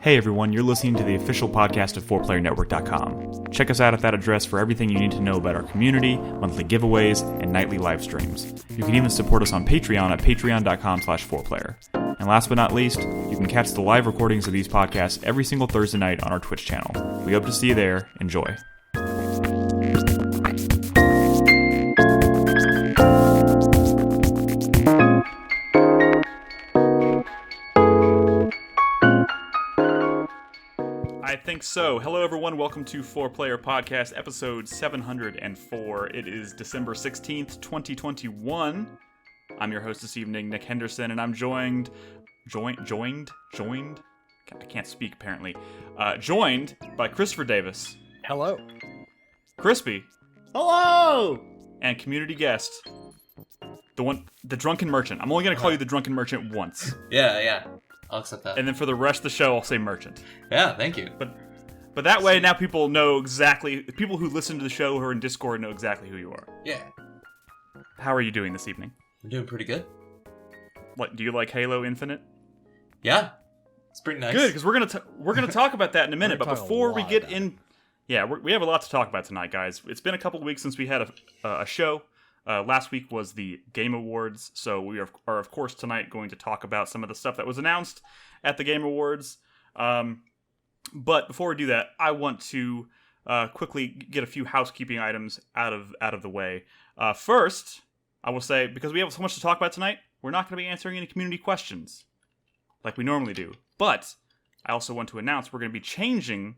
Hey everyone, you're listening to the official podcast of 4PlayerNetwork.com. Check us out at that address for everything you need to know about our community, monthly giveaways, and nightly live streams. You can even support us on Patreon at patreon.com/4Player. And last but not least, you can catch the live recordings of these podcasts every single Thursday night on our Twitch channel. We hope to see you there. Enjoy. I think so. Hello, everyone. Welcome to 4Player Podcast, episode 704. It is December 16th, 2021. I'm your host this evening, Nick Henderson, and I'm joined. I can't speak, apparently. Joined by Christopher Davis. Hello. Crispy. Hello! And community guest, the Drunken Merchant. I'm only going to call you the Drunken Merchant once. Yeah. I'll accept that. And then for the rest of the show, I'll say Merchant. Yeah, thank you. But that way, now people know exactly, people who listen to the show who are in Discord know exactly who you are. Yeah. How are you doing this evening? I'm doing pretty good. What, do you like Halo Infinite? Yeah. It's pretty nice. Good, because we're gonna talk about that in a minute. But before we get in, we have a lot to talk about tonight, guys. It's been a couple of weeks since we had a show. Last week was the Game Awards, so we are of course tonight going to talk about some of the stuff that was announced at the Game Awards. But before we do that, I want to quickly get a few housekeeping items out of the way. First, I will say, because we have so much to talk about tonight, we're not going to be answering any community questions like we normally do. But I also want to announce we're going to be changing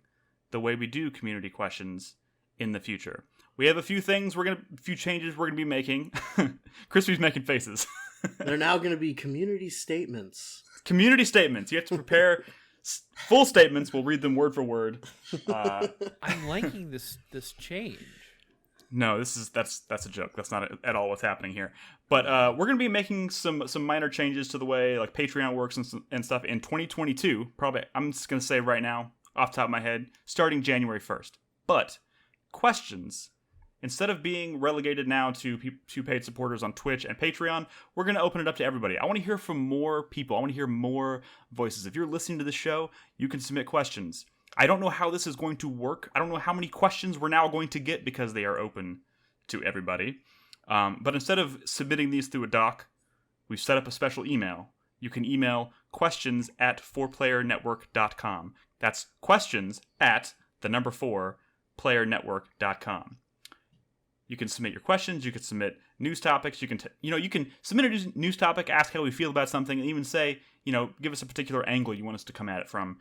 the way we do community questions in the future. We have a few changes we're gonna be making. Crispy's making faces. They're now gonna be community statements. Community statements. You have to prepare full statements. We'll read them word for word. I'm liking this change. No, that's a joke. That's not at all what's happening here. But we're gonna be making some minor changes to the way like Patreon works and stuff in 2022. Probably, I'm just gonna say right now, off the top of my head, starting January 1st. But questions, instead of being relegated now to paid supporters on Twitch and Patreon, we're going to open it up to everybody. I want to hear from more people. I want to hear more voices. If you're listening to the show, you can submit questions. I don't know how this is going to work. I don't know how many questions we're now going to get because they are open to everybody. But instead of submitting these through a doc, we've set up a special email. You can email questions@4playernetwork.com. That's questions@4playernetwork.com. You can submit your questions. You can submit news topics. You can submit a news topic, ask how we feel about something, and even say, give us a particular angle you want us to come at it from.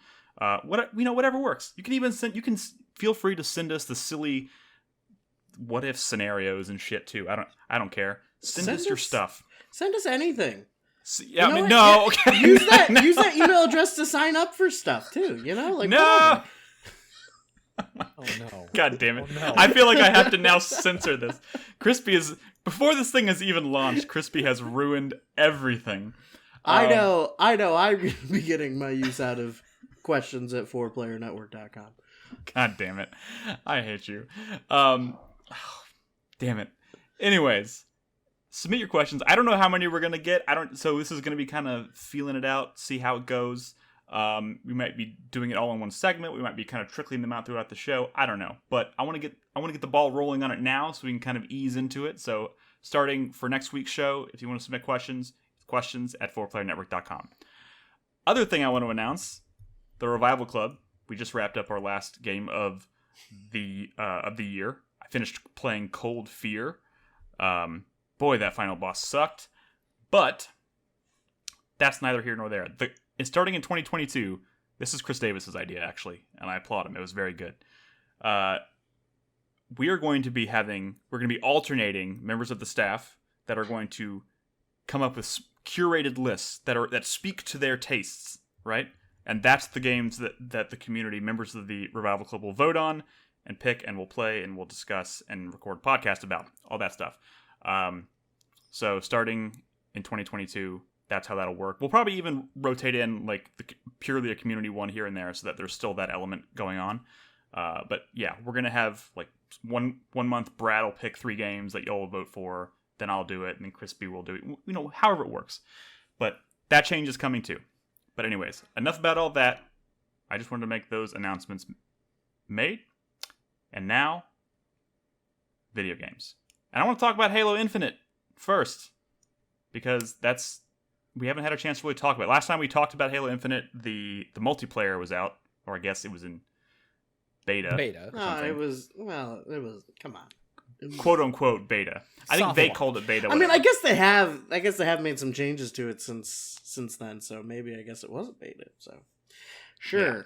Whatever works. You can even feel free to send us the silly what if scenarios and shit too. I don't care. Send us your stuff. Send us anything. No. Okay. Use that email address to sign up for stuff too. No. Whatever. Oh no. God damn it. Oh, no. I feel like I have to now censor this. Before this thing has even launched, Crispy has ruined everything. I know. I'm going to be getting my use out of questions at 4playernetwork.com. God damn it. I hate you. Damn it. Anyways, submit your questions. I don't know how many we're going to get. So this is going to be kind of feeling it out, see how it goes. We might be doing it all in one segment. We might be kind of trickling them out throughout the show. I don't know, but I want to get the ball rolling on it now, so we can kind of ease into it. So starting for next week's show, if you want to submit questions at 4playernetwork.com. Other thing I want to announce: the Revival Club. We just wrapped up our last game of the year. I finished playing Cold Fear. Boy, that final boss sucked, but that's neither here nor there. And starting in 2022, this is Chris Davis's idea, actually, and I applaud him. It was very good. We're going to be alternating members of the staff that are going to come up with curated lists that speak to their tastes, right? And that's the games that the community, members of the Revival Club, will vote on and pick, and we'll play, and we'll discuss and record podcasts about all that stuff. So starting in 2022. That's how that'll work. We'll probably even rotate in purely a community one here and there, so that there's still that element going on. But yeah, we're gonna have like one month. Brad will pick 3 games that y'all will vote for. Then I'll do it, and then Crispy will do it. However it works. But that change is coming too. But anyways, enough about all that. I just wanted to make those announcements made. And now, video games. And I want to talk about Halo Infinite first, because we haven't had a chance to really talk about it. Last time we talked about Halo Infinite, the multiplayer was out, or I guess it was in beta. Beta. No, it was come on. Quote unquote beta. I think Soft they launch. called it beta. I mean, whatever. I guess they have made some changes to it since then, so maybe I guess it was a beta. So sure. Yeah.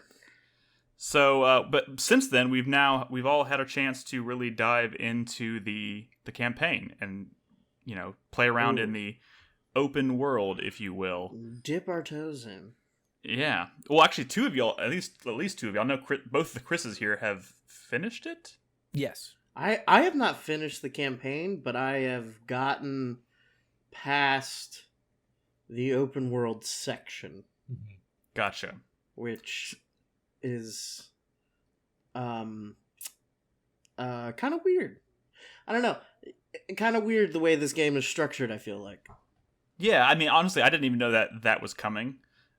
So, but since then, we've all had a chance to really dive into the campaign and play around in the open world, if you will. Dip our toes in. Yeah. Well, actually, two of y'all, at least two of y'all, know both the Chris's here have finished it. Yes. I have not finished the campaign, but I have gotten past the open world section, Gotcha. which is kind of weird. I don't know. Kind of weird the way this game is structured, I feel like. Yeah, I mean, honestly, I didn't even know that was coming.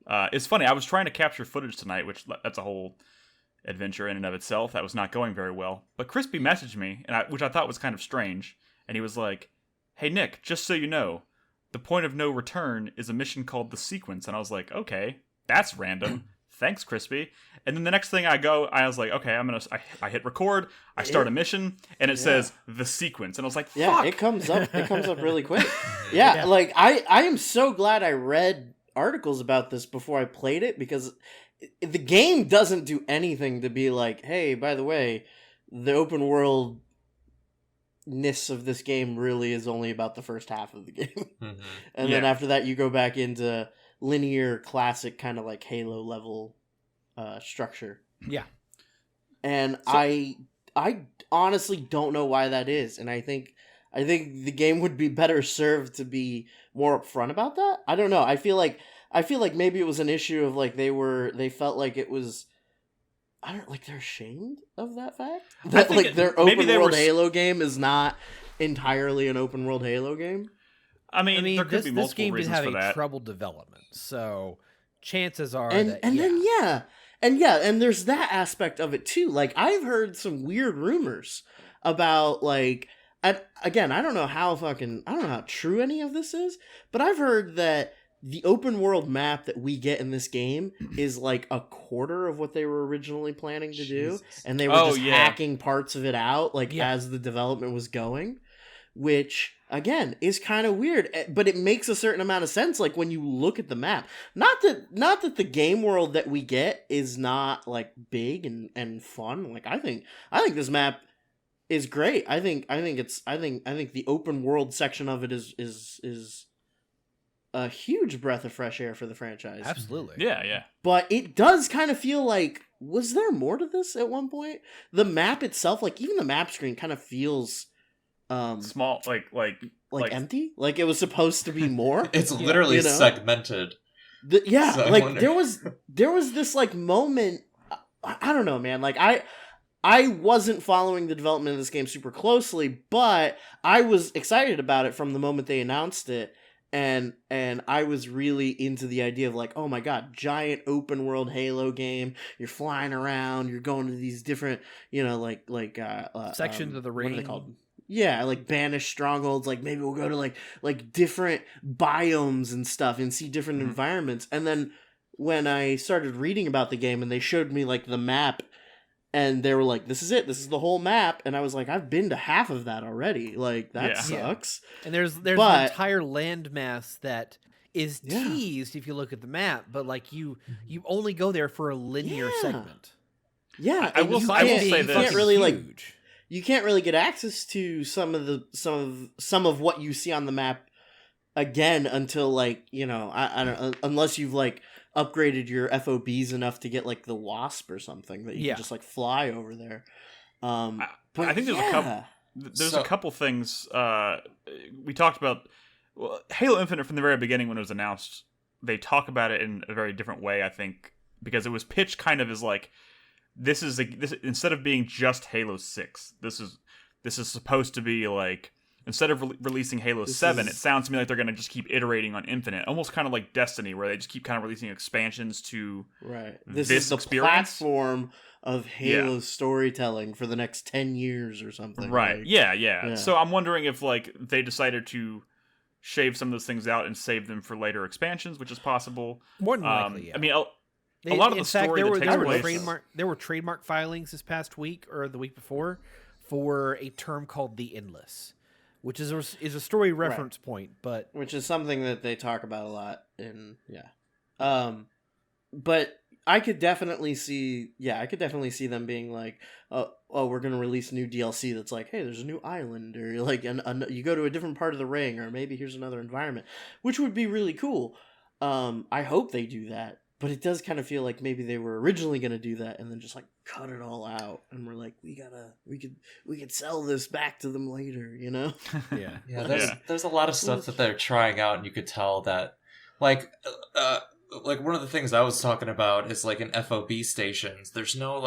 It's funny, I was trying to capture footage tonight, which that's a whole adventure in and of itself. That was not going very well. But Crispy messaged me, which I thought was kind of strange, and he was like, "Hey Nick, just so you know, the point of no return is a mission called The Sequence." And I was like, okay, that's random. Thanks, Crispy. And then the next thing I was like, okay, I hit record, I start a mission, and it says The Sequence. And I was like, fuck! Yeah, it comes up really quick. Yeah, like I am so glad I read articles about this before I played it, because the game doesn't do anything to be like, hey, by the way, the open world ness of this game really is only about the first half of the game. And then after that you go back into linear classic kind of like Halo level structure. Yeah. And I honestly don't know why that is, and I think the game would be better served to be more upfront about that. I don't know. I feel like maybe it was an issue of like they felt like it was, I don't like, they're ashamed of that fact that like their open world Halo game is not entirely an open world Halo game. I mean, there could be this multiple game did reasons have for a that. troubled development, so chances are and there's that aspect of it too. Like I've heard some weird rumors about like, and again, I don't know how true any of this is, but I've heard that the open world map that we get in this game is like a quarter of what they were originally planning to do, and they were just hacking parts of it out as the development was going, which again is kind of weird, but it makes a certain amount of sense like when you look at the map. Not that the game world that we get is not like big and fun. Like I think this map is great. I think the open world section of it is a huge breath of fresh air for the franchise. Absolutely. Yeah. But it does kind of feel like, was there more to this at one point? The map itself, like even the map screen kind of feels Small, like empty. Like it was supposed to be more. It's literally segmented. So there was this like moment. I don't know, man. Like I wasn't following the development of this game super closely, but I was excited about it from the moment they announced it. And I was really into the idea of like, oh my god, giant open world Halo game. You're flying around. You're going to these different, sections of the ring. What are they called? Yeah, like banished strongholds. Like maybe we'll go to like different biomes and stuff and see different environments. And then when I started reading about the game and they showed me like the map, and they were like, "This is it. This is the whole map." And I was like, "I've been to half of that already. Like that sucks." And there's an entire landmass that is teased if you look at the map, but like you only go there for a linear segment. Yeah, I will say this. You can't really get access to some of what you see on the map again until I don't, unless you've like upgraded your FOBs enough to get like the Wasp or something that you can just like fly over there. But I think there's a couple things we talked about. Well, Halo Infinite from the very beginning when it was announced, they talk about it in a very different way, I think, because it was pitched kind of as like, this is instead of being just Halo 6, this is supposed to be like instead of releasing Halo 7, it sounds to me like they're going to just keep iterating on Infinite, almost kind of like Destiny, where they just keep kind of releasing expansions to This is the experience. Platform of Halo storytelling for the next 10 years or something. Right. Like, yeah. So I'm wondering if like they decided to shave some of those things out and save them for later expansions, which is possible. More than likely, yeah. I mean, a lot of the story that takes place... There were trademark filings this past week or the week before for a term called the Endless, which is a story reference point, but... Which is something that they talk about a lot in... But I could definitely see them being like, oh, we're going to release new DLC that's like, hey, there's a new island, or like you go to a different part of the ring, or maybe here's another environment, which would be really cool. I hope they do that, but it does kind of feel like maybe they were originally going to do that and then just like cut it all out, and we're like, we could sell this back to them later, you know? There's a lot of stuff that they're trying out, and you could tell that, like one of the things I was talking about is like in FOB stations, there's no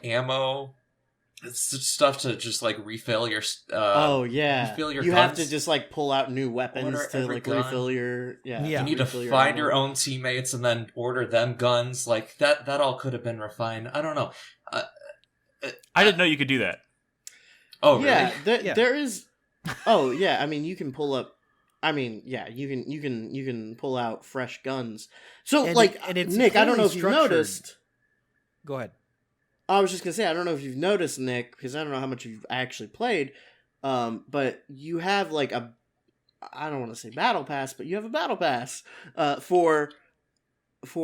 ammo. It's just stuff to just like refill your refill your you guns. have to just like pull out new weapons to like gun. refill your You need to find your own teammates and then order them guns. Like that all could have been refined. I don't know. I didn't know you could do that. Oh really? There is. Oh yeah, I mean you can pull up. I mean, yeah, you can pull out fresh guns. So, it's Nick, I don't know if you've noticed. Go ahead. I was just gonna say, I don't know if you've noticed, Nick, because I don't know how much you've actually played. But you have like I don't want to say battle pass, but you have a battle pass for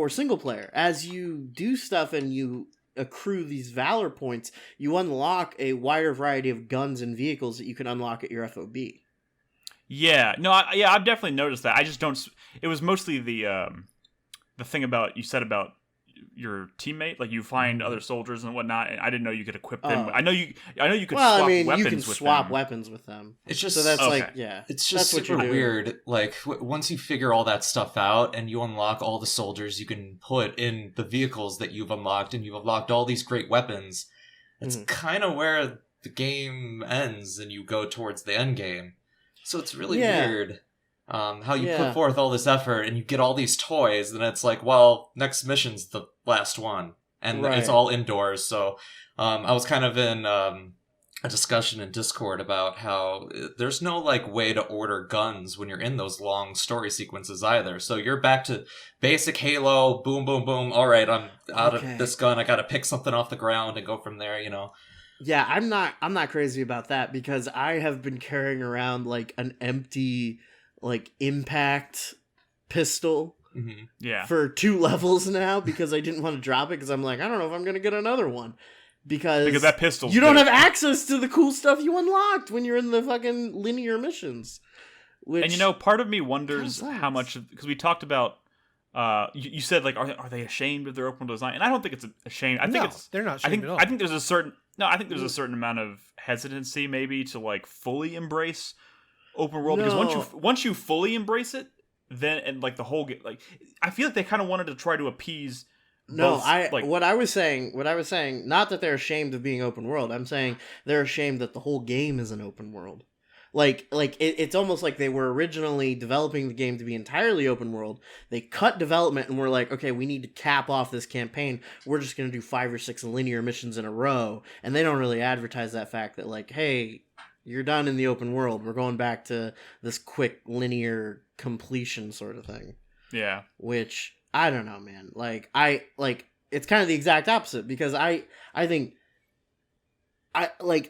single player. As you do stuff and you accrue these valor points, you unlock a wider variety of guns and vehicles that you can unlock at your FOB. Yeah, no, I've definitely noticed that. I just don't. It was mostly the thing about you said about your teammate, like you find other soldiers and whatnot. And I didn't know you could equip them. I know you could. Well, swap weapons you can with swap them. weapons with them. It's just so that's it's just super weird. Like once you figure all that stuff out and you unlock all the soldiers you can put in the vehicles that you've unlocked, and you've unlocked all these great weapons. It's kind of where the game ends, and you go towards the end game. So it's really weird how you put forth all this effort and you get all these toys, and it's like, well, next mission's the last one. And it's all indoors. So I was kind of in a discussion in Discord about how there's no like way to order guns when you're in those long story sequences either. So you're back to basic Halo, boom, boom, boom. All right, I'm out of this gun. I got to pick something off the ground and go from there, you know. Yeah, I'm not crazy about that, because I have been carrying around like an empty like impact pistol for 2 levels now, because I didn't want to drop it, because I'm like, I don't know if I'm gonna get another one, because that pistol you don't have access to the cool stuff you unlocked when you're in the fucking linear missions. And you know, part of me wonders how much, because we talked about. You said like, are they ashamed of their open world design? And I don't think it's a shame. I think they're not ashamed at all. I think there's a certain amount of hesitancy maybe to like fully embrace open world, because once you fully embrace it, then and like the whole like I feel like they kind of wanted to try to appease. What I was saying, not that they're ashamed of being open world. I'm saying they're ashamed that the whole game is an open world. It's almost like they were originally developing the game to be entirely open world. They cut development and were like, okay, we need to cap off this campaign. We're just going to do 5 or 6 linear missions in a row. And they don't really advertise that fact that like, hey, you're done in the open world. We're going back to this quick linear completion sort of thing. Yeah. Which, I don't know, man. It's kind of the exact opposite, because I think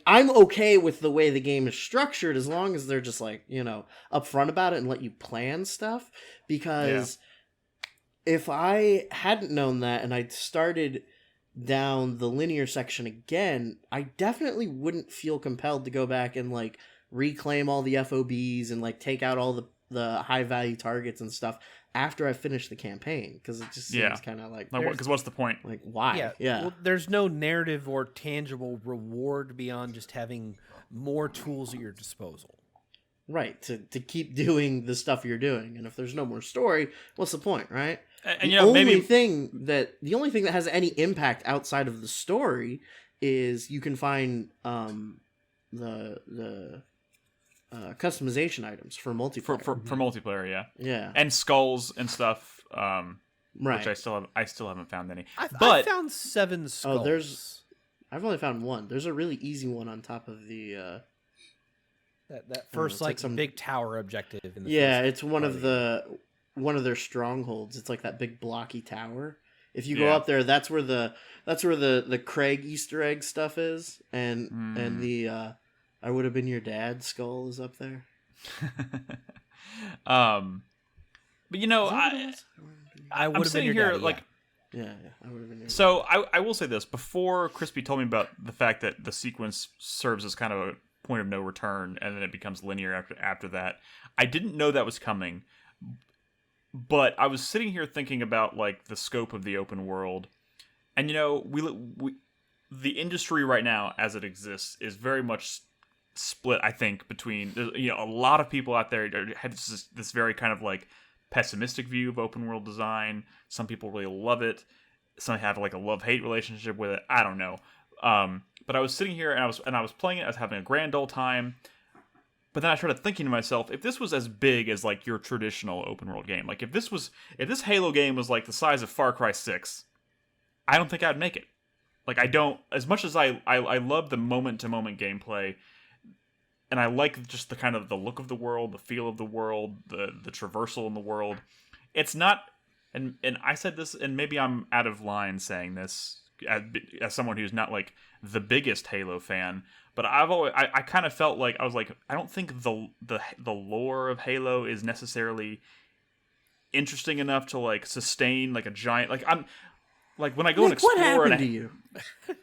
I'm okay with the way the game is structured, as long as they're just like, you know, upfront about it and let you plan stuff. Because if I hadn't known that and I'd started down the linear section again, I definitely wouldn't feel compelled to go back and like reclaim all the FOBs and like take out all the high value targets and stuff after I finish the campaign, because it just seems kind of like, because what's the point? Like, why? Yeah. Well, there's no narrative or tangible reward beyond just having more tools at your disposal. Right, to keep doing the stuff you're doing, and if there's no more story, what's the point, right? And the only thing that has any impact outside of the story is you can find the customization items for multiplayer. For multiplayer, yeah. Yeah. And skulls and stuff. Right. Which I still haven't found any. I found 7 skulls. I've only found one. There's a really easy one on top of the that first like some big tower objective in the it's one of their strongholds. It's like that big blocky tower. If you go up there, that's where the Craig Easter egg stuff is, and the I would have been your dad skull is up there. But you know, I would have been your here daddy, like. Yeah, I would have been. So I will say this: before Crispy told me about the fact that the sequence serves as kind of a point of no return, and then it becomes linear after that, I didn't know that was coming. But I was sitting here thinking about like the scope of the open world, and you know, we the industry right now as it exists is very much split. I think between a lot of people out there have this very kind of like pessimistic view of open world design. Some people really love it. Some have like a love-hate relationship with it. I don't know. But I was sitting here and I was playing it. I was having a grand old time. But then I started thinking to myself, if this was as big as like your traditional open world game, like if this Halo game was like the size of Far Cry 6, I don't think I'd make it. Like I don't, as much as I love the moment to moment gameplay. And I like just the kind of the look of the world, the feel of the world, the traversal in the world. It's not, and I said this, and maybe I'm out of line saying this as someone who's not like the biggest Halo fan, but I kind of felt like I was like, I don't think the lore of Halo is necessarily interesting enough to like sustain like a giant like when I go Nick, and explore. What happened to you?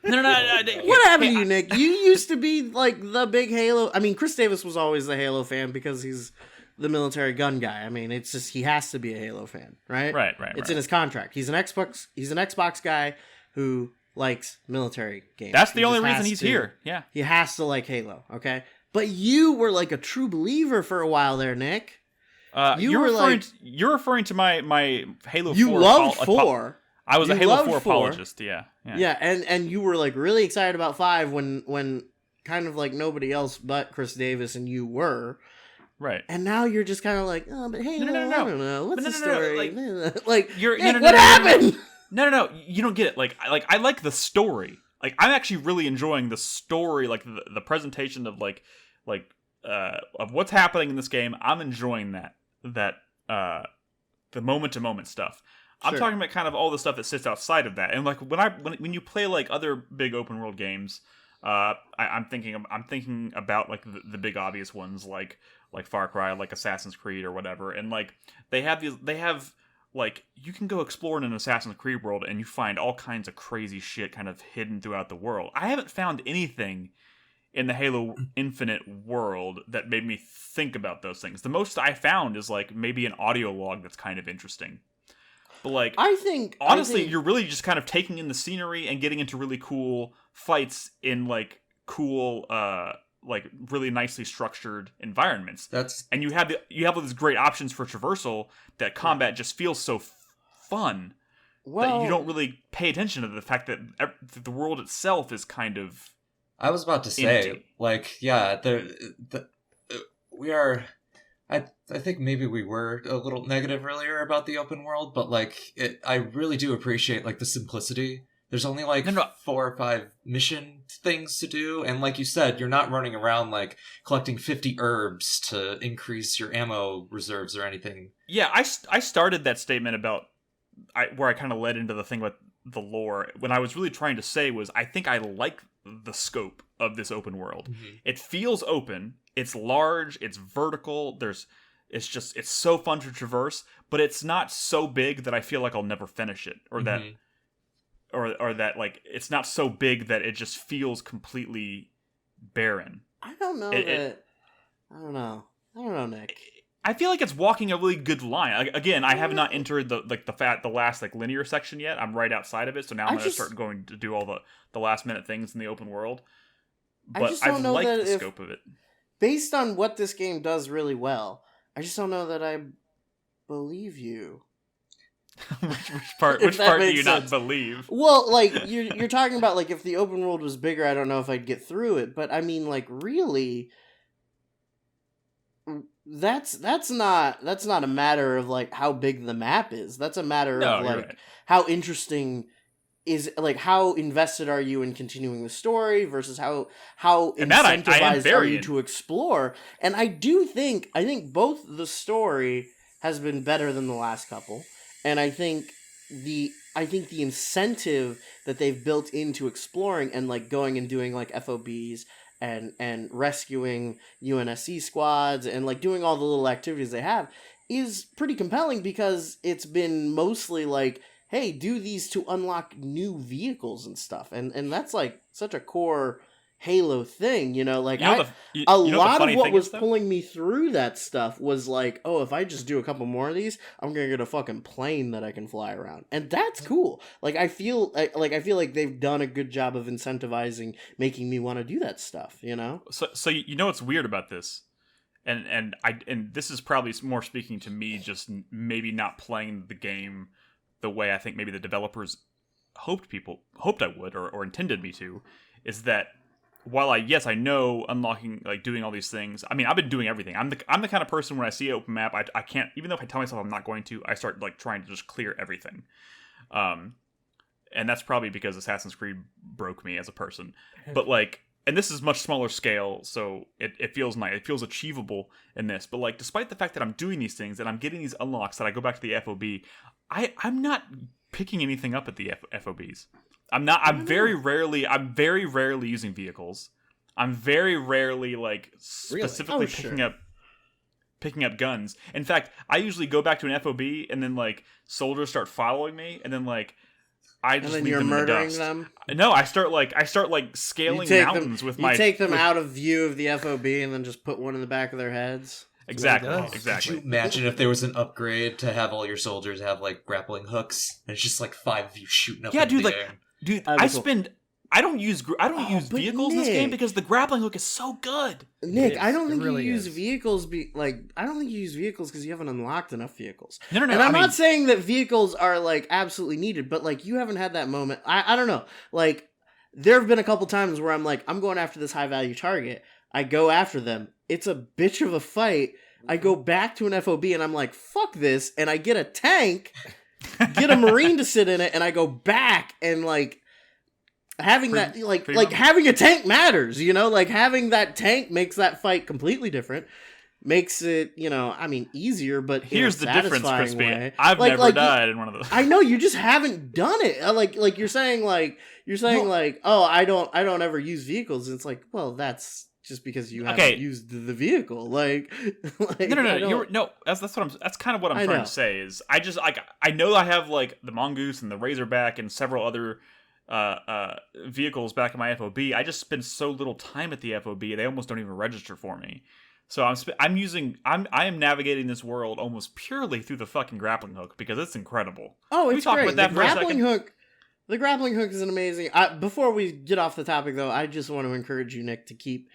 No. What happened to you, Nick? You used to be like the big Halo. I mean, Chris Davis was always the Halo fan because he's the military gun guy. I mean, it's just he has to be a Halo fan, right? Right. It's in his contract. He's an Xbox guy who likes military games. That's the only reason he's here. Yeah, he has to like Halo. Okay, but you were like a true believer for a while there, Nick. You're referring to my Halo 4. You loved 4. I was a Halo 4 apologist, yeah. Yeah, and you were like really excited about 5 when kind of like nobody else but Chris Davis and you were. Right. And now you're just kind of like, oh, but Halo, no. I don't know. What's the story? Like Nick, what happened? No, you don't get it. Like I like the story. Like I'm actually really enjoying the story, like the presentation of of what's happening in this game. I'm enjoying that the moment to moment stuff. I'm talking about kind of all the stuff that sits outside of that. And like when you play like other big open world games, I'm thinking about like the big obvious ones like Far Cry, like Assassin's Creed or whatever. And like they have like you can go explore in an Assassin's Creed world and you find all kinds of crazy shit kind of hidden throughout the world. I haven't found anything in the Halo Infinite world that made me think about those things. The most I found is like maybe an audio log that's kind of interesting. But like, I think you're really just kind of taking in the scenery and getting into really cool fights in like cool, like really nicely structured environments. And you have all these great options for traversal that combat just feels so fun that you don't really pay attention to the fact that the world itself is kind of. I was about to say, empty. like, yeah, we are. I think maybe we were a little negative earlier about the open world, but like I really do appreciate like the simplicity. There's only like 4 or 5 mission things to do, and like you said, you're not running around like collecting 50 herbs to increase your ammo reserves or anything. Yeah, I started that statement about where I kind of led into the thing about the lore. When I was really trying to say was I think I like the scope of this open world. Mm-hmm. It feels open. It's large. It's vertical. It's so fun to traverse, but it's not so big that I feel like I'll never finish it, or that, or that like it's not so big that it just feels completely barren. I don't know, Nick. I feel like it's walking a really good line. Like, again, I have not entered the last like linear section yet. I'm right outside of it, so now I'm going to start going to do all the last minute things in the open world. But I like the scope of it. Based on what this game does really well, I just don't know that I believe you. which part do you not believe? Well, like you're talking about like if the open world was bigger, I don't know if I'd get through it. But I mean, like really, that's not a matter of like how big the map is. That's a matter No, of you're like right. how interesting is, like, how invested are you in continuing the story versus how And that I am incentivized are very you in. to explore. And I think both the story has been better than the last couple, and I think the incentive that they've built into exploring and like going and doing like FOBs and rescuing UNSC squads and like doing all the little activities they have is pretty compelling, because it's been mostly like, hey, do these to unlock new vehicles and stuff. And that's like such a core Halo thing, you know? Like, a lot of what was pulling me through that stuff was like, oh, if I just do a couple more of these, I'm gonna get a fucking plane that I can fly around. And that's cool. Like, I feel like they've done a good job of incentivizing, making me want to do that stuff, you know? So you know what's weird about this? And this is probably more speaking to me, just maybe not playing the game the way I think maybe the developers hoped I would or intended me to, is that while I know unlocking, like doing all these things, I mean, I've been doing everything. I'm the kind of person when I see an open map, I can't, even though if I tell myself I'm not going to, I start like trying to just clear everything. And that's probably because Assassin's Creed broke me as a person. But like, and this is much smaller scale, so it feels nice. It feels achievable in this. But like, despite the fact that I'm doing these things and I'm getting these unlocks that I go back to the FOB, I'm not picking anything up at the FOBs. I'm very rarely using vehicles. I'm very rarely like specifically picking up guns. In fact, I usually go back to an FOB and then like soldiers start following me, and then like I just leave them in the dust. Them? No, I start scaling mountains with my. You take them out of view of the FOB and then just put one in the back of their heads. Exactly. Could you imagine if there was an upgrade to have all your soldiers have like grappling hooks, and it's just like 5 of you shooting up? Yeah, in dude. the Like, air. dude, I don't use vehicles in this game because the grappling hook is so good. Nick, I don't think you use vehicles. I don't think you use vehicles because you haven't unlocked enough vehicles. No. And I'm not saying that vehicles are like absolutely needed, but like you haven't had that moment. I don't know. Like, there have been a couple times where I'm like, I'm going after this high value target. I go after them. It's a bitch of a fight. I go back to an FOB and I'm like, fuck this. And I get a tank, get a Marine to sit in it, and I go back, and like having having a tank matters, you know? Like, having that tank makes that fight completely different. Makes it, easier, but here's the difference, Crispy. Way. I've never died in one of those. I know, you just haven't done it. Like you're saying oh, I don't ever use vehicles. And it's like, well, that's just because you haven't used the vehicle. Like No. That's kind of what I'm trying to say. Is I know I have like the Mongoose and the Razorback and several other vehicles back in my FOB. I just spend so little time at the FOB, they almost don't even register for me. So I am navigating this world almost purely through the fucking grappling hook, because it's incredible. Oh, it's great. The grappling hook is an amazing. Before we get off the topic, though, I just want to encourage you, Nick, to keep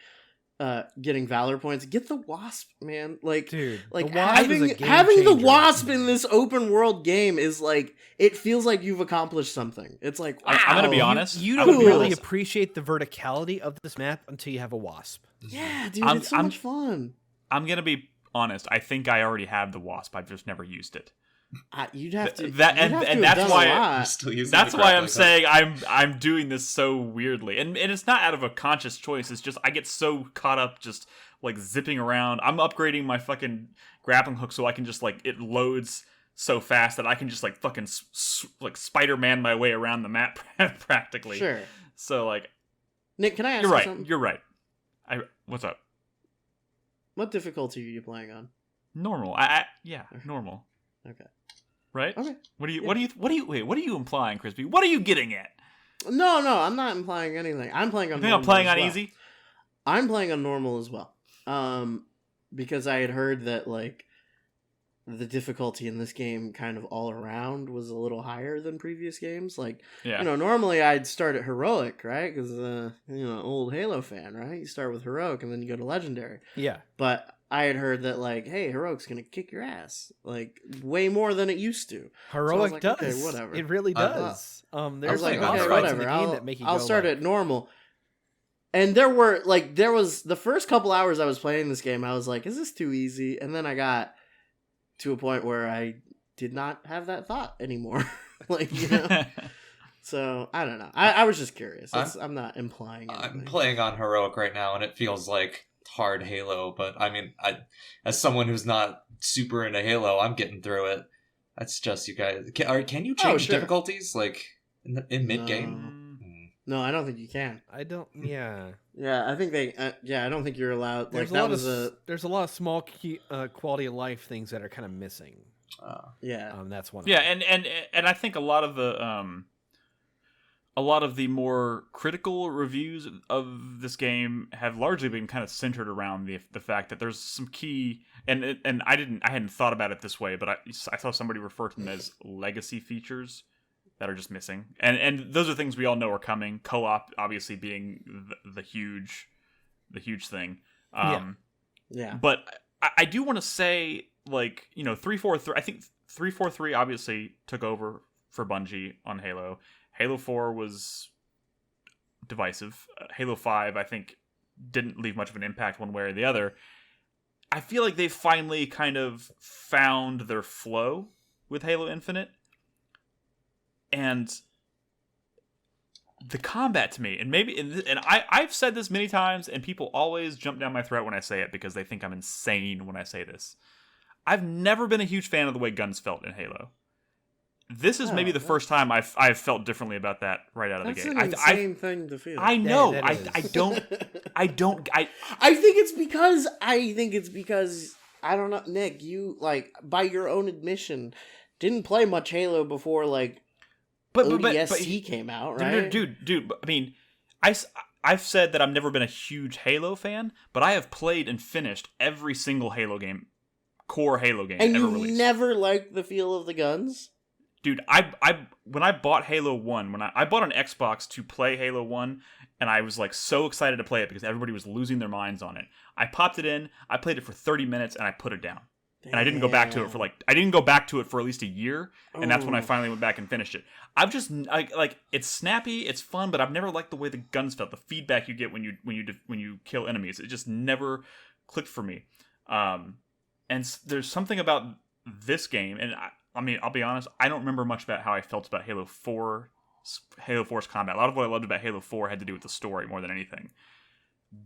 getting Valor points. Get the Wasp, man. Like, dude, like having the Wasp in this open world game is like, it feels like you've accomplished something. It's like, wow. I'm gonna be honest. You don't really appreciate the verticality of this map until you have a Wasp. Yeah, dude, it's so much fun. I'm gonna be honest. I think I already have the Wasp. I've just never used it. You'd have to. That's why I'm saying I'm doing this so weirdly, and it's not out of a conscious choice. It's just I get so caught up just like zipping around. I'm upgrading my fucking grappling hook so I can just like, it loads so fast that I can just like fucking like Spider-Man my way around the map practically. Sure. So like, Nick, can I ask you something? You're right. What's up? What difficulty are you playing on? Normal. Normal. Okay. Right? Okay. What are you implying, Crispy? What are you getting at? No, I'm not implying anything. I'm playing on normal. I'm playing on easy? I'm playing on normal as well. Because I had heard that like the difficulty in this game kind of all around was a little higher than previous games. Like, normally I'd start at heroic, right? Because old Halo fan, right? You start with heroic and then you go to legendary. Yeah. But I had heard that, like, hey, heroic's gonna kick your ass, like, way more than it used to. Heroic does. Okay, whatever. It really does. There's like, okay, whatever. I'll start at normal. And there was the first couple hours I was playing this game, I was like, is this too easy? And then I got to a point where I did not have that thought anymore. So I don't know. I was just curious. I'm not implying anything. I'm playing on heroic right now, and it feels like hard Halo. But I mean, as someone who's not super into Halo, I'm getting through it. That's just you guys. Can you change difficulties like in mid game? No, I don't think you can. I don't. Yeah. Yeah, I think they. I don't think you're allowed. There's a lot of small quality of life things that are kind of missing. That's one. Yeah, and I think a lot of the more critical reviews of this game have largely been kind of centered around the fact that there's some key and I hadn't thought about it this way, but I saw somebody refer to them as legacy features that are just missing, and those are things we all know are coming. Co-op obviously being the huge thing. Yeah. But I do want to say, 343. I think 343 obviously took over for Bungie on Halo. Halo 4 was divisive. Halo 5, I think, didn't leave much of an impact one way or the other. I feel like they finally kind of found their flow with Halo Infinite. And the combat to me, and I've said this many times, and people always jump down my throat when I say it because they think I'm insane when I say this. I've never been a huge fan of the way guns felt in Halo. This is maybe the first time I've felt differently about that right out of the gate. That's an insane thing to feel. I know. Yeah, I don't. I think it's because I don't know, Nick. You by your own admission didn't play much Halo before but ODST came out, right? Dude. I mean, I've said that I've never been a huge Halo fan, but I have played and finished every single core Halo game and ever you released. Never liked the feel of the guns? Dude, when I bought Halo 1, when I bought an Xbox to play Halo 1, and I was so excited to play it because everybody was losing their minds on it. I popped it in, I played it for 30 minutes, and I put it down. Damn. And I didn't go back to it for at least a year, and that's when I finally went back and finished it. I've just it's snappy, it's fun, but I've never liked the way the guns felt, the feedback you get when you kill enemies. It just never clicked for me. And there's something about this game, and I mean, I'll be honest, I don't remember much about how I felt about Halo 4's combat. A lot of what I loved about Halo 4 had to do with the story more than anything.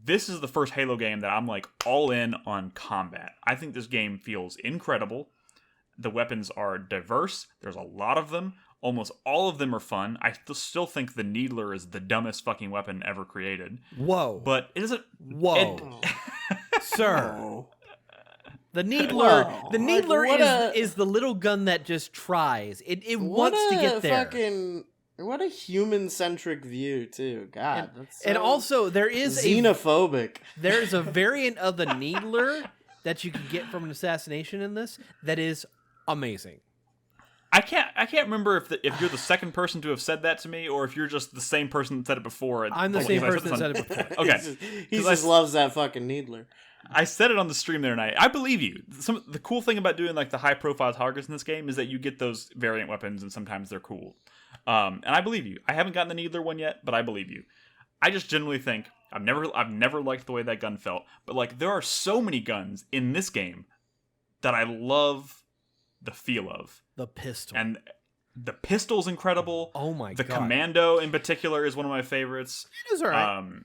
This is the first Halo game that I'm all in on combat. I think this game feels incredible. The weapons are diverse. There's a lot of them. Almost all of them are fun. I still think the Needler is the dumbest fucking weapon ever created. Whoa. But it isn't... Whoa. Sir. The Needler is the little gun that just tries. It wants to get there. What a human-centric view, too. God, and also there is xenophobic. There's a variant of the Needler that you can get from an assassination in this that is amazing. I can't remember if you're the second person to have said that to me, or if you're just the same person that said it before. I'm the same person that said it before. Okay, he just loves that fucking Needler. I said it on the stream the other night. I believe you. The cool thing about doing the high profile targets in this game is that you get those variant weapons, and sometimes they're cool. And I believe you. I haven't gotten the Needler one yet, but I believe you. I just generally think I've never liked the way that gun felt, but there are so many guns in this game that I love the feel of. The pistol. And the pistol's incredible. Oh my god. The Commando in particular is one of my favorites. It is alright.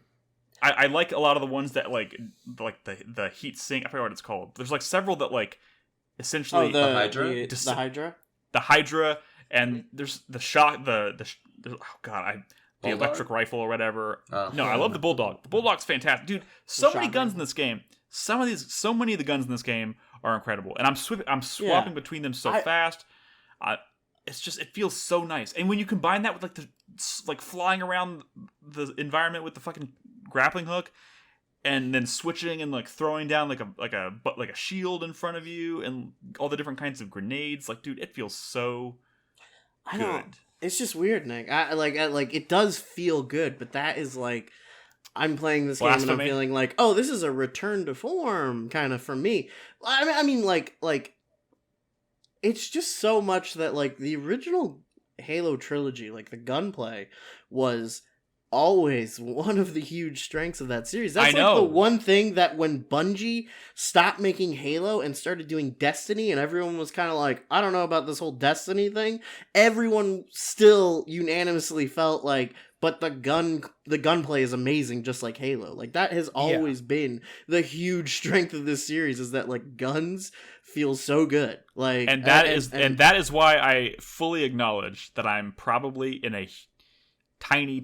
I like a lot of the ones that the heat sink. I forget what it's called. There's several that essentially the Hydra. The Hydra. The Hydra, and there's the shot. The electric rifle or whatever. No, I love the Bulldog. The Bulldog's fantastic, dude. So many guns in this game. So many of the guns in this game are incredible, and I'm swapping between them so fast. It feels so nice, and when you combine that with the flying around the environment with the fucking grappling hook, and then switching and throwing down like a shield in front of you, and all the different kinds of grenades, dude, it feels so good. It's just weird, Nick. I it does feel good, but that is I'm playing this game and I'm feeling oh, this is a return to form kind of for me. I mean, it's just so much that the original Halo trilogy, the gunplay was always one of the huge strengths of that series. That's I know. the one thing that when Bungie stopped making Halo and started doing Destiny, and everyone was kind of like, I don't know about this whole Destiny thing, everyone still unanimously felt like, but the gunplay is amazing, just like Halo. Like, that has always been the huge strength of this series, is that, like, guns feel so good. Like, and that is why I fully acknowledge that I'm probably in a tiny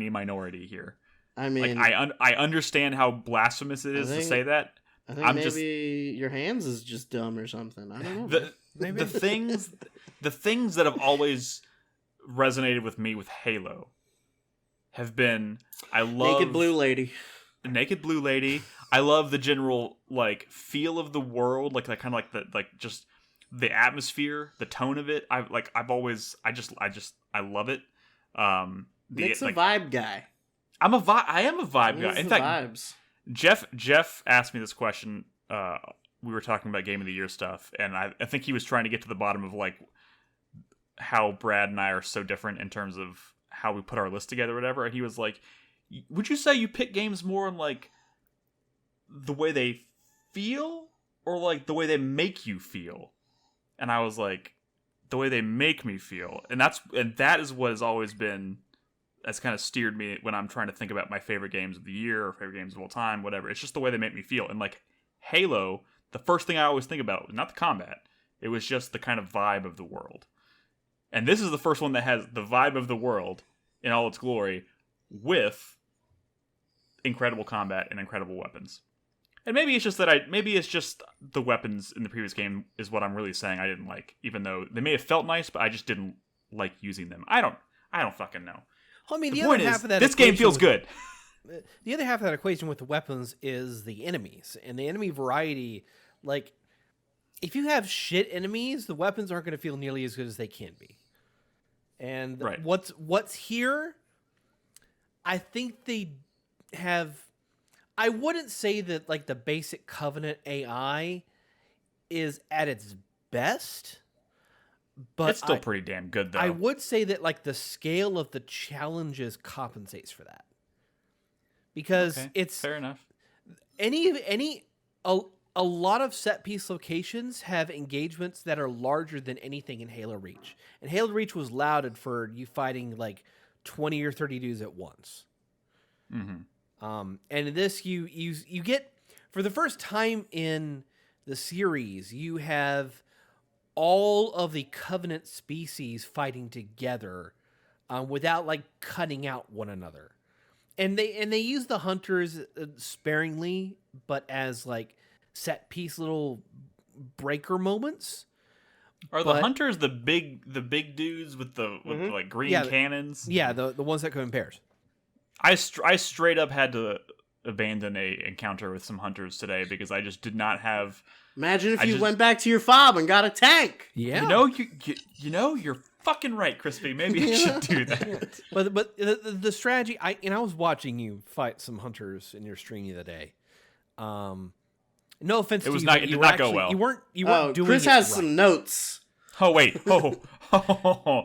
minority here. I mean, like, I understand how blasphemous it is to say that. I think maybe your hands is just dumb or something. I don't know. The things that have always resonated with me with Halo have been, I love Naked Blue Lady. I love the general, like, feel of the world, like kind of like the, like, just the atmosphere, the tone of it. I love it. Nick's a vibe guy. I am a vibe guy. In fact, vibes. Jeff asked me this question. We were talking about Game of the Year stuff, and I think he was trying to get to the bottom of, like, how Brad and I are so different in terms of how we put our list together or whatever. And he was like, would you say you pick games more on, like, the way they feel or, like, the way they make you feel? And I was like, the way they make me feel. And that is what has always been, that's kind of steered me when I'm trying to think about my favorite games of the year or favorite games of all time, whatever. It's just the way they make me feel. And, like, Halo, the first thing I always think about was not the combat. It was just the kind of vibe of the world. And this is the first one that has the vibe of the world in all its glory with incredible combat and incredible weapons. And maybe it's just the weapons in the previous game is what I'm really saying I didn't like, even though they may have felt nice, but I just didn't like using them. I don't fucking know. Well, I mean, the point is, this game feels good. The other half of that equation with the weapons is the enemies, and the enemy variety. Like, if you have shit enemies, the weapons aren't going to feel nearly as good as they can be. And what's here, I think they have. I wouldn't say that, like, the basic Covenant AI is at its best, but it's still pretty damn good, though. I would say that, like, the scale of the challenges compensates for that, because it's fair enough. A lot of set piece locations have engagements that are larger than anything in Halo Reach, and Halo Reach was lauded for you fighting like 20 or 30 dudes at once. Mm-hmm. And in this, you get, for the first time in the series, you have all of the Covenant species fighting together, without, like, cutting out one another. And they use the hunters sparingly, but as, like, set piece little breaker moments. Are the hunters the big dudes with the like green cannons? Yeah, the ones that come in pairs. I straight up had to abandon a encounter with some hunters today because I just did not have. Imagine if you went back to your fob and got a tank. Yeah, you're fucking right, Crispy. Maybe I should do that. But the strategy. I was watching you fight some hunters in your stream the other day. No offense to you. It did not go well. You weren't doing Chris it has right. some notes. Oh, wait.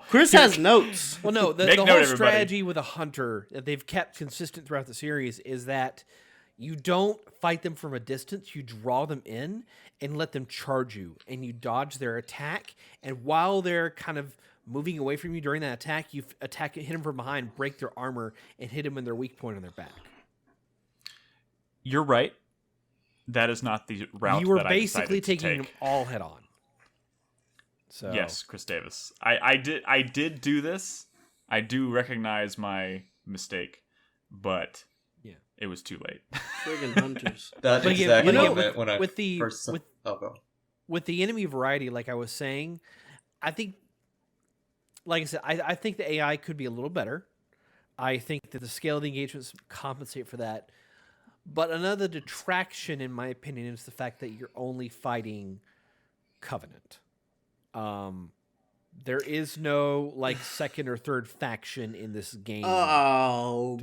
Chris has notes. Well, no, the whole strategy with a hunter that they've kept consistent throughout the series is that you don't fight them from a distance. You draw them in and let them charge you, and you dodge their attack. And while they're kind of moving away from you during that attack, you hit them from behind, break their armor, and hit them in their weak point on their back. You're right. That is not the route you were that I basically decided to taking take. them all head on. So yes, Chris Davis. I did do this. I do recognize my mistake, but it was too late. Friggin' hunters. That's But exactly you know, what I meant when I with the first. Go. with the enemy variety, like I was saying, I think, like I said, I think the AI could be a little better. I think that the scale of the engagements compensate for that. But another detraction, in my opinion, is the fact that you're only fighting Covenant. There is no, like, second or third faction in this game. Oh,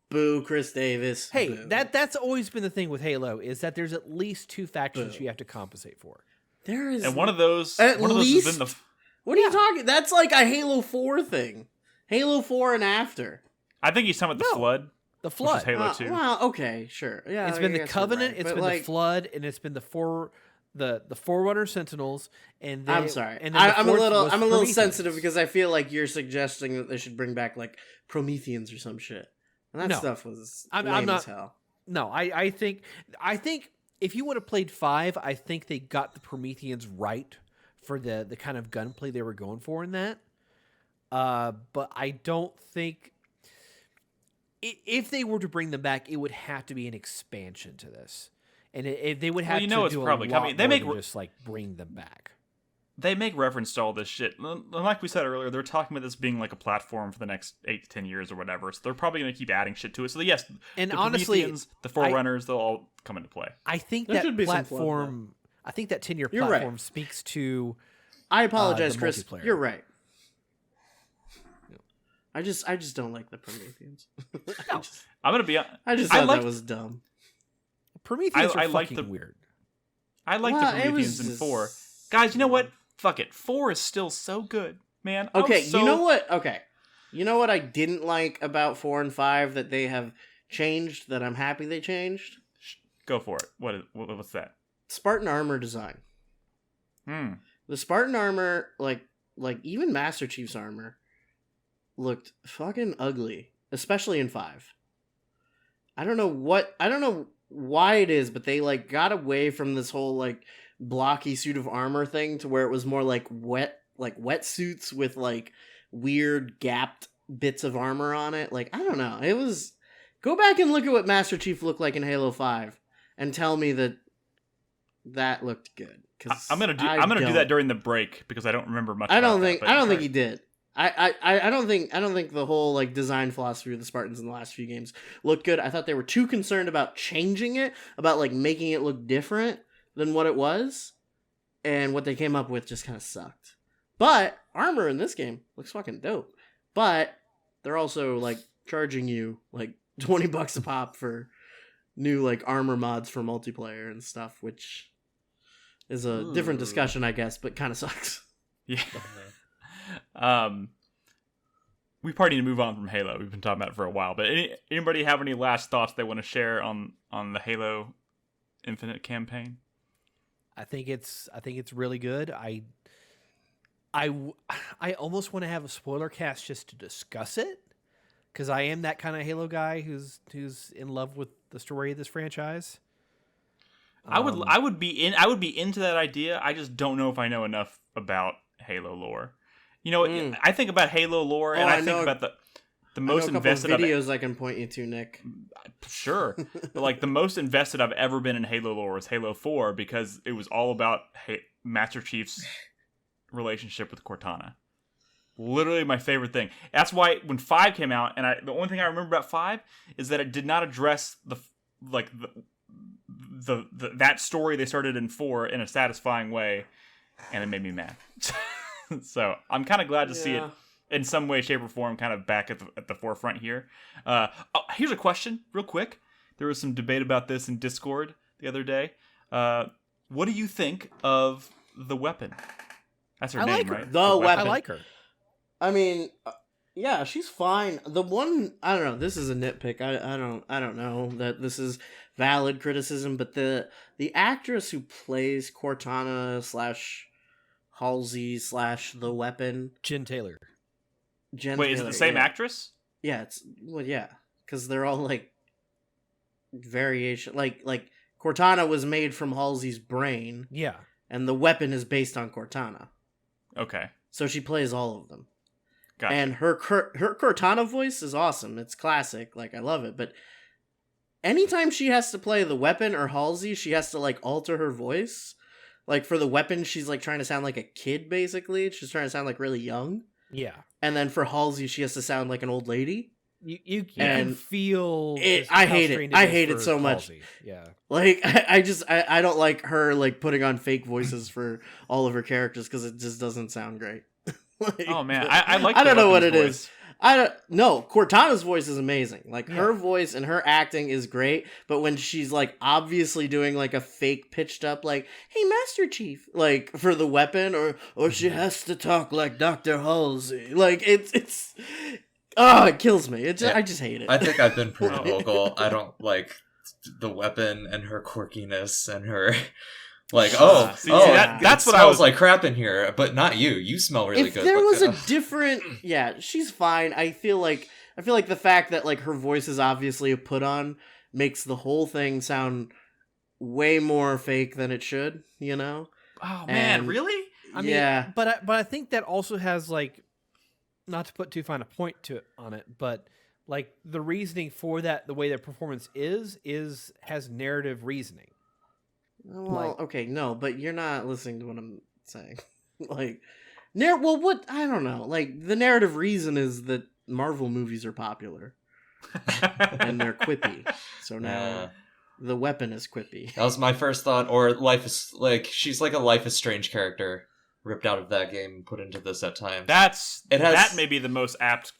boo, Chris Davis. Hey, boo. that's always been the thing with Halo, is that there's at least two factions you have to compensate for. There is, and one of those at has least. been the. What are you talking? That's like a Halo 4 thing. Halo 4 and after. I think he's talking about the Flood. The Flood. Which is Halo 2. Well, okay, sure. Yeah, It's been I the guess you're Covenant, right, it's but, been like, the Flood, and it's been the Forerunner Sentinels, and then I'm sorry. And then the I'm a fourth little was sensitive Prometheans. because I feel like you're suggesting that they should bring back like Prometheans or some shit. And that No. stuff was I'm lame not- as hell. No, I think if you would have played 5, I think they got the Prometheans right for the kind of gunplay they were going for in that. But I don't think if they were to bring them back, it would have to be an expansion to this, and they would have to it's do probably a lot coming. more than just like bring them back. They make reference to all this shit. Like we said earlier, they're talking about this being like a platform for the next 8 to 10 years or whatever. So they're probably going to keep adding shit to it. So yes, And the honestly, Prometheans, the Forerunners, they'll all come into play. I think There that should be some platform. I think that 10-year You're right. platform speaks to. I apologize, the Chris. multiplayer. You're right. I just don't like the Prometheans. I'm going to be. I just I thought liked- that was dumb. Prometheus are I like fucking the- weird. I like Well, the it Prometheans was in 4. Guys, you know what? Fuck it. 4 is still so good, man. Okay, you know what? Okay. You know what I didn't like about 4 and 5 that they have changed that I'm happy they changed? Go for it. What's that? Spartan armor design. The Spartan armor, like even Master Chief's armor, looked fucking ugly, especially in 5. I don't know why it is, but they like got away from this whole like blocky suit of armor thing to where it was more like wetsuits with like weird gapped bits of armor on it. Like, I don't know. It was go back and look at what Master Chief looked like in Halo 5 and tell me that looked good. I'm gonna do that during the break because I don't remember much. I don't about think he did. I don't think the whole like design philosophy of the Spartans in the last few games looked good. I thought they were too concerned about changing it, about like making it look different than what it was, and what they came up with just kind of sucked. But armor in this game looks fucking dope. But they're also like charging you like $20 a pop for new like armor mods for multiplayer and stuff, which is a different discussion, I guess, but kind of sucks. Yeah. We probably need to move on from Halo. We've been talking about it for a while, but anybody have any last thoughts they want to share on the Halo Infinite campaign? I think it's really good. I almost want to have a spoiler cast just to discuss it, because I am that kind of Halo guy who's in love with the story of this franchise. I would be into that idea. I just don't know if I know enough about Halo lore. You know, I think about Halo lore, and I think about the most invested videos I can point you to, Nick. Sure, but like the most invested I've ever been in Halo lore was Halo 4 because it was all about Master Chief's relationship with Cortana. Literally my favorite thing. That's why when 5 came out, and the only thing I remember about 5 is that it did not address that story they started in 4 in a satisfying way, and it made me mad. So I'm kind of glad to see it in some way, shape, or form kind of back at the forefront here. Here's a question, real quick. There was some debate about this in Discord the other day. What do you think of the weapon? That's her name, right? The weapon. I like her. I mean, yeah, she's fine. The one, I don't know. This is a nitpick. I don't know that this is valid criticism, but the actress who plays Cortana / Halsey / the weapon, Jen Taylor. Wait, is it the same actress? Yeah, because they're all like variation. Like Cortana was made from Halsey's brain. Yeah, and the weapon is based on Cortana. Okay, so she plays all of them. Gotcha. And her Cortana voice is awesome. It's classic. Like, I love it. But anytime she has to play the weapon or Halsey, she has to like alter her voice. Like for the weapon, she's like trying to sound like a kid, basically. She's trying to sound like really young. Yeah. And then for Halsey, she has to sound like an old lady. You can feel it. I hate it. I hate it so much. Halsey. Yeah. Like I don't like her like putting on fake voices for all of her characters because it just doesn't sound great. Like, oh man, I like. I don't know what it voice. is. I don't know. Cortana's voice is amazing. Like her voice and her acting is great. But when she's like obviously doing like a fake pitched up like, "Hey, Master Chief," like for the weapon, or she has to talk like Dr. Halsey. Like it's Oh, it kills me. Yeah. I just hate it. I think I've been pretty vocal. I don't like the weapon and her quirkiness and her like that's what I was like crap in here, but not you. You smell really if good. If there was a different, she's fine. I feel like the fact that like her voice is obviously a put on makes the whole thing sound way more fake than it should. You know? Oh man, really? I mean, but I think that also has like, not to put too fine a point on it, but like the reasoning for that, the way that performance has narrative reasoning. Well, okay, no, but you're not listening to what I'm saying. Like, what? I don't know. Like, the narrative reason is that Marvel movies are popular. And they're quippy. So now the weapon is quippy. That was my first thought. Or she's like a Life is Strange character ripped out of that game and put into this at times. That may be the most apt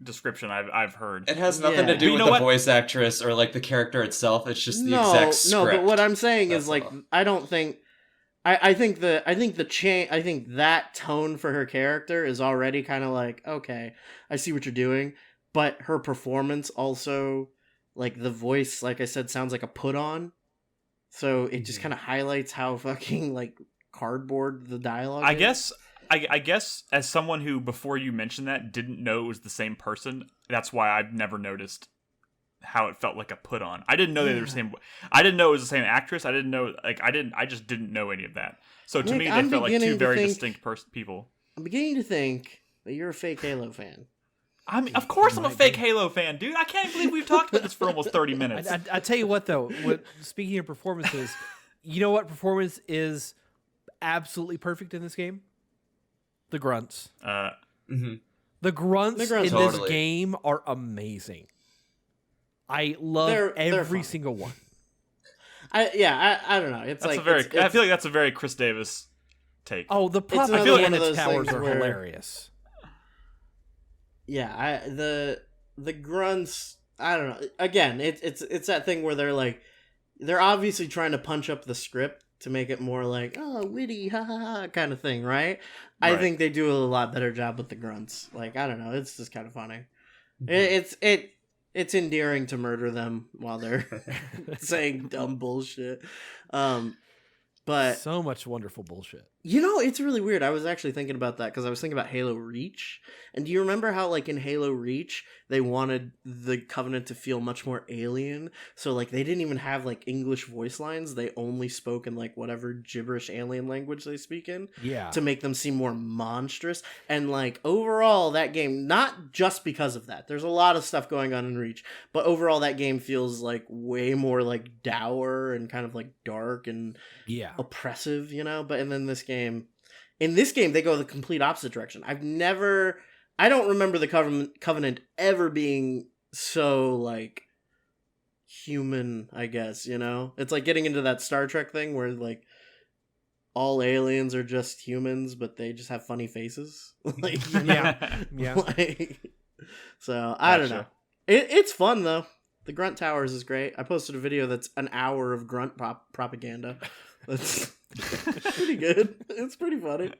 description I've heard. It has nothing to do with the voice actress or like the character itself. It's just the exact script. No, but what I'm saying is like I don't think I think that tone for her character is already kind of like, okay, I see what you're doing, but her performance also, like the voice, like I said, sounds like a put on. So it just kind of highlights how fucking like cardboard the dialogue is. I guess as someone who, before you mentioned that, didn't know it was the same person, that's why I've never noticed how it felt like a put on. I didn't know they were the same. I didn't know it was the same actress. I didn't know, I just didn't know any of that. So to me, they felt like two very distinct people. I'm beginning to think that you're a fake Halo fan. Of course I'm a fake Halo fan, dude. I can't believe we've talked about this for almost 30 minutes. I tell you what, though, speaking of performances, you know what performance is absolutely perfect in this game? The grunts. The grunts in this game are amazing. I love every single one. I don't know. It's that's like I feel like that's a very Chris Davis take. Oh, the propaganda in its towers are hilarious. Yeah, the grunts. I don't know. Again, it's that thing where they're obviously trying to punch up the script to make it more like, oh, witty, ha ha ha, kind of thing, right? I think they do a lot better job with the grunts. Like, I don't know, it's just kind of funny. Mm-hmm. It's endearing to murder them while they're saying dumb bullshit. But so much wonderful bullshit. You know, it's really weird. I was actually thinking about that because I was thinking about Halo Reach. And do you remember how, like, in Halo Reach, they wanted the Covenant to feel much more alien? So, like, they didn't even have, like, English voice lines. They only spoke in, like, whatever gibberish alien language they speak in. Yeah. To make them seem more monstrous. And, like, overall, that game, not just because of that. There's a lot of stuff going on in Reach. But overall, that game feels, like, way more, like, dour and kind of, like, dark and oppressive, you know? But, and then in this game, they go the complete opposite direction. I don't remember the Covenant ever being so, like, human, I guess, you know? It's like getting into that Star Trek thing where, like, all aliens are just humans, but they just have funny faces. Like, you know? Yeah. Like, so, I don't know. It's fun, though. The Grunt Towers is great. I posted a video that's an hour of grunt propaganda. That's pretty good. It's pretty funny.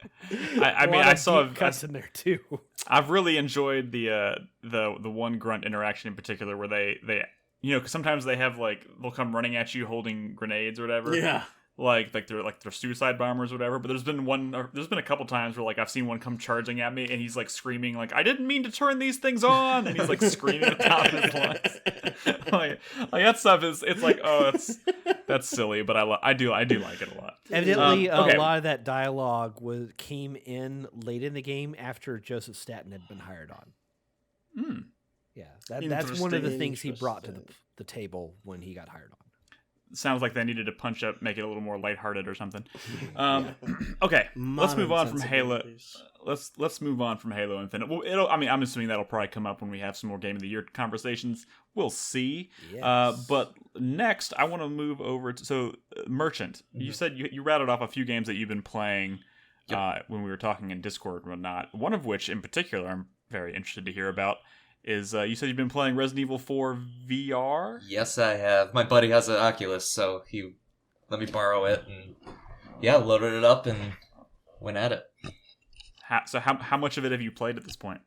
I mean, I saw cuts in there too. I've really enjoyed the one grunt interaction in particular where they you know, 'cause sometimes they have like they'll come running at you holding grenades or whatever. Yeah. Like they're suicide bombers or whatever. But there's been a couple times where like I've seen one come charging at me and he's like screaming like, I didn't mean to turn these things on, and he's like screaming at the top of his lungs. like that stuff it's like, oh, that's silly, but I do like it a lot. Evidently, a lot of that dialogue came in late in the game after Joseph Staten had been hired on. Yeah, that's one of the things he brought to the table when he got hired on. Sounds like they needed to punch up, make it a little more lighthearted or something. Okay, let's move on from Halo. Let's move on from Halo Infinite. Well, I'm assuming that'll probably come up when we have some more Game of the Year conversations. We'll see. Yes. But next, I want to move over to Merchant. Mm-hmm. You said you rattled off a few games that you've been playing when we were talking in Discord and whatnot. One of which, in particular, I'm very interested to hear about. Is you said you've been playing Resident Evil 4 VR? Yes, I have. My buddy has an Oculus, so he let me borrow it, and loaded it up and went at it. How much of it have you played at this point?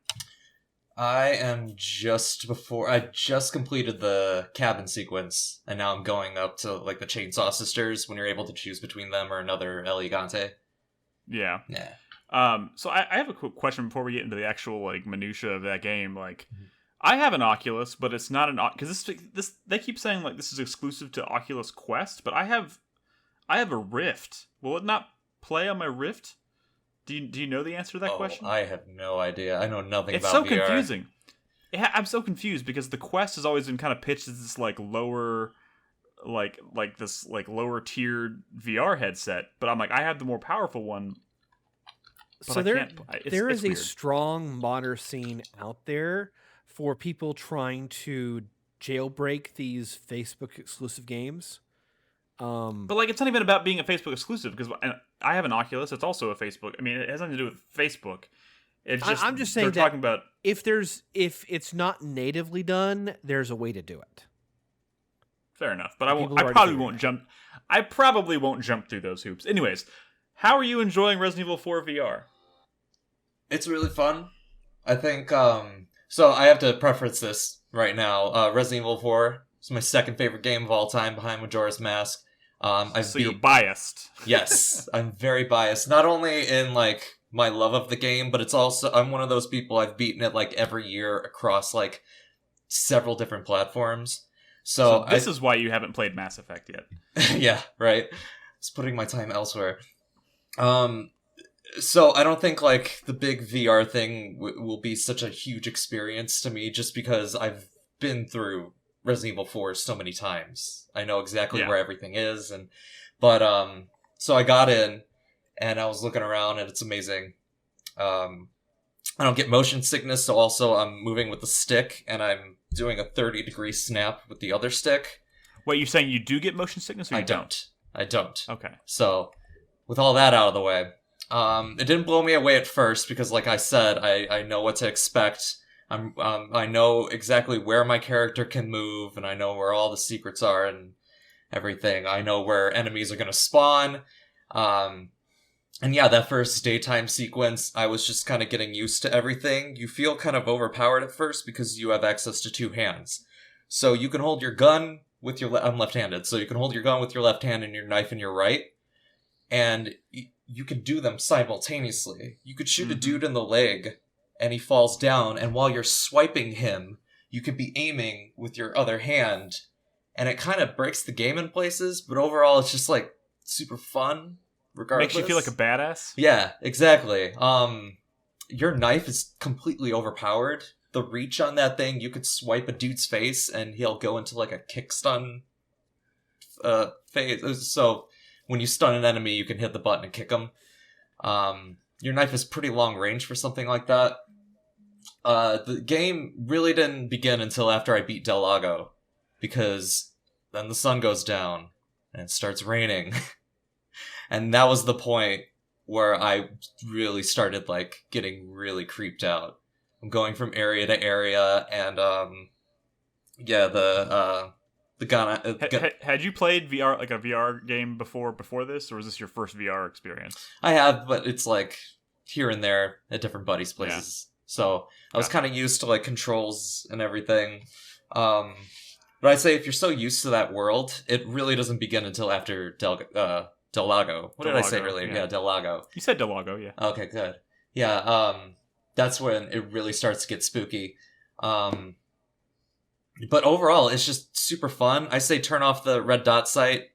I am I just completed the cabin sequence, and now I'm going up to like the Chainsaw Sisters when you're able to choose between them or another El Gigante. Yeah. Yeah. So I have a quick question before we get into the actual like minutia of that game. Like, I have an Oculus, but it's not an because this they keep saying like this is exclusive to Oculus Quest, but I have a Rift. Will it not play on my Rift? Do you know the answer to that question? I have no idea. I know nothing It's about so VR. confusing. Yeah, I'm so confused because the Quest has always been kind of pitched as this like lower, like this like lower tiered VR headset. But I'm like, I have the more powerful one. But So there is a weird. strong modder scene out there for people trying to jailbreak these Facebook exclusive games. But like, it's not even about being a Facebook exclusive because I have an Oculus. It's also a Facebook. I mean, it has nothing to do with Facebook. It's just I'm just saying they're talking about if it's not natively done, there's a way to do it. fair enough. But I People won't. I already probably figured won't jump. I probably won't jump through those hoops. Anyways, how are you enjoying Resident Evil 4 VR? It's really fun. I think, so I have to preference this right now. Resident Evil 4 is my second favorite game of all time behind Majora's Mask. You're biased. Yes, I'm very biased. Not only in, like, my love of the game, but it's also, I'm one of those people, I've beaten it, like, every year across, like, several different platforms. So this is why you haven't played Mass Effect yet. yeah, right. It's putting my time elsewhere. So I don't think like the big VR thing will be such a huge experience to me, just because I've been through Resident Evil 4 so many times. I know exactly where everything is, but so I got in and I was looking around and it's amazing. I don't get motion sickness, so also I'm moving with the stick and I'm doing a 30-degree snap with the other stick. Wait, you're saying you do get motion sickness or you don't? I don't. Okay. So, with all that out of the way, it didn't blow me away at first because, like I said, I know what to expect. I know exactly where my character can move, and I know where all the secrets are and everything. I know where enemies are going to spawn. And yeah, that first daytime sequence, I was just kind of getting used to everything. You feel kind of overpowered at first because you have access to two hands. So you can hold your gun with your... I'm left-handed, so you can hold your gun with your left hand and your knife in your right. And you can do them simultaneously. You could shoot a dude in the leg, and he falls down, and while you're swiping him, you could be aiming with your other hand. And it kind of breaks the game in places, but overall it's just, like, super fun. Regardless. Makes you feel like a badass? Yeah, exactly. Your knife is completely overpowered. The reach on that thing, you could swipe a dude's face and he'll go into like a kick stun phase. So when you stun an enemy, you can hit the button and kick them. Your knife is pretty long range for something like that. The game really didn't begin until after I beat Del Lago, because then the sun goes down and it starts raining. And that was the point where I really started, like, getting really creeped out. I'm going from area to area, and, the gun... Had you played VR, like a VR game before this, or was this your first VR experience? I have, but it's, like, here and there at different buddies' places. Yeah. So I was kind of used to, like, controls and everything. But I'd say if you're so used to that world, it really doesn't begin until after Del Lago. What did I say earlier? Yeah, Del Lago. You said Del Lago, yeah. Okay, good. Yeah, that's when it really starts to get spooky. But overall, it's just super fun. I say turn off the red dot sight,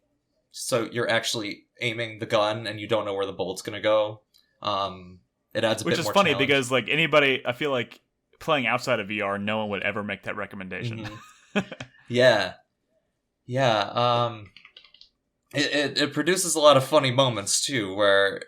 so you're actually aiming the gun and you don't know where the bullet's gonna go. It adds a bit more challenge. Which is funny because, like, anybody, I feel like playing outside of VR, no one would ever make that recommendation. Mm-hmm. Yeah. It produces a lot of funny moments, too, where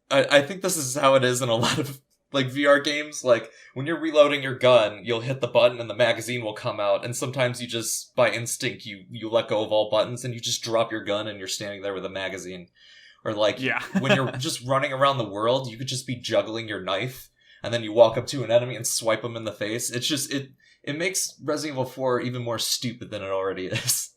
I think this is how it is in a lot of, like, VR games. Like, when you're reloading your gun, you'll hit the button and the magazine will come out, and sometimes you just, by instinct, you let go of all buttons and you just drop your gun and you're standing there with a magazine. Or, like, when you're just running around the world, you could just be juggling your knife, and then you walk up to an enemy and swipe them in the face. It's just, it makes Resident Evil 4 even more stupid than it already is.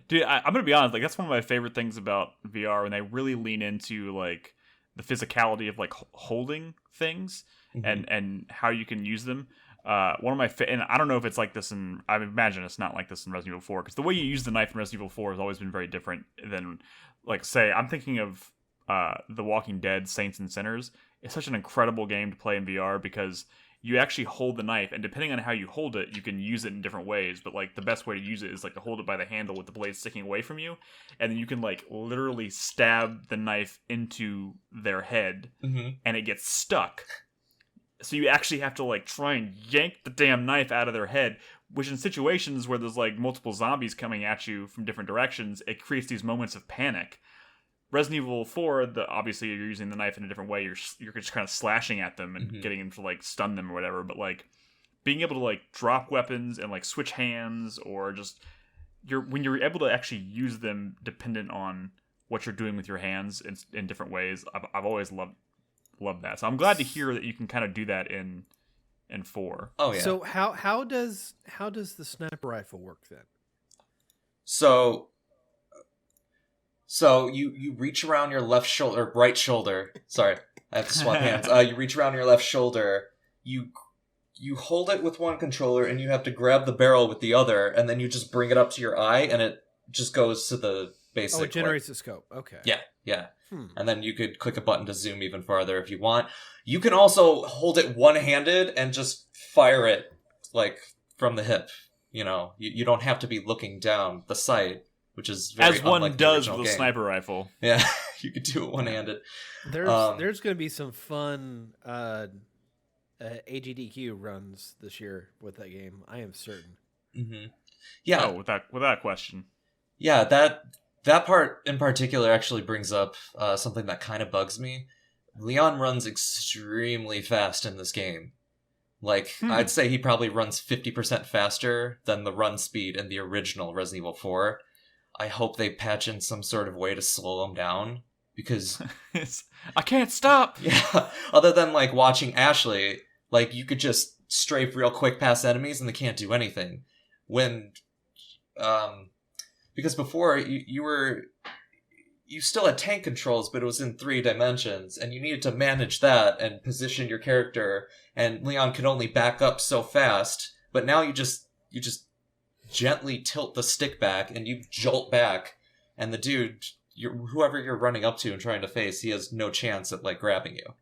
Dude, I'm gonna be honest. Like, that's one of my favorite things about VR when they really lean into like the physicality of like holding things and how you can use them. One of my and I don't know if it's like this in, I imagine it's not like this in Resident Evil 4, because the way you use the knife in Resident Evil 4 has always been very different than, like, say, I'm thinking of The Walking Dead Saints and Sinners. It's such an incredible game to play in VR because you actually hold the knife, and depending on how you hold it, you can use it in different ways. But like the best way to use it is like to hold it by the handle with the blade sticking away from you, and then you can like literally stab the knife into their head, and it gets stuck. So you actually have to like try and yank the damn knife out of their head, which in situations where there's like multiple zombies coming at you from different directions, it creates these moments of panic. Resident Evil 4, obviously you're using the knife in a different way. You're just kind of slashing at them and getting them to like stun them or whatever. But like being able to like drop weapons and like switch hands, or just when you're able to actually use them dependent on what you're doing with your hands in different ways, I've always loved that. So I'm glad to hear that you can kind of do that in 4. Oh yeah. So how does the sniper rifle work then? So you reach around your left shoulder, or right shoulder. Sorry, I have to swap hands. You reach around your left shoulder. You hold it with one controller, and you have to grab the barrel with the other, and then you just bring it up to your eye, and it just goes to the basic. Oh, it generates the scope. Okay. Yeah. And then you could click a button to zoom even farther if you want. You can also hold it one-handed and just fire it like from the hip. You know, you don't have to be looking down the sight, which is very as one unlike does the with a game. sniper rifle. Yeah, you could do it one-handed. There's going to be some fun AGDQ runs this year with that game. I am certain. Yeah. Oh, without question. Yeah, that part in particular actually brings up something that kind of bugs me. Leon runs extremely fast in this game. Like, I'd say he probably runs 50% faster than the run speed in the original Resident Evil 4. I hope they patch in some sort of way to slow him down, because I can't stop. Yeah, other than like watching Ashley, like you could just strafe real quick past enemies and they can't do anything. Because before you still had tank controls, but it was in 3 dimensions, and you needed to manage that and position your character, and Leon could only back up so fast, but now you just gently tilt the stick back and you jolt back, and the dude, whoever you're running up to and trying to face, he has no chance at like grabbing you.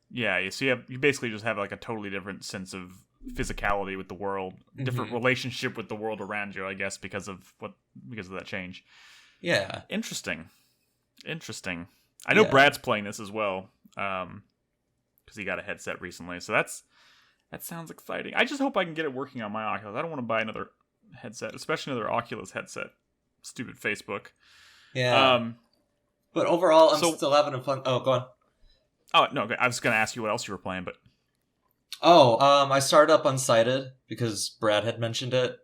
Yeah, so you basically just have like a totally different sense of physicality with the world, different relationship with the world around you, I guess, because of that change. Yeah. Interesting. I know Brad's playing this as well, because he got a headset recently, so that sounds exciting. I just hope I can get it working on my Oculus. I don't want to buy another headset, especially another Oculus headset. Stupid Facebook. Yeah. But overall, I'm still having fun. Oh, go on. Oh, no, I was going to ask you what else you were playing, but... I started up Unsighted because Brad had mentioned it.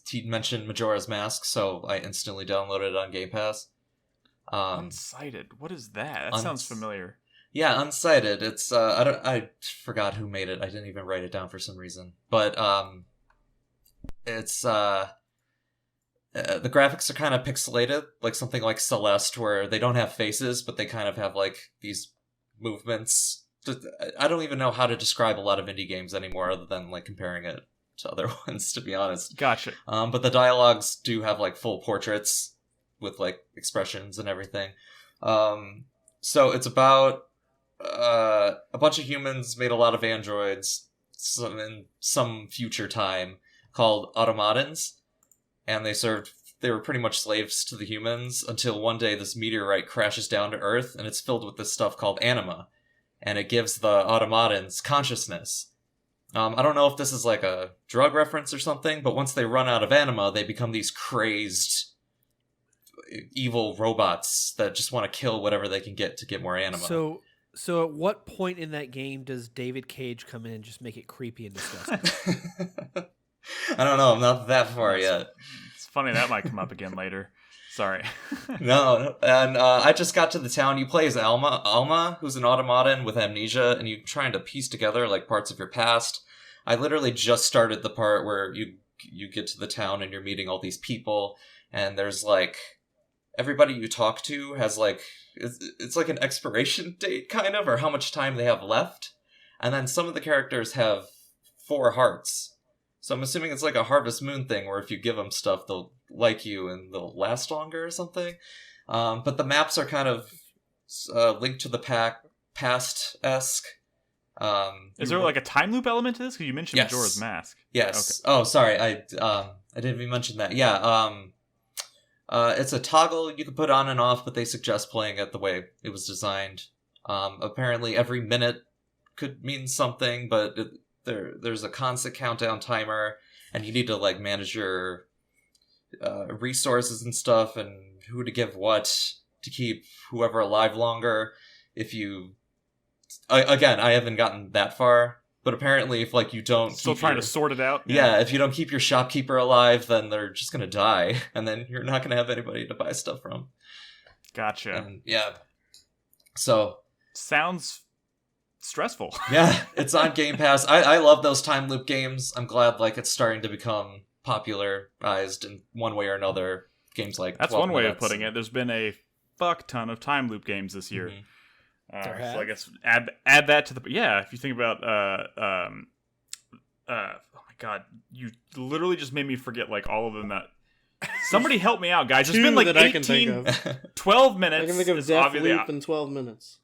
He mentioned Majora's Mask, so I instantly downloaded it on Game Pass. Unsighted? What is that? That sounds familiar. Yeah, Unsighted. It's I forgot who made it. I didn't even write it down for some reason. But it's the graphics are kind of pixelated, like something like Celeste, where they don't have faces, but they kind of have like these movements. I don't even know how to describe a lot of indie games anymore, other than like comparing it to other ones, to be honest. Gotcha. But the dialogues do have like full portraits with like expressions and everything. So it's about a bunch of humans made a lot of androids in some future time called automatons, and they were pretty much slaves to the humans until one day this meteorite crashes down to Earth, and it's filled with this stuff called anima, and it gives the automatons consciousness. I don't know if this is like a drug reference or something, but once they run out of anima, they become these crazed, evil robots that just want to kill whatever they can get to get more anima. So at what point in that game does David Cage come in and just make it creepy and disgusting? I don't know. I'm not that far yet. It's funny, that might come up again later. Sorry. No. And I just got to the town. You play as Alma, who's an automaton with amnesia, and you're trying to piece together like parts of your past. I literally just started the part where you get to the town and you're meeting all these people, and there's like everybody you talk to has like it's like an expiration date kind of, or how much time they have left. And then some of the characters have 4 hearts. So I'm assuming it's like a Harvest Moon thing where if you give them stuff, they'll like you and they'll last longer or something. But the maps are kind of linked to the past-esque. Is there like a time loop element to this? Because you mentioned Yes. Majora's Mask. Yes. Okay. Oh, sorry. I didn't even mention that. Yeah. It's a toggle you can put on and off, but they suggest playing it the way it was designed. Apparently, every minute could mean something, but there's a constant countdown timer, and you need to like manage your resources and stuff, and who to give what to keep whoever alive longer. If you, again, I haven't gotten that far, but apparently, if like you don't, Still trying to sort it out. Yeah, if you don't keep your shopkeeper alive, then they're just gonna die, and then you're not gonna have anybody to buy stuff from. Gotcha. And, yeah. So sounds stressful. yeah, it's on Game Pass. I love those time loop games. I'm glad like it's starting to become popularized in one way or another. Games like That's 12 one way of minutes putting it. There's been a fuck ton of time loop games this year. Mhm. So I guess add that to the if you think about oh my god, you literally just made me forget like all of them. That somebody help me out, guys. There's been like that I can think 18 of. 12 minutes. I can think of is Death obviously Loop in 12 minutes.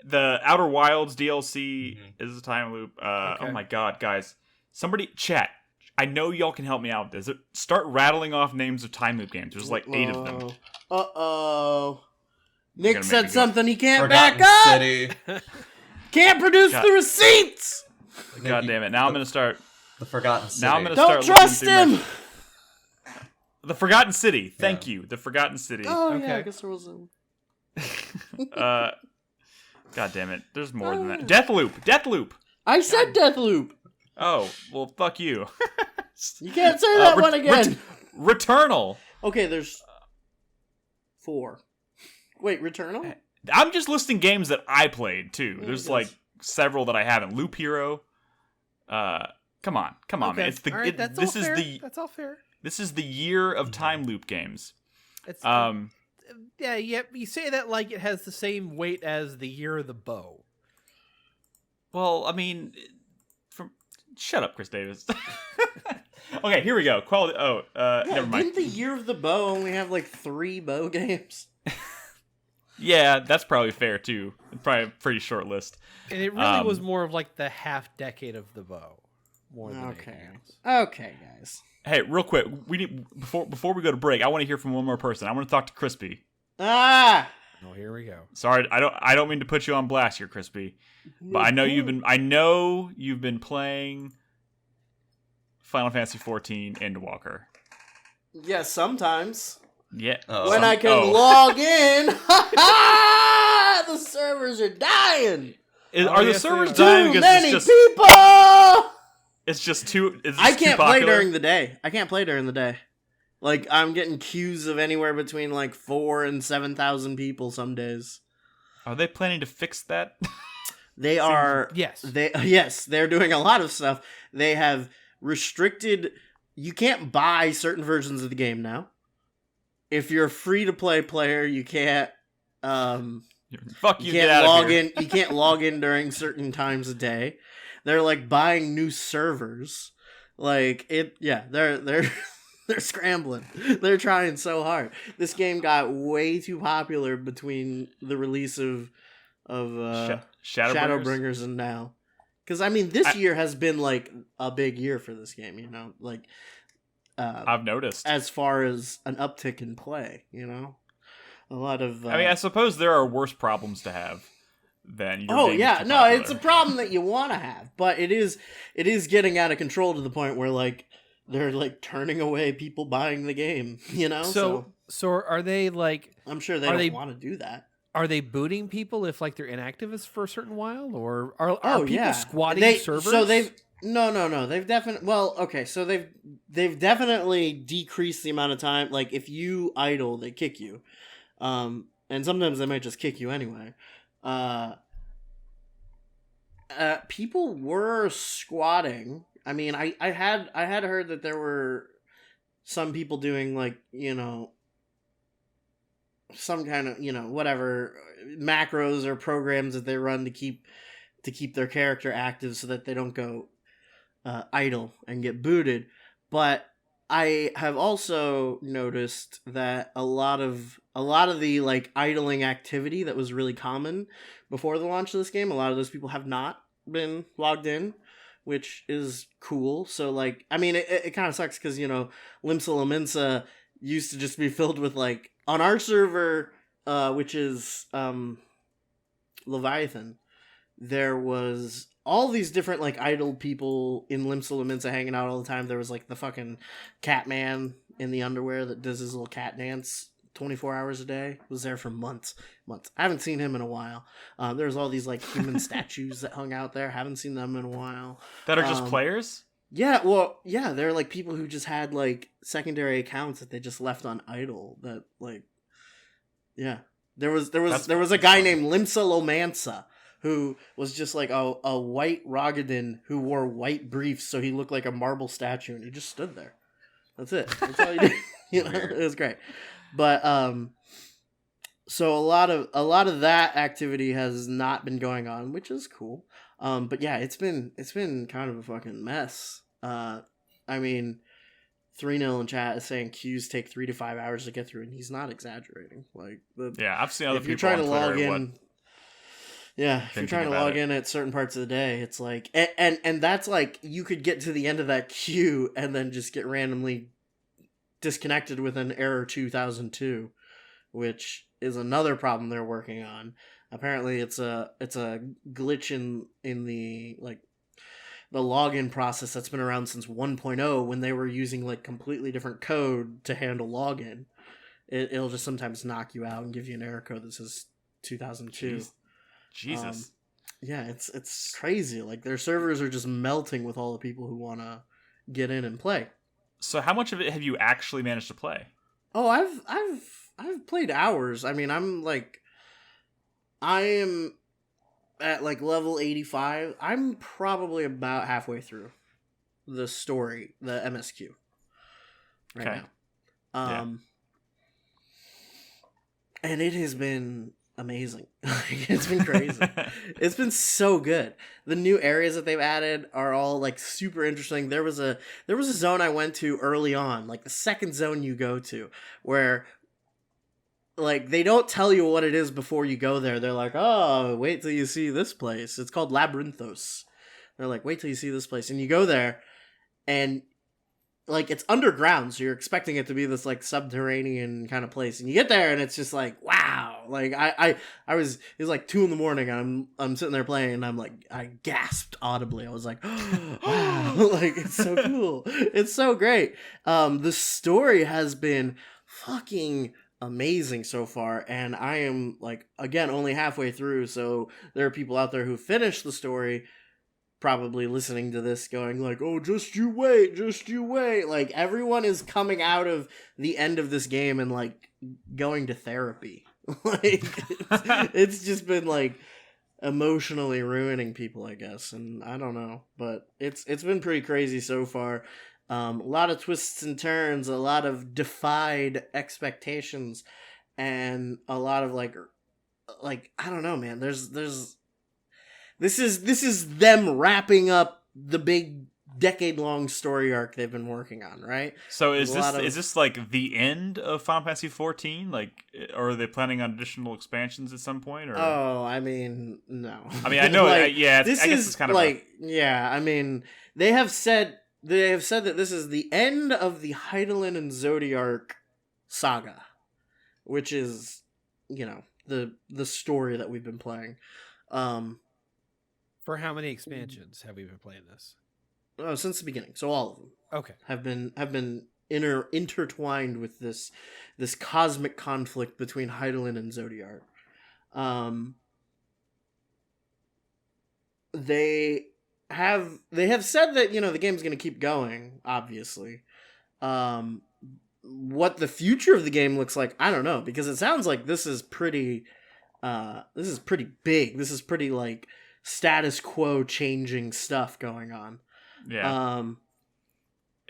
the Outer Wilds DLC Mhm. is a time loop. Okay. Oh my god, guys, somebody chat. I know y'all can help me out with this. Start rattling off names of time loop games. There's like 8 of them. Uh-oh. You're Nick gonna make said me go. something he can't Forgotten back up! City, Can't produce God. the receipts! God damn it! Now I'm gonna start. the Forgotten City. Now I'm gonna Don't start trust looking through him! The Forgotten City. Thank you. The Forgotten City. Oh, Okay. yeah, I guess there was a... God damn it. There's more than that. Deathloop. I said Deathloop! Oh, well, fuck you. You can't say that Ret- one again! Returnal. Okay, there's 4. Wait, Returnal? I'm just listing games that I played too. Yeah, There's I like guess. several that I haven't. Loop Hero. Come on, man. Okay. It's the All right, that's this all is fair. the That's all fair. this is the year of time loop games. It's Yeah, you say that like it has the same weight as the Year of the Bow. well, I mean, shut up, Chris Davis. Okay, here we go. Quality. Oh, never mind. Didn't the Year of the Bow only have like 3 bow games? Yeah, that's probably fair too. Probably a pretty short list. And it really was more of like the half decade of the bow. More than Okay. anything else. Okay, guys. Hey, real quick, we need before we go to break. I want to hear from one more person. I want to talk to Crispy. Ah! Oh, here we go. Sorry, I don't mean to put you on blast here, Crispy, but I know you've been playing Final Fantasy XIV Endwalker. Yeah, sometimes. Yeah. When I can log in, the servers are dying. Are the yes, servers they are. dying Too because many it's just people. it's just too? It's I just can't too play popular? during the day. I can't play during the day. Like I'm getting queues of anywhere between like 4,000 and 7,000 people some days. Are they planning to fix that? They are. Yes. Yes, they're doing a lot of stuff. They have restricted. You can't buy certain versions of the game now. If you're a free to play player, you can't. Fuck you! You Get can't out log of here. in. You can't log in during certain times a day. They're like buying new servers. Like it. Yeah, they're they're scrambling. They're trying so hard. This game got way too popular between the release of Shadowbringers. Shadowbringers and now. Because I mean, this year has been like a big year for this game. You know, like I've noticed. as far as an uptick in play. You know, a lot of. I mean, I suppose there are worse problems to have than. Your Oh game yeah, is too no, popular. it's a problem that you want to have, but it is getting out of control to the point where like they're like turning away people buying the game. You know, So are they like? I'm sure they are don't they- want to do that. Are they booting people if like they're inactive for a certain while, or are Oh people yeah, squatting servers? So they've no. They've definitely okay. So they've definitely decreased the amount of time. Like if you idle, they kick you, and sometimes they might just kick you anyway. People were squatting. I mean, I had heard that there were some people doing like some kind of whatever macros or programs that they run to keep their character active so that they don't go idle and get booted. But I have also noticed that a lot of the like idling activity that was really common before the launch of this game, a lot of those people have not been logged in, which is cool. So like, I mean, it kind of sucks because, you know, Limsa Lominsa used to just be filled with like, on our server, which is Leviathan, there was all these different like idle people in Limsa Lominsa hanging out all the time. There was like the fucking cat man in the underwear that does his little cat dance 24 hours a day. Was there for months. I haven't seen him in a while. There's all these like human statues that hung out there. Haven't seen them in a while. That are just players? Yeah, well, yeah, they're like people who just had like secondary accounts that they just left on idle. That like, yeah, there was a guy named Limsa Lomansa who was just like a white Rogadin who wore white briefs, so he looked like a marble statue, and he just stood there. That's it. That's all he did. You know, it was great. But so a lot of that activity has not been going on, which is cool. But yeah, it's been kind of a fucking mess. I mean, 3-0 in chat is saying queues take 3 to 5 hours to get through, and he's not exaggerating. Like, yeah, I've seen other if people you're trying on to Twitter, log in. Yeah, if you're trying to log in at certain parts of the day, it's like, and that's like, you could get to the end of that queue and then just get randomly disconnected with an error 2002, which is another problem they're working on. Apparently, it's a glitch in the like the login process that's been around since 1.0 when they were using like completely different code to handle login. It'll just sometimes knock you out and give you an error code that says 2002. Jesus. Yeah, it's crazy. Like, their servers are just melting with all the people who want to get in and play. So how much of it have you actually managed to play? Oh, I've played hours. I mean, I am at like level 85. I'm probably about halfway through the story, the MSQ right now. And it has been amazing. It's been crazy. It's been so good. The new areas that they've added are all like super interesting. There was a zone I went to early on, like the second zone you go to, where like they don't tell you what it is before you go there. They're like, "Oh, wait till you see this place. It's called Labyrinthos." They're like, "Wait till you see this place." And you go there and like it's underground, so you're expecting it to be this like subterranean kind of place, and you get there and it's just like, wow. Like I was, it was like 2 a.m. and I'm sitting there playing and I'm like, I gasped audibly. I was like, wow. Like, it's so cool. It's so great. The story has been fucking amazing so far, and I am like, again, only halfway through, so there are people out there who finished the story probably listening to this going like, oh, just you wait. Like, everyone is coming out of the end of this game and like going to therapy. Like, it's just been like emotionally ruining people, I guess, and I don't know, but it's been pretty crazy so far. A lot of twists and turns, a lot of defied expectations, and a lot of like I don't know, man. This is them wrapping up the big decade-long story arc they've been working on, right? So is this like the end of Final Fantasy 14? Like, or are they planning on additional expansions at some point? Or oh, I mean, no. I mean, I know, like, I guess it's kind of like, yeah. I mean, they have said that this is the end of the Hydaelyn and Zodiark saga, which is, you know, the story that we've been playing. For how many expansions have we been playing this? Oh, since the beginning. So all of them. Okay. Have been intertwined with this cosmic conflict between Hydaelyn and Zodiark. They have said that, you know, the game's going to keep going, obviously. What the future of the game looks like, I don't know, because it sounds like this is pretty big. This is pretty like status quo changing stuff going on. Yeah.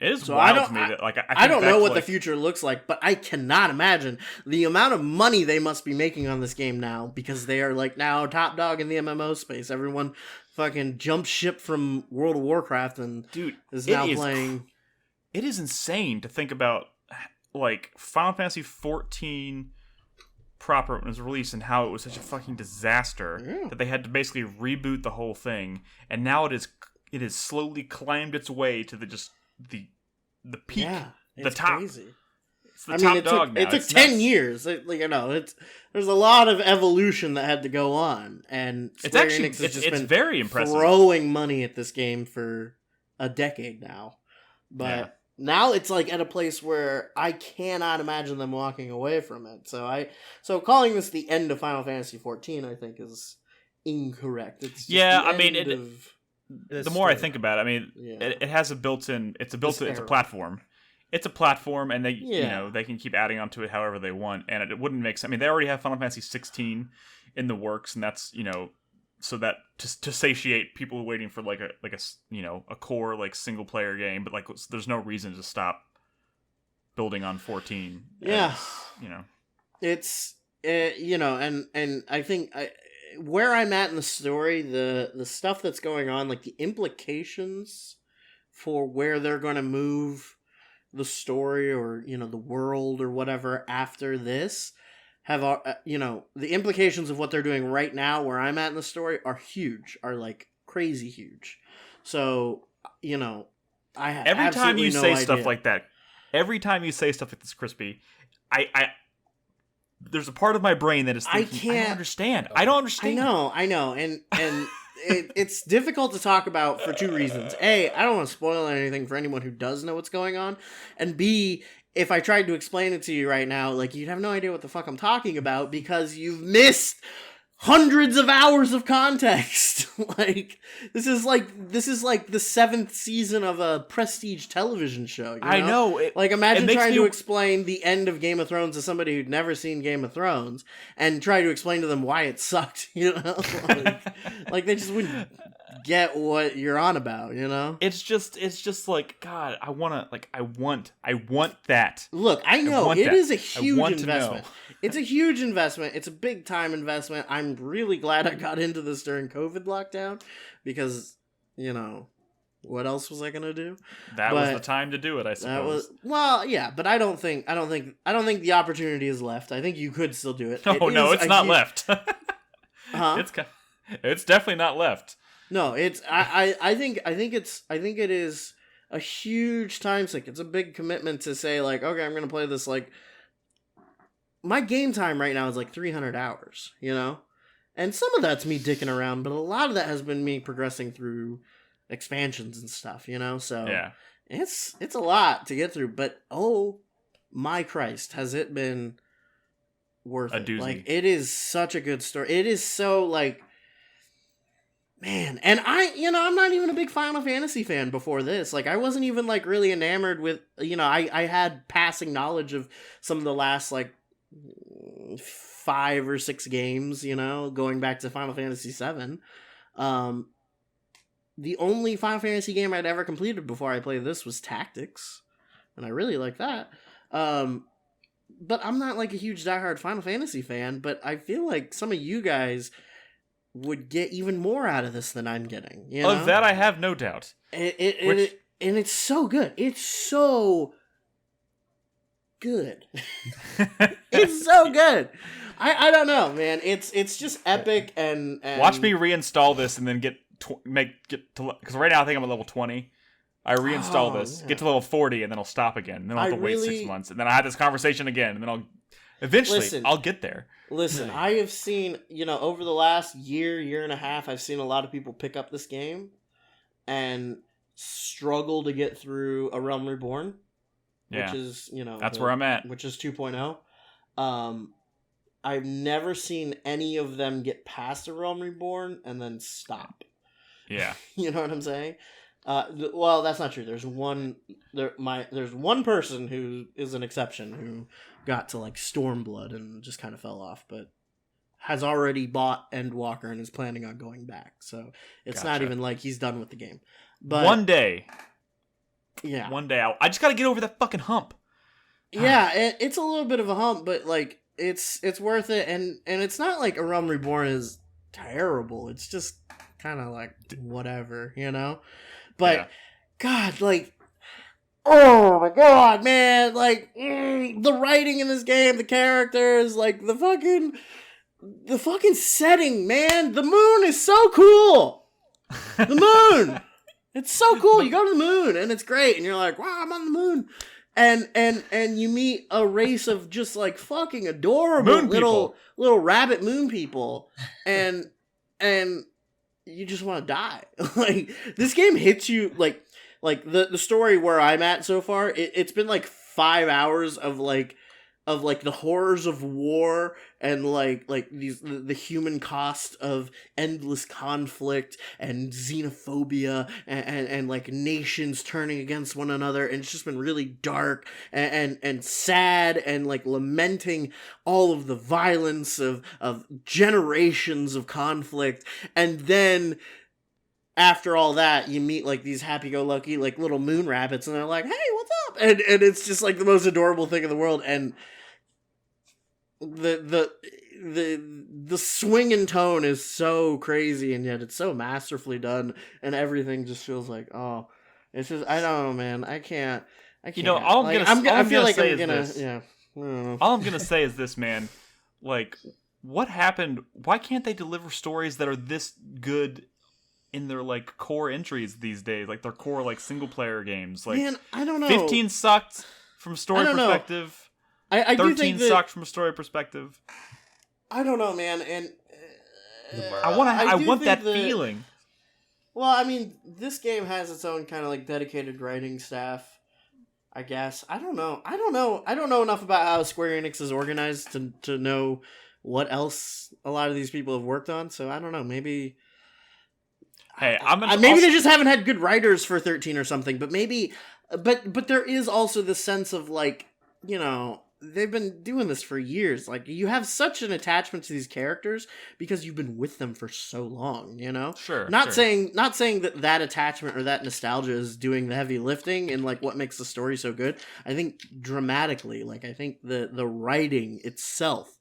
It is So wild to me that I don't know what the future looks like, but I cannot imagine the amount of money they must be making on this game now, because they are like now top dog in the MMO space. Everyone fucking jumped ship from World of Warcraft and is now playing. It is insane to think about, like, Final Fantasy 14 proper when it was released and how it was such a fucking disaster that they had to basically reboot the whole thing, and now it is slowly climbed its way to the peak, the top. Crazy. It's the top dog now. It took 10 years. There's a lot of evolution that had to go on, and Square Enix has just been very impressive, throwing money at this game for a decade now. But now it's like at a place where I cannot imagine them walking away from it. So calling this the end of Final Fantasy 14, I think, is incorrect. It's just the more I think about it, I mean, it has a built-in. It's a platform. It's a platform, and they can keep adding onto it however they want, and it wouldn't make sense. I mean, they already have Final Fantasy 16 in the works, and that's so that to satiate people waiting for like a core like single player game, but like there's no reason to stop building on 14. It's and I think where I'm at in the story, the stuff that's going on, like the implications for where they're going to move the story or the world or whatever after this have the implications of what they're doing right now where I'm at in the story are huge, are like crazy huge. So I have every time you say idea. stuff like that, every time you say stuff like this, Crispy, I there's a part of my brain that is thinking, I don't understand. I know, and it's difficult to talk about for two reasons. A, I don't want to spoil anything for anyone who does know what's going on, and B, if I tried to explain it to you right now, like, you'd have no idea what the fuck I'm talking about because you've missed hundreds of hours of context. Like, this is like the 7th season of a prestige television show. I know. Imagine trying to explain the end of Game of Thrones to somebody who'd never seen Game of Thrones and try to explain to them why it sucked, like they just wouldn't get what you're on about, It's just like, God, I want that. Look, I know it is a huge investment. It's a huge investment. It's a big time investment. I'm really glad I got into this during COVID lockdown because, what else was I gonna do? That was the time to do it, I suppose. But I don't think the opportunity is left. I think you could still do it. It's not left. Huh? It's definitely not left. No, it's I think it is a huge time sink. It's a big commitment to say like, okay, I'm gonna play this. Like, my game time right now is like 300 hours, and some of that's me dicking around, but a lot of that has been me progressing through expansions and stuff, So yeah, it's a lot to get through. But oh my Christ, has it been worth it? Doozy. Like, it is such a good story. It is so like. Man, and I'm not even a big Final Fantasy fan before this. Like, I wasn't even, like, really enamored with, I had passing knowledge of some of the last, like, 5 or 6 games, going back to Final Fantasy VII. The only Final Fantasy game I'd ever completed before I played this was Tactics, and I really like that. But I'm not, like, a huge diehard Final Fantasy fan, but I feel like some of you guys would get even more out of this than I'm getting. Of that I have no doubt. And it's so good. It's so good. It's so good. I don't know, man. It's just epic and watch me reinstall this and then get to because right now I think I'm at level 20. I reinstall this, get to level 40, and then I'll stop again. Then I'll have to wait 6 months, and then I have this conversation again, and then I'll get there. Listen, I have seen, over the last year and a half, I've seen a lot of people pick up this game and struggle to get through A Realm Reborn, which is, that's where I'm at. Which is 2.0. I've never seen any of them get past A Realm Reborn and then stop. Yeah. You know what I'm saying? Well, that's not true. There's one person who is an exception who got to like Stormblood and just kind of fell off, but has already bought Endwalker and is planning on going back. So it's not even like he's done with the game. But one day Yeah. One day I just gotta get over that fucking hump. Yeah, it's a little bit of a hump, but like it's worth it, and it's not like A Realm Reborn is terrible. It's just kind of like whatever, you know. But Yeah. God, like, oh my God, man, like the writing in this game, the characters, like the fucking setting, man. The moon is so cool. The moon, it's so cool. You go to the moon and it's great, and you're like, wow, I'm on the moon. And you meet a race of just like fucking adorable little rabbit moon people, and you just want to die. Like this game hits you like the story where I'm at so far. It's been like 5 hours of the horrors of war and like the human cost of endless conflict and xenophobia and like nations turning against one another, and it's just been really dark and sad and like lamenting all of the violence of generations of conflict. And then after all that, you meet like these happy-go-lucky like little moon rabbits, and they're like, "Hey, what's up?" And it's just like the most adorable thing in the world. And the swing and tone is so crazy, and yet it's so masterfully done, and everything just feels like, oh, it's just, I don't know, man. I can't. You know, all I'm like, gonna I feel like say I'm gonna, is this. yeah. I don't know. All I'm gonna say is this, man. Like, what happened? Why can't they deliver stories that are this good in their like core entries these days? Like their core like single player games. Like, Man, I don't know. 15 sucked from a story perspective. I 13 do think that, sucked from a story perspective. I don't know, man, and I want that feeling. Well, I mean, this game has its own kind of like dedicated writing staff, I guess. I don't know enough about how Square Enix is organized to know what else a lot of these people have worked on. So I don't know. Maybe. Hey, maybe they just haven't had good writers for 13 or something. But maybe, but there is also this sense of like, you know, they've been doing this for years. Like, you have such an attachment to these characters because you've been with them for so long, you know? Sure. Not saying that attachment or that nostalgia is doing the heavy lifting and like what makes the story so good. I think dramatically, like I think the writing itself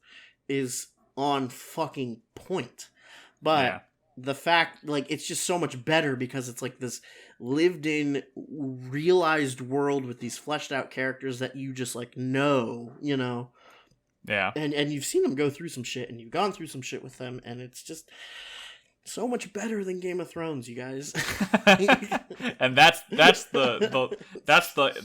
is on fucking point. But Yeah. the fact, like, it's just so much better because it's like this lived in realized world with these fleshed out characters that you just like know, you know. Yeah. And you've seen them go through some shit, and you've gone through some shit with them, and it's just so much better than Game of Thrones, you guys. And that's the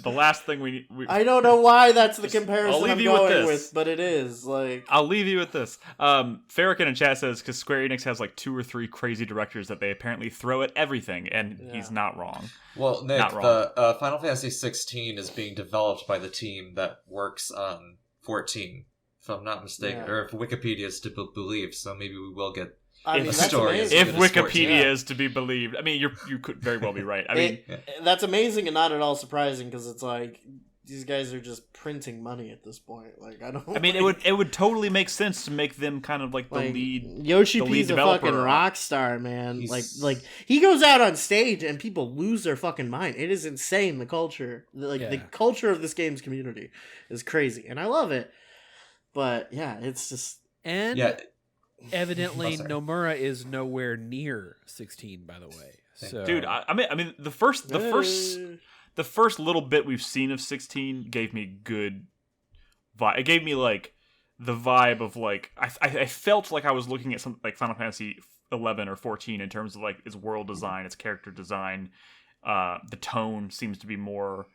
last thing we I don't know why that's the comparison I'll leave I'm you with going this. with, but it is like I'll leave you with this. Farrakhan in chat says because Square Enix has like 2 or 3 crazy directors that they apparently throw at everything, and he's not wrong. Well, Nick, Not wrong. the Final Fantasy 16 is being developed by the team that works on 14, if I'm not mistaken, or if Wikipedia is to believe. So maybe we will get. I mean, If that's story is amazing. If good as Wikipedia 14. is to be believed, I mean, you could very well be right. I mean, That's amazing and not at all surprising because it's like these guys are just printing money at this point. Like I mean, it would totally make sense to make them kind of like the lead. Yoshi the lead P's a developer. fucking rock star, man. He's- Like he goes out on stage and people lose their fucking mind. It is insane. The culture, the culture of this game's community is crazy, and I love it. But yeah, it's just And Yeah. evidently, Oh, sorry. Nomura is nowhere near 16. By the way, so Dude, I mean, the first little bit we've seen of 16 gave me good vibe. It gave me like the vibe of like I felt like I was looking at something like Final Fantasy 11 or 14 in terms of like its world design, its character design. The tone seems to be more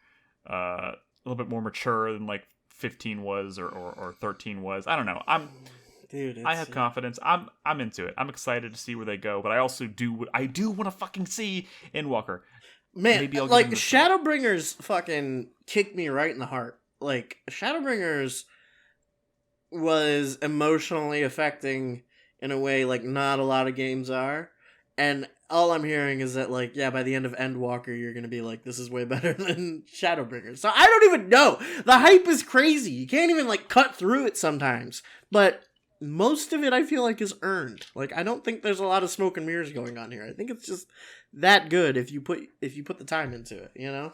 a little bit more mature than like 15 was or 13 was. I don't know. I have confidence. I'm into it. I'm excited to see where they go, but I also do want to fucking see Endwalker. Man, Maybe I'll give like him this one. Shadowbringers fucking kicked me right in the heart. Like Shadowbringers was emotionally affecting in a way like not a lot of games are. And all I'm hearing is that like, yeah, by the end of Endwalker, you're gonna be like, this is way better than Shadowbringers. So I don't even know. The hype is crazy. You can't even like cut through it sometimes. But most of it I feel like is earned. Like I don't think there's a lot of smoke and mirrors going on here. I think it's just that good if you put the time into it, you know?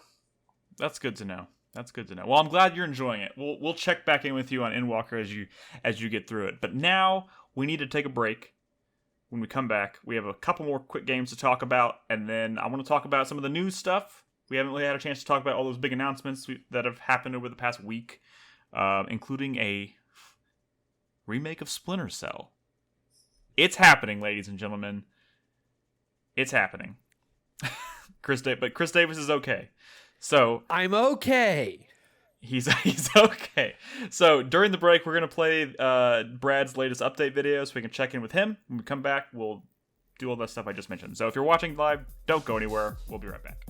That's good to know. That's good to know. Well, I'm glad you're enjoying it. We'll check back in with you on Endwalker as you get through it. But now we need to take a break. When we come back, we have a couple more quick games to talk about, and then I want to talk about some of the news stuff. We haven't really had a chance to talk about all those big announcements that have happened over the past week, including a remake of Splinter Cell. It's happening, ladies and gentlemen. It's happening. But Chris Davis is okay. So I'm okay. He's okay. So during the break, we're gonna play Brad's latest update video, so we can check in with him. When we come back, we'll do all that stuff I just mentioned. So if you're watching live, don't go anywhere. We'll be right back.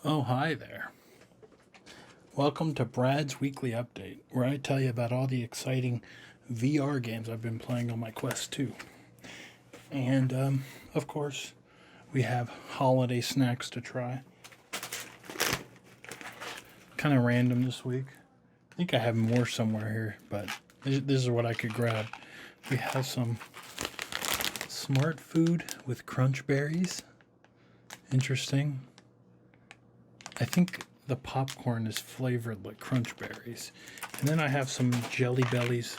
Oh, hi there. Welcome to Brad's Weekly Update, where I tell you about all the exciting VR games I've been playing on my Quest 2. And, of course, we have holiday snacks to try. Kind of random this week. I think I have more somewhere here, but this is what I could grab. We have some smart food with crunch berries. Interesting. I think the popcorn is flavored like crunch berries. And then I have some Jelly Bellies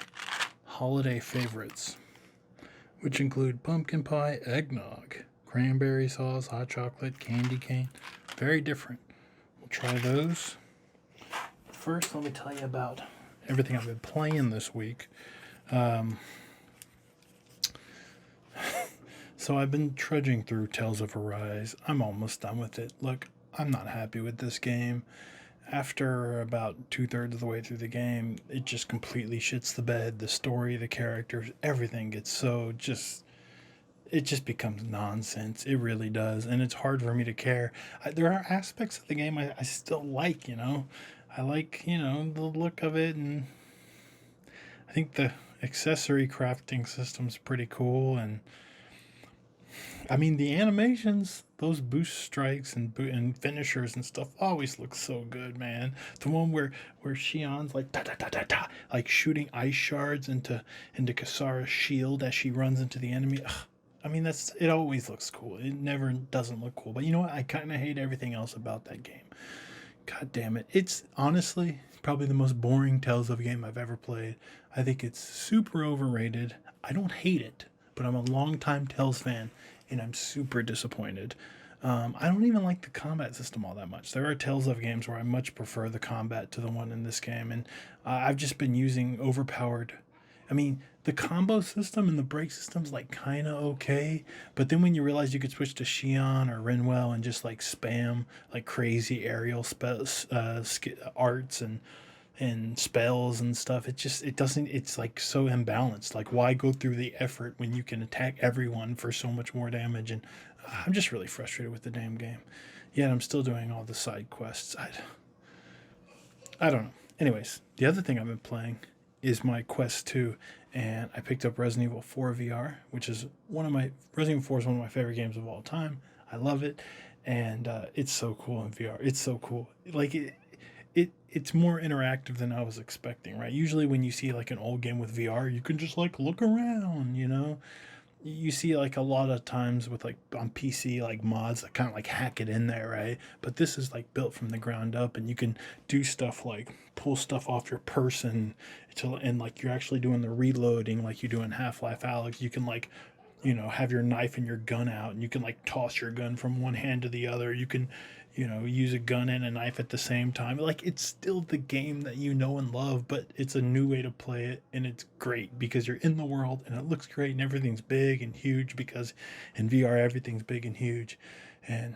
holiday favorites, which include pumpkin pie, eggnog, cranberry sauce, hot chocolate, candy cane. Very different. We'll try those. First, let me tell you about everything I've been playing this week. So I've been trudging through Tales of Arise. I'm almost done with it. Look, I'm not happy with this game. After about 2/3 of the way through the game, it just completely shits the bed. The story, the characters, everything gets so it just becomes nonsense. It really does. And it's hard for me to care. There are aspects of the game I still like, I like, the look of it. And I think the accessory crafting system's pretty cool. And I mean, the animations, those boost strikes and finishers and stuff always look so good, man. The one where Shion's like ta ta ta ta ta, like shooting ice shards into Kasara's shield as she runs into the enemy. Ugh, I mean, it always looks cool. It never doesn't look cool. But you know what? I kind of hate everything else about that game. God damn it. It's honestly probably the most boring Tales of game I've ever played. I think it's super overrated. I don't hate it, but I'm a longtime Tales fan, and I'm super disappointed. I don't even like the combat system all that much. There are Tales of games where I much prefer the combat to the one in this game, and I've just been using overpowered. I mean, the combo system and the break system's like kind of okay, but then when you realize you could switch to Shion or Rinwell and just like spam like crazy aerial arts and spells and stuff, it's like so imbalanced. Like, why go through the effort when you can attack everyone for so much more damage? And I'm just really frustrated with the damn game. Yet I'm still doing all the side quests. I don't know. Anyways, the other thing I've been playing is my Quest 2, and I picked up Resident Evil 4 VR, which is Resident Evil 4 is one of my favorite games of all time. I love it, and it's so cool in VR. It's so cool. Like, it's more interactive than I was expecting, right? Usually when you see like an old game with VR, you can just like look around, You see like a lot of times with like on PC like mods that kind of like hack it in there, right? But this is like built from the ground up, and you can do stuff like pull stuff off your person and like you're actually doing the reloading like you do in Half-Life Alyx. You can like have your knife and your gun out, and you can like toss your gun from one hand to the other. You can use a gun and a knife at the same time. Like, it's still the game that you know and love, but it's a new way to play it, and it's great because you're in the world and it looks great and everything's big and huge, because in VR everything's big and huge. And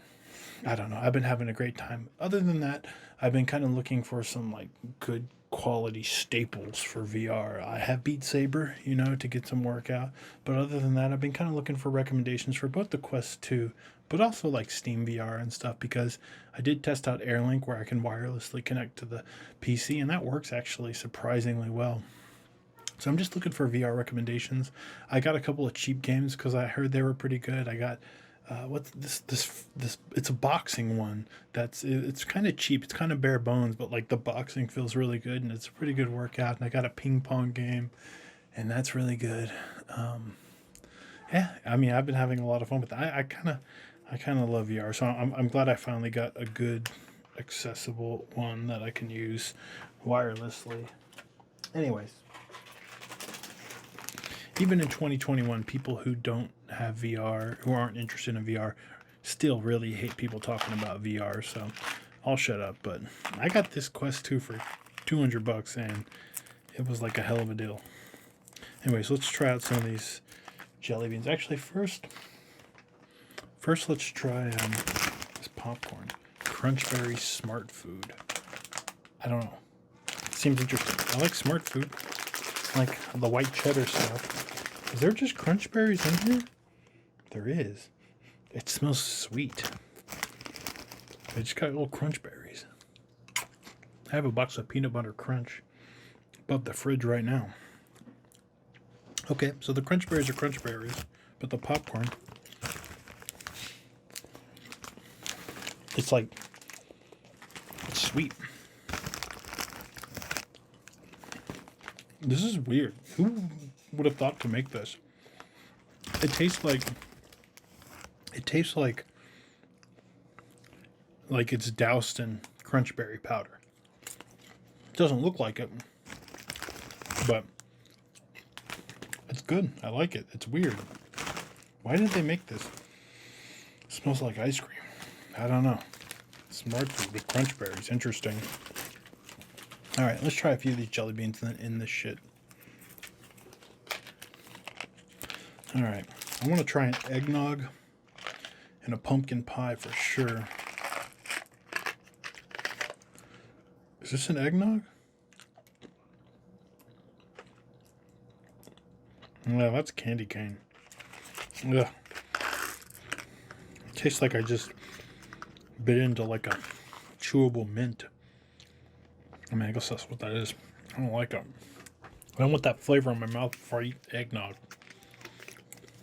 I don't know, I've been having a great time. Other than that, I've been kind of looking for some like good quality staples for VR. I have Beat Saber, to get some workout. But other than that, I've been kind of looking for recommendations for both the Quest 2, but also like Steam VR and stuff, because I did test out AirLink where I can wirelessly connect to the PC, and that works actually surprisingly well. So I'm just looking for VR recommendations. I got a couple of cheap games because I heard they were pretty good. I got what's this? It's a boxing one. It's kind of cheap. It's kind of bare bones, but like the boxing feels really good and it's a pretty good workout. And I got a ping pong game, and that's really good. Yeah, I mean I've been having a lot of fun with that. I kind of love VR, so I'm glad I finally got a good accessible one that I can use wirelessly. Anyways. Even in 2021, people who don't have VR, who aren't interested in VR, still really hate people talking about VR. So I'll shut up. But I got this Quest 2 for $200, and it was like a hell of a deal. Anyways, let's try out some of these jelly beans. Actually, first let's try this popcorn. Crunchberry Smart Food. I don't know. Seems interesting. I like Smart Food. Like the white cheddar stuff. Is there just crunch berries in here? There is. It smells sweet. I just got little crunch berries. I have a box of peanut butter crunch above the fridge right now. Okay, so the crunch berries are crunch berries, but the popcorn, it's sweet. This is weird. Who would have thought to make this? It tastes like it's doused in crunchberry powder. It doesn't look like it, but it's good. I like it. It's weird. Why didn't they make this? It smells like ice cream. I don't know. Smart Food with crunch berries. Interesting. All right, let's try a few of these jelly beans in this shit. All right, I want to try an eggnog and a pumpkin pie for sure. Is this an eggnog? No, that's candy cane. Ugh. It tastes like I just bit into like a chewable mint. I mean, I guess that's what that is. I don't like it. I don't want that flavor in my mouth before I eat eggnog.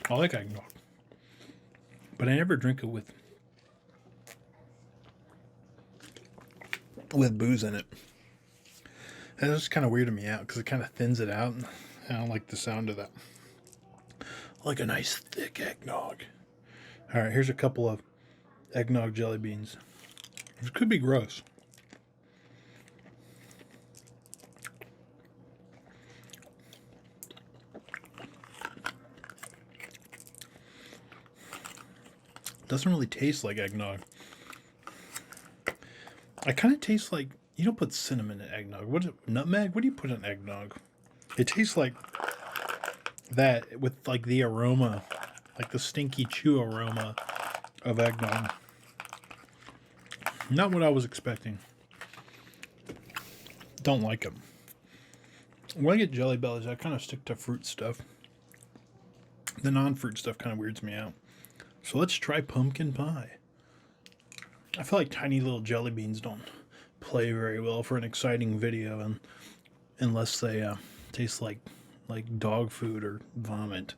I like eggnog, but I never drink it with booze in it. That's just kind of weirded me out because it kind of thins it out, and I don't like the sound of that. I like a nice thick eggnog. All right, here's a couple of eggnog jelly beans. This could be gross. Doesn't really taste like eggnog. I kind of taste like, you don't put cinnamon in eggnog. What is it? Nutmeg? What do you put in eggnog? It tastes like that with like the aroma, like the stinky chew aroma of eggnog. Not what I was expecting. Don't like them. When I get Jelly Bellies, I kind of stick to fruit stuff. The non-fruit stuff kind of weirds me out. So let's try pumpkin pie. I feel like tiny little jelly beans don't play very well for an exciting video, and unless they taste like dog food or vomit.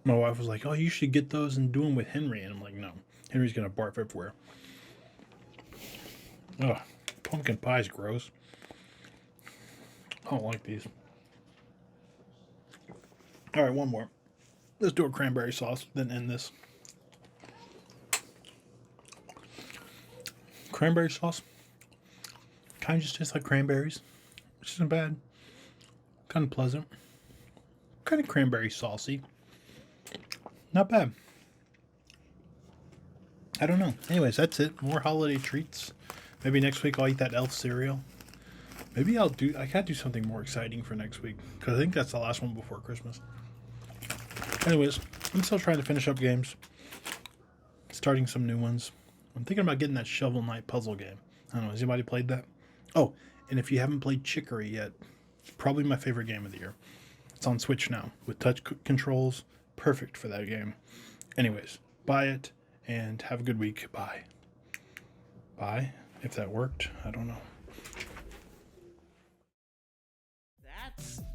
My wife was like, "Oh, you should get those and do them with Henry," and I'm like, "No, Henry's gonna barf everywhere." Ugh, pumpkin pie's gross. I don't like these. All right, one more. Let's do a cranberry sauce, then end this. Cranberry sauce kind of just tastes like cranberries, which isn't bad. Kind of pleasant. Kind of cranberry saucy. Not bad. I don't know. Anyways, that's it. More holiday treats. Maybe next week I'll eat that elf cereal. Maybe I gotta do something more exciting for next week, because I think that's the last one before Christmas. Anyways, I'm still trying to finish up games. Starting some new ones. I'm thinking about getting that Shovel Knight puzzle game. I don't know, has anybody played that? Oh, and if you haven't played Chicory yet, it's probably my favorite game of the year. It's on Switch now, with touch controls. Perfect for that game. Anyways, buy it, and have a good week. Bye. Bye? If that worked, I don't know.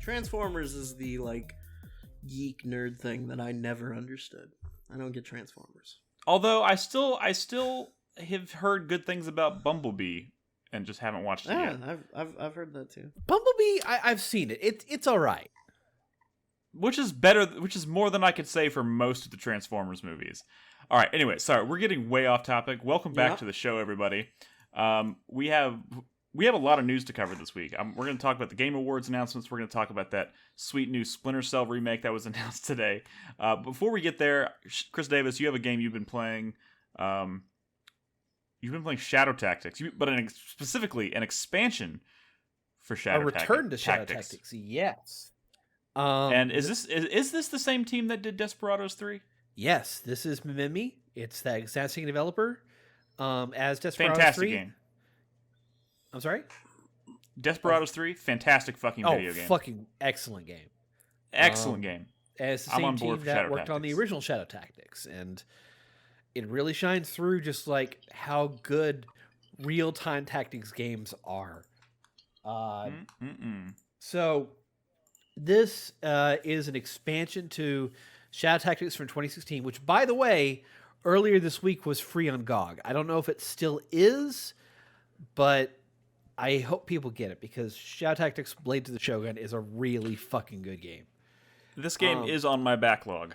Transformers is the like geek nerd thing that I never understood. I don't get Transformers. Although I still have heard good things about Bumblebee and just haven't watched it yet. I've heard that too. Bumblebee, I've seen it. It's all right. Which is more than I could say for most of the Transformers movies. All right, anyway, sorry, we're getting way off topic. Welcome back to the show, everybody. We have a lot of news to cover this week. We're going to talk about the Game Awards announcements. We're going to talk about that sweet new Splinter Cell remake that was announced today. Before we get there, Chris Davis, you have a game you've been playing. You've been playing Shadow Tactics, but specifically an expansion for Shadow Tactics. A return to Shadow Tactics, yes. And is this the same team that did Desperados 3? Yes, this is Mimimi. It's that exact same developer as Desperados Fantastic 3. Game. I'm sorry? Desperados 3, fantastic fucking video game. Fucking excellent game. Excellent game. And it's the same team that worked on the original Shadow Tactics, and it really shines through just like how good real-time tactics games are. So this is an expansion to Shadow Tactics from 2016, which, by the way, earlier this week was free on GOG. I don't know if it still is, but I hope people get it because Shadow Tactics Blade to the Shogun is a really fucking good game. This game is on my backlog.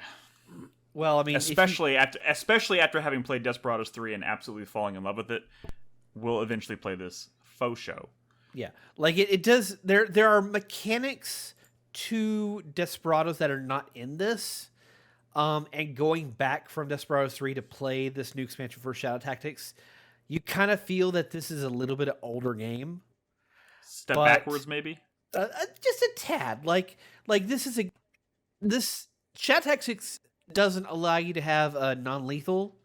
Well, I mean, especially after having played Desperados 3 and absolutely falling in love with it, we'll eventually play this faux show. Yeah, like it does. There are mechanics to Desperados that are not in this. And going back from Desperados 3 to play this new expansion for Shadow Tactics, you kind of feel that this is a little bit of older game. Step backwards, maybe? Just a tad. Like this Shadow Tactics doesn't allow you to have a non-lethal,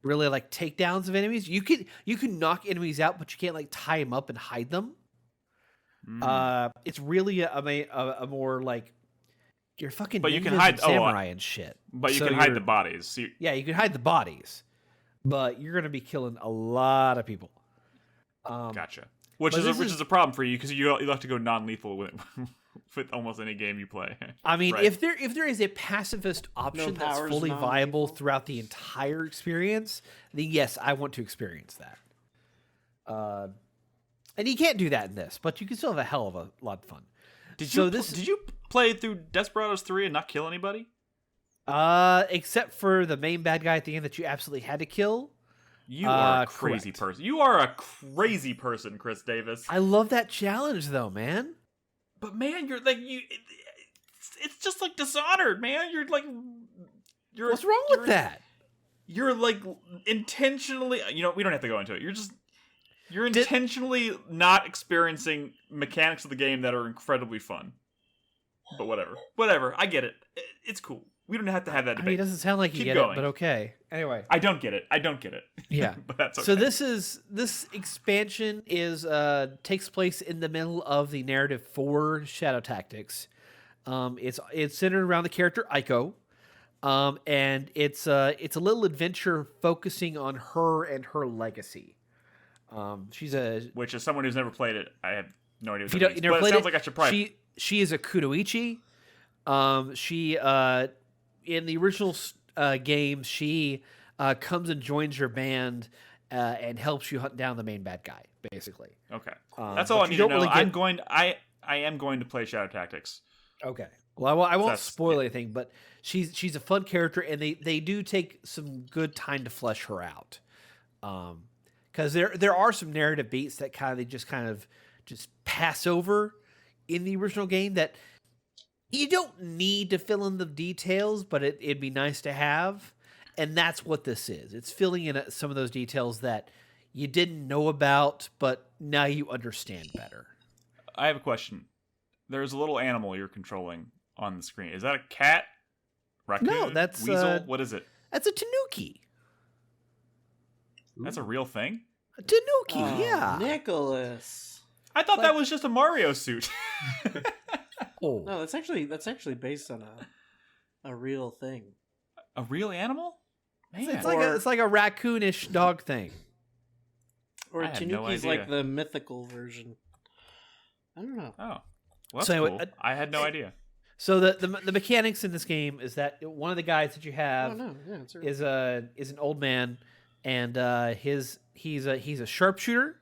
really like takedowns of enemies. You can knock enemies out, but you can't like tie them up and hide them. It's really a more like you're fucking. But you can hide samurai and shit. But you can hide the bodies. So yeah, you can hide the bodies, but you're gonna be killing a lot of people. Gotcha. Which is a problem for you because you have to go non-lethal with almost any game you play. I mean, right. if there is a pacifist option that's fully viable throughout the entire experience, then yes, I want to experience that. And you can't do that in this, but you can still have a hell of a lot of fun. Did you play through Desperados 3 and not kill anybody? Except for the main bad guy at the end that you absolutely had to kill. You are a crazy person. You are a crazy person, Chris Davis. I love that challenge, though, man. But man, you're like it's just like Dishonored, man. What's wrong with that? You're like intentionally. We don't have to go into it. You're intentionally not experiencing mechanics of the game that are incredibly fun. But whatever. I get it. It's cool. We don't have to have that debate. I mean, it doesn't sound like you get it, but okay. Anyway, I don't get it. Yeah, but that's okay. So this expansion takes place in the middle of the narrative for Shadow Tactics. It's centered around the character Aiko, and it's a little adventure focusing on her and her legacy. Which is someone who's never played it. I have no idea. What it sounds like I should probably. She is a kunoichi. She in the original game, she comes and joins your band and helps you hunt down the main bad guy, basically. Okay, that's all I need to know. I am going to play Shadow Tactics. Okay. Well, I won't spoil anything, but she's a fun character, and they do take some good time to flesh her out. Because there are some narrative beats that they just pass over in the original game that you don't need to fill in the details, but it'd be nice to have. And that's what this is. It's filling in some of those details that you didn't know about, but now you understand better. I have a question. There's a little animal you're controlling on the screen. Is that a cat? Raccoon? No, that's weasel. What is it? That's a tanuki. That's a real thing? A tanuki, yeah. Nicholas. I thought that was just a Mario suit. Oh. No, that's actually based on a real thing. A real animal? Man. It's like a raccoonish dog thing. Or Tanuki's like the mythical version. I don't know. Oh. Well, that's So anyway, cool. I had no idea. So the mechanics in this game is that one of the guys that you have is an old man, and he's a sharpshooter,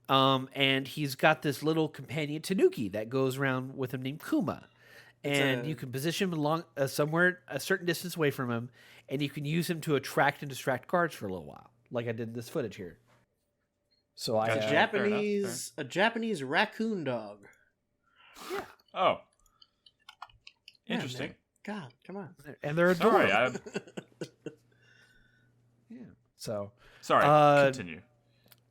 and he's got this little companion Tanuki that goes around with him named Kuma, and you can position him along somewhere a certain distance away from him, and you can use him to attract and distract guards for a little while, like I did in this footage here. So I a Japanese raccoon dog. Yeah. Oh. Interesting. God, come on. And they're adorable. Sorry, yeah. So sorry. Continue.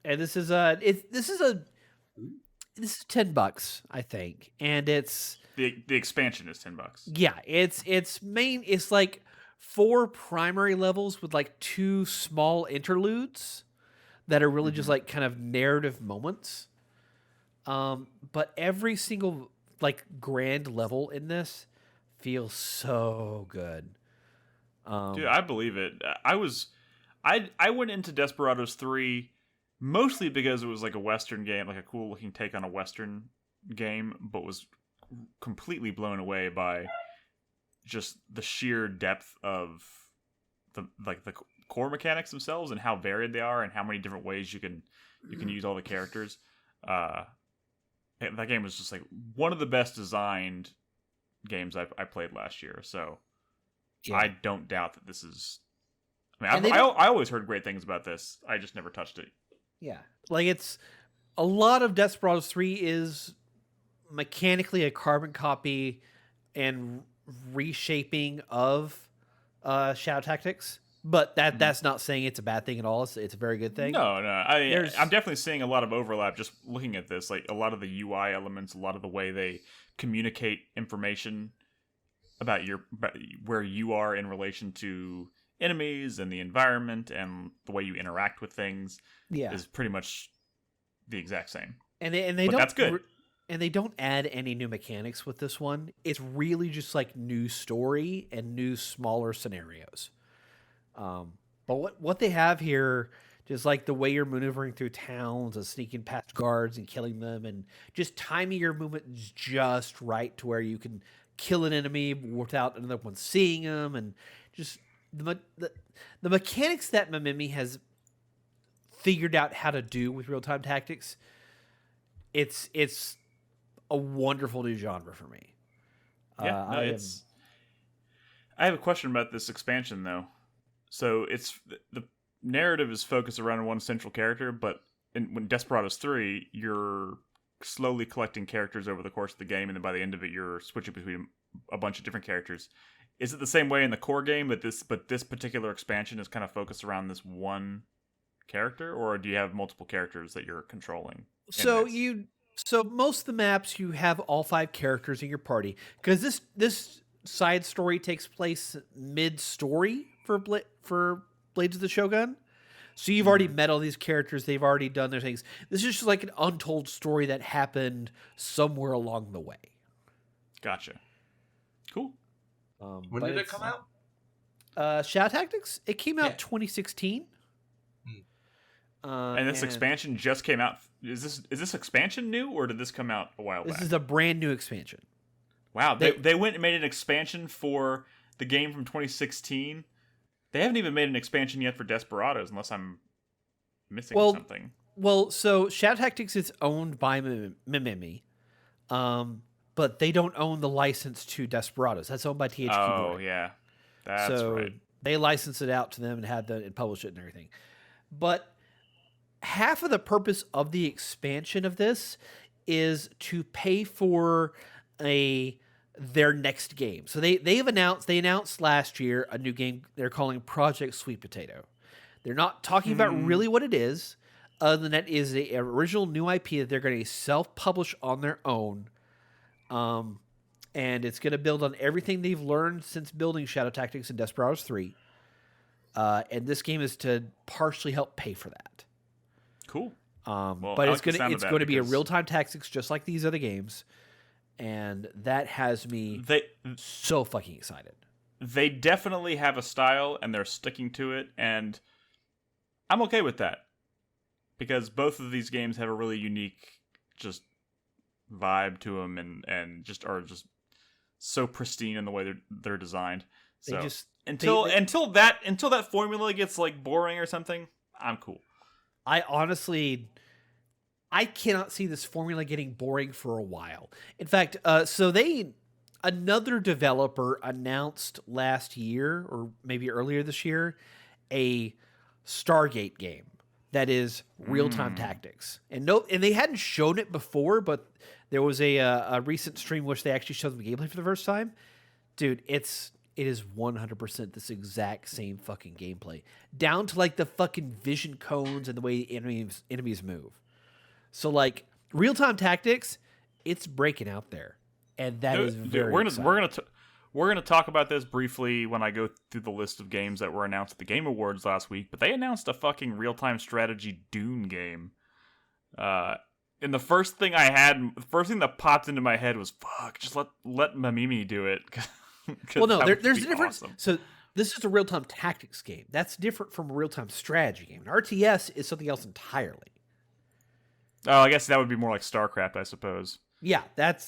And this is $10, I think, and it's the expansion is $10. Yeah, it's like 4 primary levels with like 2 small interludes that are really just like kind of narrative moments. But every single like grand level in this feels so good. Dude, I believe it. I went into Desperados 3 mostly because it was like a Western game, like a cool looking take on a Western game, but was completely blown away by just the sheer depth of the core mechanics themselves and how varied they are and how many different ways you can use all the characters. That game was just like one of the best designed games I played last year, so yeah. I don't doubt that this is. I mean, I always heard great things about this. I just never touched it. Yeah, like it's a lot of Desperados 3 is mechanically a carbon copy and reshaping of Shadow Tactics, but that's not saying it's a bad thing at all. It's a very good thing. No, I'm definitely seeing a lot of overlap just looking at this. Like a lot of the UI elements, a lot of the way they communicate information about where you are in relation to enemies and the environment and the way you interact with things is pretty much the exact same. And that's good. And they don't add any new mechanics with this one. It's really just like new story and new smaller scenarios. But what they have here, just like the way you're maneuvering through towns and sneaking past guards and killing them, and just timing your movement just right to where you can kill an enemy without another one seeing them, and just the mechanics that Mamimi has figured out how to do with real-time tactics. It's a wonderful new genre for me. Yeah, I have a question about this expansion though. So it's the narrative is focused around one central character, but when Desperados 3, you're slowly collecting characters over the course of the game, and then by the end of it, you're switching between a bunch of different characters. Is it the same way in the core game, but this particular expansion is kind of focused around this one character, or do you have multiple characters that you're controlling? So most of the maps you have all 5 characters in your party, because this side story takes place mid-story for Blades of the Shogun. So you've already met all these characters, they've already done their things. This is just like an untold story that happened somewhere along the way. Gotcha. Cool. When did it come out? Shadow Tactics? It came out 2016. And this expansion just came out. Is this expansion new, or did this come out a while back? This is a brand new expansion. Wow, they went and made an expansion for the game from 2016. They haven't even made an expansion yet for Desperados, unless I'm missing something. Well, so Shadow Tactics is owned by Mamimi, but they don't own the license to Desperados. That's owned by THQ Nordic. Oh, yeah. That's right. They license it out to them and and publish it and everything. But half of the purpose of the expansion of this is to pay for their next game. So they announced last year a new game they're calling Project Sweet Potato. They're not talking about really what it is, other than that is an original new IP that they're going to self-publish on their own. And it's going to build on everything they've learned since building Shadow Tactics and Desperados 3. And this game is to partially help pay for that. Cool. But it's going to be a real-time tactics just like these other games. And that has me so fucking excited. They definitely have a style, and they're sticking to it, and I'm okay with that. Because both of these games have a really unique just vibe to them, and just are just so pristine in the way they're designed. So until that formula gets like boring or something, I'm cool. I honestly, I cannot see this formula getting boring for a while. In fact, another developer announced last year or maybe earlier this year a Stargate game that is real-time tactics. And they hadn't shown it before, but there was a recent stream which they actually showed the gameplay for the first time. Dude, it is 100% this exact same fucking gameplay, down to like the fucking vision cones and the way enemies move. So like real-time tactics, it's breaking out there, and that is very exciting. We're gonna talk about this briefly when I go through the list of games that were announced at the Game Awards last week. But they announced a fucking real-time strategy Dune game. And the first thing that popped into my head was, "Fuck, just let Mamimi do it." Well, no, there's a difference. Awesome. So this is a real-time tactics game. That's different from a real-time strategy game. An RTS is something else entirely. Oh, I guess that would be more like StarCraft, I suppose. Yeah, that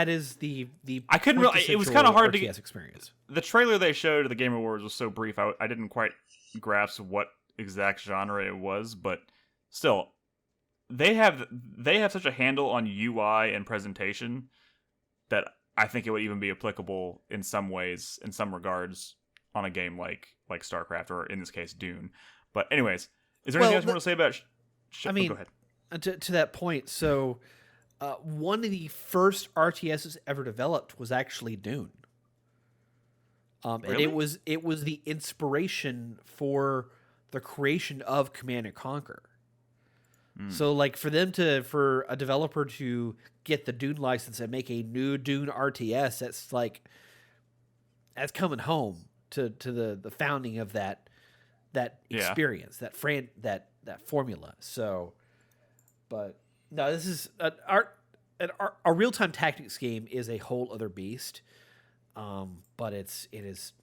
is the. I couldn't really. It was kind of hard RTS to get experience. The trailer they showed at the Game Awards was so brief. I didn't quite grasp what exact genre it was, but still, they have such a handle on UI and presentation that I think it would even be applicable in some ways, in some regards, on a game like StarCraft or in this case Dune. But anyways, is there anything else you want to say about? Go ahead. To that point, so. One of the first RTSs ever developed was actually Dune, really? And it was the inspiration for the creation of Command and Conquer. So, like, for a developer to get the Dune license and make a new Dune RTS, that's coming home to the founding of that experience, that formula. So, but. No, this is a real-time tactics game is a whole other beast, but it is.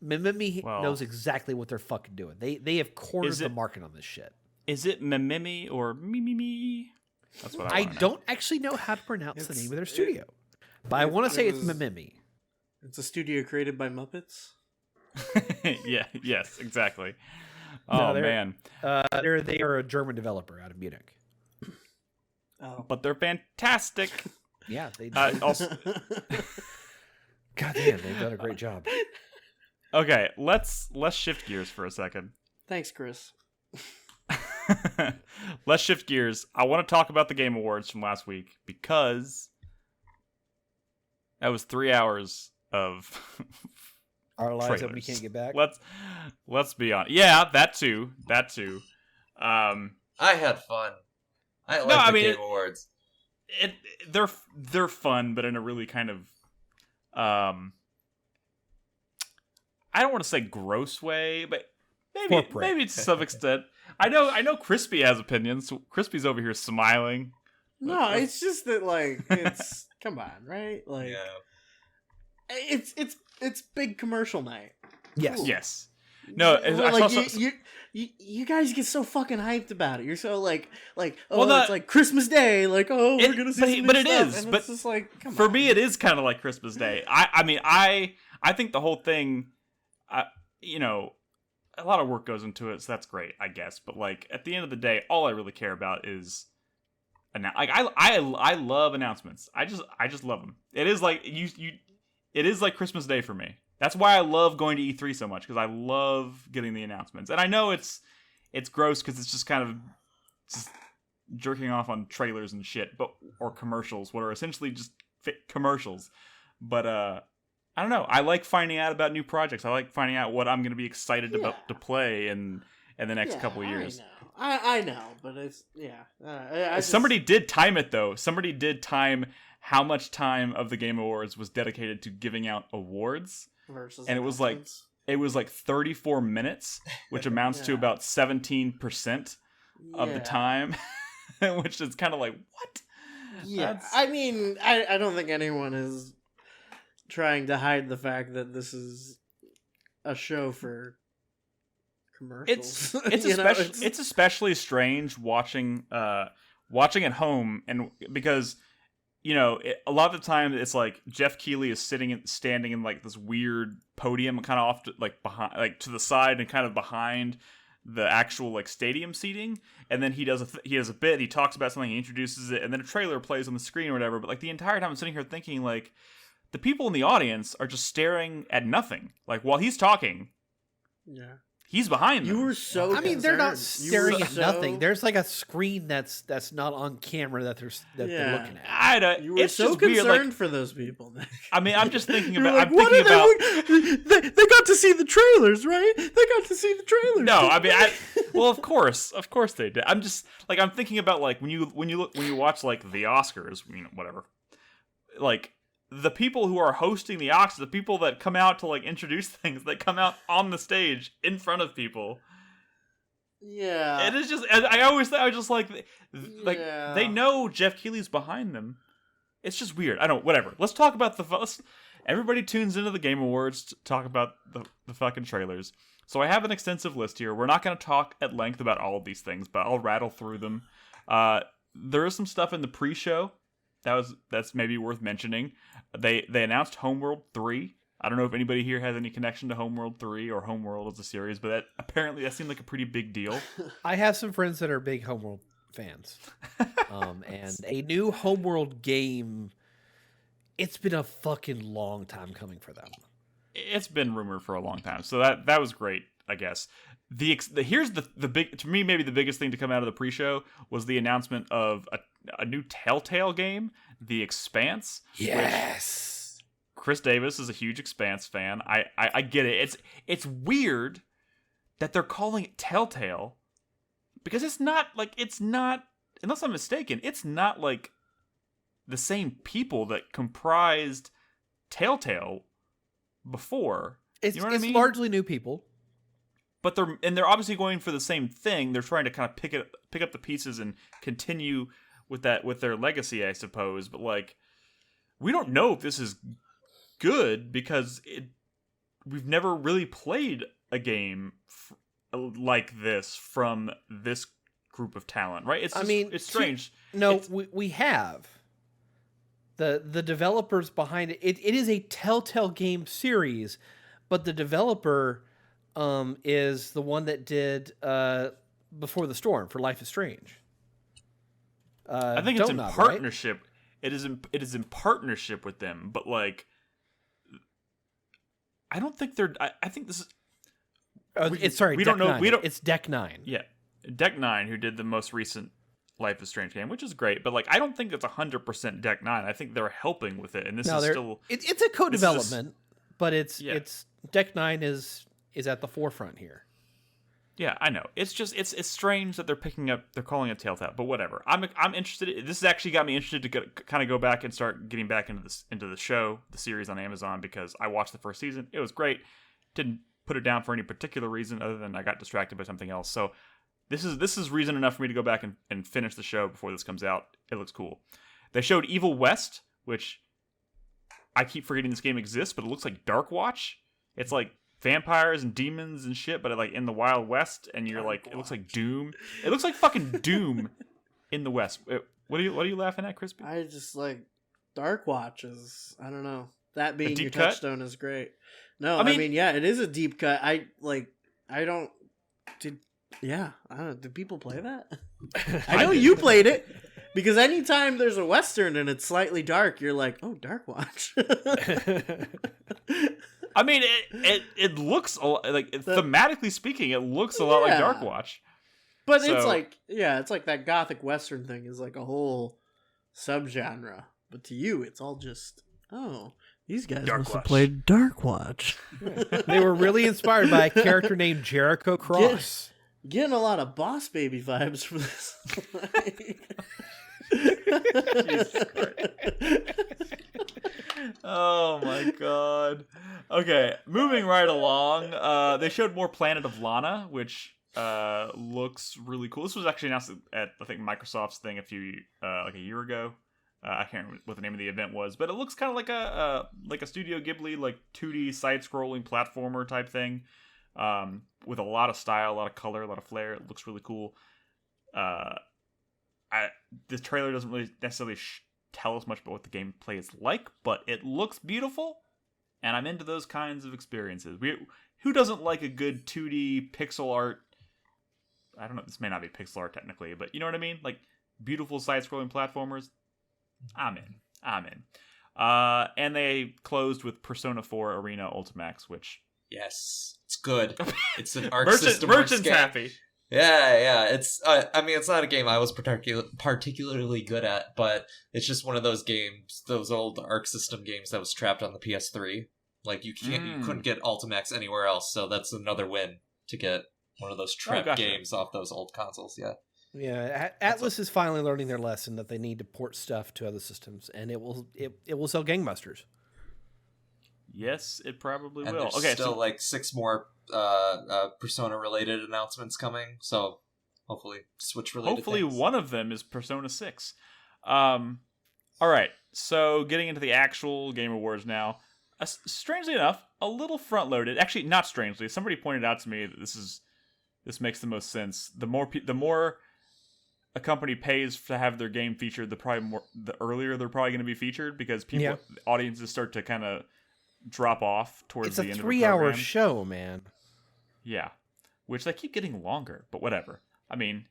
Mimimi knows exactly what they're fucking doing. They have cornered the market on this shit. Is it Mimimi or Mimimi? That's what I don't actually know how to pronounce the name of their studio, but I want to say it's Mimimi. It's a studio created by Muppets. Yeah. Yes. Exactly. No, man. They are a German developer out of Munich. Oh. But they're fantastic. Yeah, they also. God damn, they've done a great job. Okay, let's shift gears for a second. Thanks, Chris. Let's shift gears. I want to talk about the Game Awards from last week because that was 3 hours of our lives trailers that we can't get back. Let's be honest. Yeah, that too. I had fun. I like the Game Awards. They're fun, but in a really kind of I don't want to say gross way, but maybe to some extent. I know Crispy has opinions. Crispy's over here smiling. No, it's just that it's come on, right? It's big commercial night. Yes. Cool. Yes. No, you guys get so fucking hyped about it. You're so it's like Christmas Day, we're gonna see some but new it stuff. is. And but it's just like, come for on. me, it is kind of like Christmas Day. I think the whole thing, a lot of work goes into it, so that's great, I guess. But at the end of the day, all I really care about is, I love announcements. I just love them. It is like it is like Christmas Day for me. That's why I love going to E3 so much, because I love getting the announcements. And I know it's gross because it's just kind of just jerking off on trailers and shit, or commercials, what are essentially just commercials. But I don't know. I like finding out about new projects. I like finding out what I'm going to be excited about to play in the next couple of years. I know, but it's Somebody did time it though. Somebody did time how much time of the Game Awards was dedicated to giving out awards. And it was like 34 minutes, which amounts to about 17% of the time, which is kind of like, what? Yeah, I mean, I don't think anyone is trying to hide the fact that this is a show for commercials. It's especially strange watching at home, and because a lot of the time it's like Jeff Keighley is standing in like this weird podium, kind of off to, like behind, like to the side and kind of behind the actual like stadium seating, and then he does a bit. He talks about something, he introduces it, and then a trailer plays on the screen or whatever. But like the entire time I'm sitting here thinking like the people in the audience are just staring at nothing. Like while he's talking, he's behind them. You were so. I mean, they're not staring at nothing. There's like a screen that's not on camera that they're looking at. You were so concerned for those people. I mean, I'm just thinking about. Like, they got to see the trailers, right? They got to see the trailers. No, I mean, well, of course they did. I'm just like I'm thinking about like when you watch like the Oscars, whatever, like. The people who are hosting the Oscars, the people that come out to like introduce things, that come out on the stage in front of people. Yeah, it is just. I was just like they know Jeff Keighley's behind them. It's just weird. I don't. Whatever. Let's talk about everybody tunes into the Game Awards to talk about the fucking trailers. So I have an extensive list here. We're not going to talk at length about all of these things, but I'll rattle through them. There is some stuff in the pre-show that's maybe worth mentioning. They announced Homeworld 3. I don't know if anybody here has any connection to Homeworld 3 or Homeworld as a series, but that seemed like a pretty big deal. I have some friends that are big Homeworld fans. And a new Homeworld game, it's been a fucking long time coming for them. It's been rumored for a long time, so that was great, I guess. Here's the big, to me, maybe the biggest thing to come out of the pre-show was the announcement of a new Telltale game, The Expanse. Yes. Chris Davis is a huge Expanse fan. I get it. It's weird that they're calling it Telltale because it's not, unless I'm mistaken, it's not like the same people that comprised Telltale before. It's I mean? Largely new people. But they're obviously going for the same thing. They're trying to kind of pick up the pieces and continue with their legacy, I suppose. But like, we don't know if this is good because we've never really played a game like this from this group of talent, right? It's strange. We have the developers behind it. It is a Telltale game series, but the developer is the one that did Before the Storm for Life is Strange. I think it's in partnership. Right? It is in partnership with them, but like, I don't think they're. I think this is. It's Deck 9. Yeah, Deck 9, who did the most recent Life is Strange game, which is great, but like, I don't think it's 100% Deck 9. I think they're helping with it, and this is still. It's a co-development, but it's Deck 9 is at the forefront here. Yeah, I know. It's just it's strange that they're calling it Telltale, but whatever. I'm interested. This has actually got me interested to kind of go back and start getting back into the show, the series on Amazon, because I watched the first season. It was great. Didn't put it down for any particular reason other than I got distracted by something else. So this is reason enough for me to go back and finish the show before this comes out. It looks cool. They showed Evil West, which I keep forgetting this game exists, but it looks like Dark Watch. It's like vampires and demons and shit, but like in the Wild West, and you're like, it looks like Doom. It looks like fucking Doom in the West. What are you laughing at, Crispy? I just like Dark Watches. I don't know. That being your cut? touchstone is great. No, I mean, yeah, it is a deep cut. I don't know. Did people play that? I know you played it. Because anytime there's a Western and it's slightly dark, you're like, oh, Dark Watch. I mean, it looks like thematically speaking, it looks a lot like Dark Watch. But it's like that gothic Western thing is like a whole subgenre. But to you, it's all just, these guys must have played Dark Watch. They were really inspired by a character named Jericho Cross. Getting a lot of Boss Baby vibes from this. Jesus Christ. Oh my god. Okay, moving right along. They showed more Planet of Lana, which looks really cool. This was actually announced at I think Microsoft's thing a year ago. I can't remember what the name of the event was, but it looks kind of like a Studio Ghibli like 2D side-scrolling platformer type thing, with a lot of style, a lot of color, a lot of flair. It looks really cool. The trailer doesn't really necessarily tell us much about what the gameplay is like, but it looks beautiful, and I'm into those kinds of experiences. Who doesn't like a good 2D pixel art? I don't know, this may not be pixel art technically, but you know what I mean? Like, beautiful side-scrolling platformers. I'm in. And they closed with Persona 4 Arena Ultimax, which... Yes, it's good. It's an arc Merchant's system. happy. Yeah. It's I mean, it's not a game I was particularly good at, but it's just one of those games, those old arc system games that was trapped on the PS3. Like you couldn't get Ultimax anywhere else, so that's another win to get one of those trapped games off those old consoles. Yeah. Yeah, Atlas is finally learning their lesson that they need to port stuff to other systems, and it will sell gangbusters. Yes, it probably will. There's okay, still like 6 more Persona related announcements coming, so hopefully Switch related. Hopefully things. one of them is Persona 6. All right, so getting into the actual Game Awards now. Strangely enough, a little front loaded. Actually, not strangely. Somebody pointed out to me that this makes the most sense. The more a company pays to have their game featured, the earlier they're probably going to be featured, because audiences start to kind of drop off towards the end of the program. It's a 3-hour show, man. Yeah, which they keep getting longer, but whatever. I mean,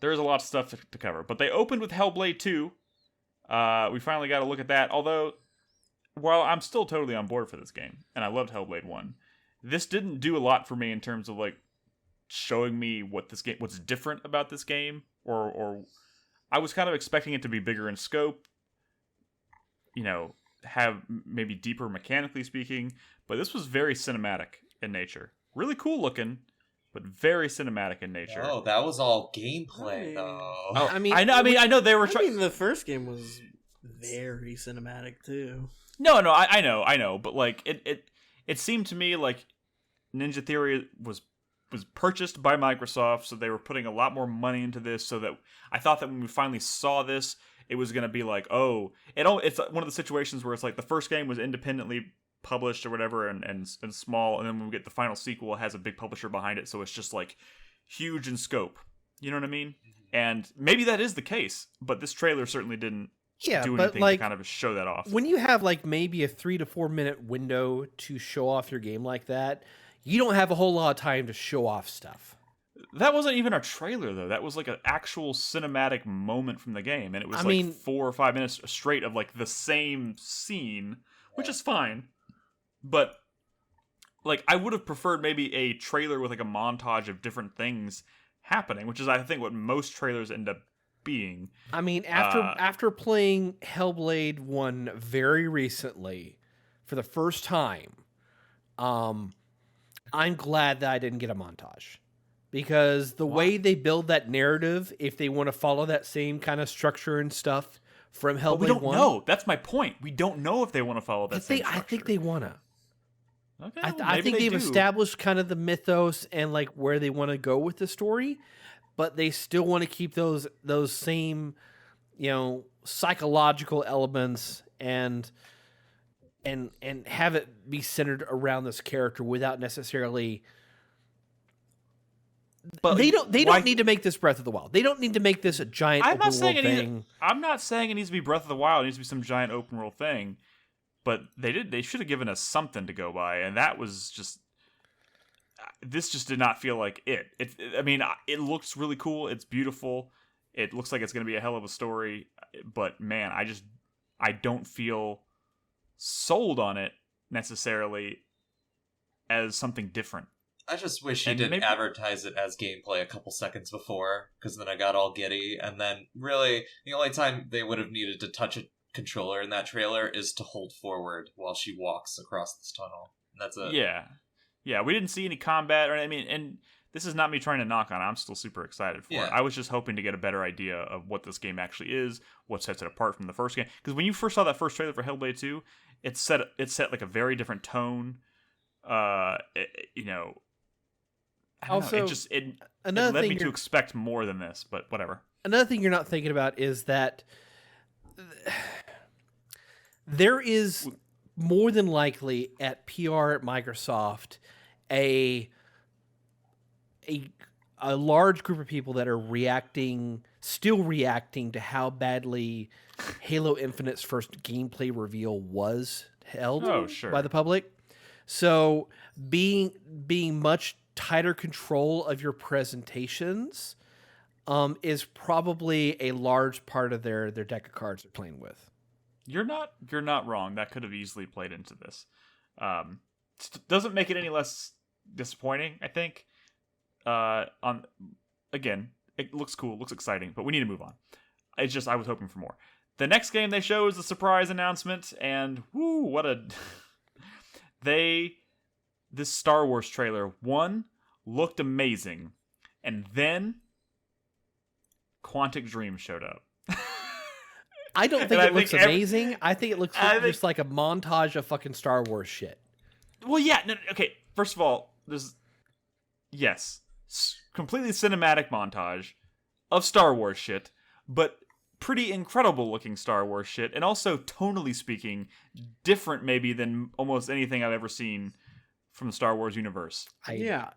there's a lot of stuff to cover. But they opened with Hellblade 2. We finally got to look at that. Although, while I'm still totally on board for this game, and I loved Hellblade 1, this didn't do a lot for me in terms of like showing me what's different about this game, or I was kind of expecting it to be bigger in scope, have maybe deeper mechanically speaking, but this was very cinematic in nature. Really cool looking, but very cinematic in nature. Oh, that was all gameplay though. Oh, I know they were trying. the first game was very cinematic too. No, I know, but like it seemed to me like Ninja Theory was purchased by Microsoft, so they were putting a lot more money into this, so that I thought that when we finally saw this, it was going to be like, it's one of the situations where it's like the first game was independently published or whatever and small, and then when we get the final sequel, it has a big publisher behind it, so it's just like huge in scope. You know what I mean? And maybe that is the case, but this trailer certainly didn't do anything to kind of show that off. When you have like maybe a 3 to 4 minute window to show off your game like that, you don't have a whole lot of time to show off stuff. That wasn't even a trailer, though. That was like an actual cinematic moment from the game, and it was 4 or 5 minutes straight of like the same scene, which is fine. But like, I would have preferred maybe a trailer with like a montage of different things happening, which is, I think, what most trailers end up being. I mean, after playing Hellblade 1 very recently for the first time, I'm glad that I didn't get a montage, because the way they build that narrative, if they want to follow that same kind of structure and stuff from Hellblade 1, we don't know. That's my point. We don't know if they want to follow that same structure. I think they want to. Okay, I think they've established kind of the mythos and like where they want to go with the story, but they still want to keep those same, psychological elements and have it be centered around this character without necessarily. But they don't need to make this Breath of the Wild. They don't need to make this a giant open world thing. I'm not saying it needs to be Breath of the Wild. It needs to be some giant open world thing. But they should have given us something to go by, and that was just. This just did not feel like it. It looks really cool. It's beautiful. It looks like it's going to be a hell of a story. But man, I don't feel sold on it necessarily as something different. I just wish he didn't advertise it as gameplay a couple seconds before, because then I got all giddy. And then really, the only time they would have needed to touch a controller in that trailer is to hold forward while she walks across this tunnel. And that's it. Yeah, we didn't see any combat, and this is not me trying to knock on it. I'm still super excited for it. I was just hoping to get a better idea of what this game actually is, what sets it apart from the first game. Because when you first saw that first trailer for Hellblade 2, it set like a very different tone. It led me to expect more than this, but whatever. Another thing you're not thinking about is that there is more than likely at PR at Microsoft a a large group of people that are still reacting to how badly Halo Infinite's first gameplay reveal was held by the public. So being much tighter control of your presentations is probably a large part of their deck of cards they're playing with. You're not wrong. That could have easily played into this. Doesn't make it any less disappointing, I think. Again, it looks cool, looks exciting, but we need to move on. It's just I was hoping for more. The next game they show is the surprise announcement, and whoo, what a this Star Wars trailer looked amazing, and then Quantic Dream showed up. I don't think it looks amazing. I think it looks just like a montage of fucking Star Wars shit. Well, yeah. No, okay, first of all, completely cinematic montage of Star Wars shit, but pretty incredible looking Star Wars shit, and also tonally speaking, different maybe than almost anything I've ever seen from the Star Wars universe. I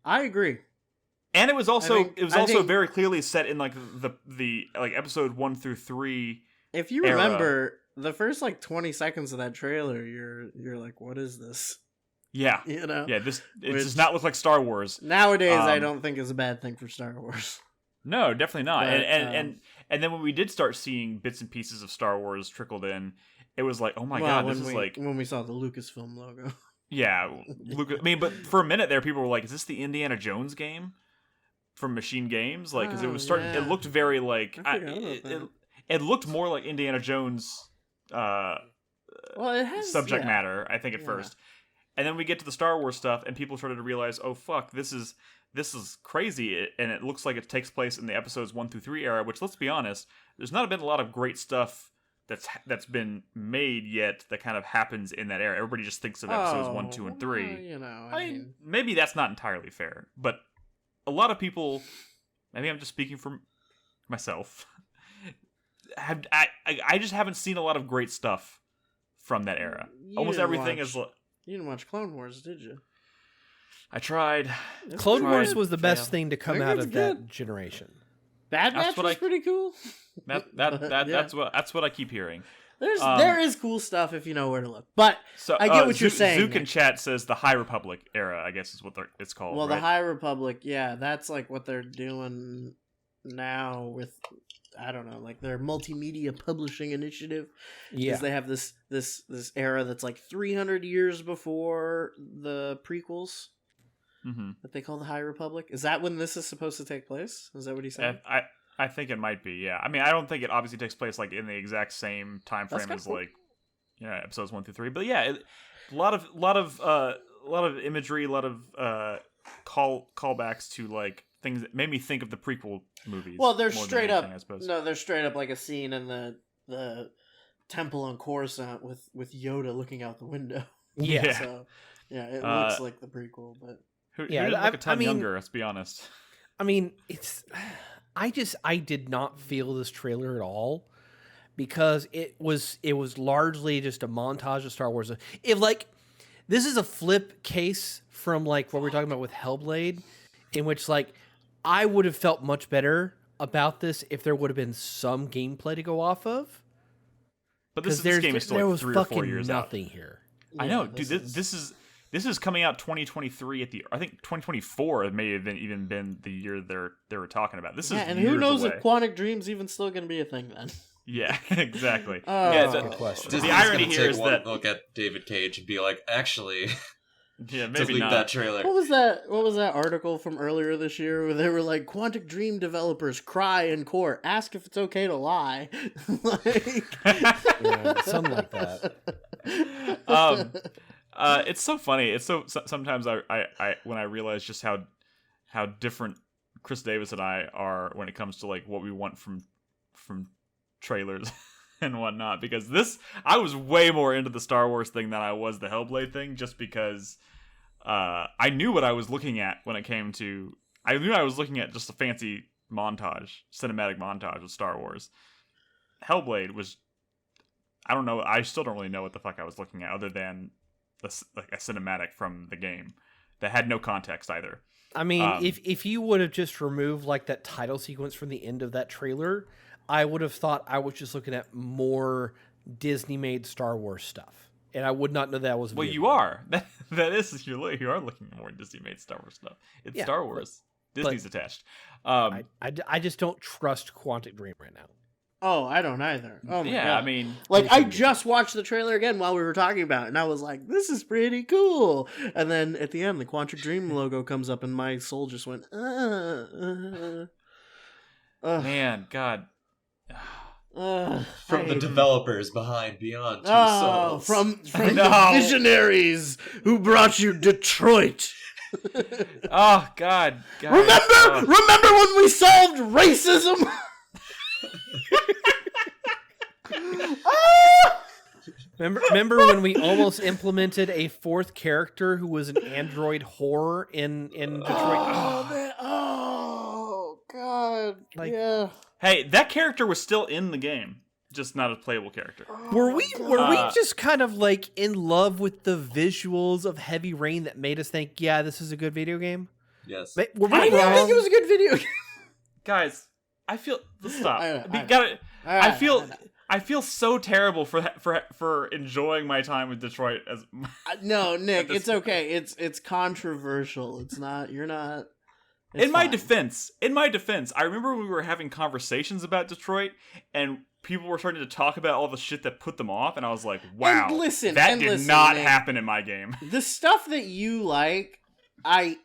agree. And it was also very clearly set in like the like episode 1 through 3. If you remember the first like 20 seconds of that trailer, you're like, what is this? Yeah. You know? Yeah, it does not look like Star Wars. Nowadays I don't think is a bad thing for Star Wars. No, definitely not. But, and then when we did start seeing bits and pieces of Star Wars trickled in, it was like, oh my god, this is like when we saw the Lucasfilm logo. Yeah, Lucas. I mean, but for a minute there, people were like, "Is this the Indiana Jones game from Machine Games?" Like, because it was starting. Yeah. It looked very like it looked more like Indiana Jones. Well, it has subject matter, I think, at first, and then we get to the Star Wars stuff, and people started to realize, "Oh fuck, this is crazy," and it looks like it takes place in the episodes 1 through 3 era. Which, let's be honest, there's not been a lot of great stuff that's been made yet that kind of happens in that era. Everybody just thinks of episodes 1, 2, and 3. You know, I mean, maybe that's not entirely fair, but a lot of people, maybe I'm just speaking for myself, I just haven't seen a lot of great stuff from that era. Almost everything is. You didn't watch Clone Wars, did you? I tried. Clone Wars was the best thing to come out of that generation. Bad Batch was pretty cool. That's what I keep hearing. There is cool stuff if you know where to look. But I get what you're saying. Zook in chat says the High Republic era, I guess is what it's called. Well, right? The High Republic, yeah, that's like what they're doing now with, I don't know, like their multimedia publishing initiative. Yeah, they have this era that's like 300 years before the prequels. Mm-hmm. That they call the High Republic. Is that when this is supposed to take place? Is that what he said? I think it might be. Yeah. I mean, I don't think it obviously takes place like in the exact same time frame as cool. Like, episodes 1 through 3. But yeah, a lot of imagery, a lot of callbacks to like things that made me think of the prequel movies. Well, they're straight up. They're straight up like a scene in the temple on Coruscant with Yoda looking out the window. Yeah. So yeah, it looks like the prequel, but. Who didn't look a ton younger, let's be honest. I mean, I did not feel this trailer at all because it was largely just a montage of Star Wars. This is a flip case from like what we're talking about with Hellblade, in which like I would have felt much better about this if there would have been some gameplay to go off of. But this game is still like 3 or 4 years out. Nothing here. I know, dude. This is coming out 2023 I think 2024 may have even been the year they were talking about. This is and who knows if Quantic Dream's even still going to be a thing then? Yeah, exactly. Good question. The irony here is that look at David Cage and be like, actually, yeah, maybe delete not. that trailer. What was that article from earlier this year where they were like, Quantic Dream developers cry in court, ask if it's okay to lie, something like that. It's so funny. It's so sometimes I when I realize just how different Chris Davis and I are when it comes to like what we want from trailers and whatnot. Because I was way more into the Star Wars thing than I was the Hellblade thing, just because I knew what I was looking at when it came to. I knew I was looking at just a fancy cinematic montage of Star Wars. Hellblade was, I don't know. I still don't really know what the fuck I was looking at other than like a cinematic from the game that had no context either. I mean, if you would have just removed like that title sequence from the end of that trailer, I would have thought I was just looking at more Disney-made Star Wars stuff, and I would not know that was. Well, you are. That is you are looking at more Disney-made Star Wars stuff. It's Star Wars. Disney's attached. I just don't trust Quantic Dream right now. Oh, I don't either. Oh my God. I mean, like I just watched the trailer again while we were talking about it, and I was like, "This is pretty cool." And then at the end, the Quantic Dream logo comes up, and my soul just went. Man, God. From the developers behind Beyond Two Souls. From the visionaries who brought you Detroit. Oh God. Remember when we solved racism? Remember when we almost implemented a fourth character who was an android whore in Detroit? Oh God! Yeah. Hey, that character was still in the game, just not a playable character. Were we just kind of like in love with the visuals of Heavy Rain that made us think, yeah, this is a good video game? Yes. I didn't think it was a good video game. Guys, I feel stop. I feel so terrible for enjoying my time with Detroit as. No, Nick, it's okay. It's controversial. It's not. You're not. In my defense, I remember when we were having conversations about Detroit, and people were starting to talk about all the shit that put them off, and I was like, "Wow, that did not happen in my game." The stuff that you like, I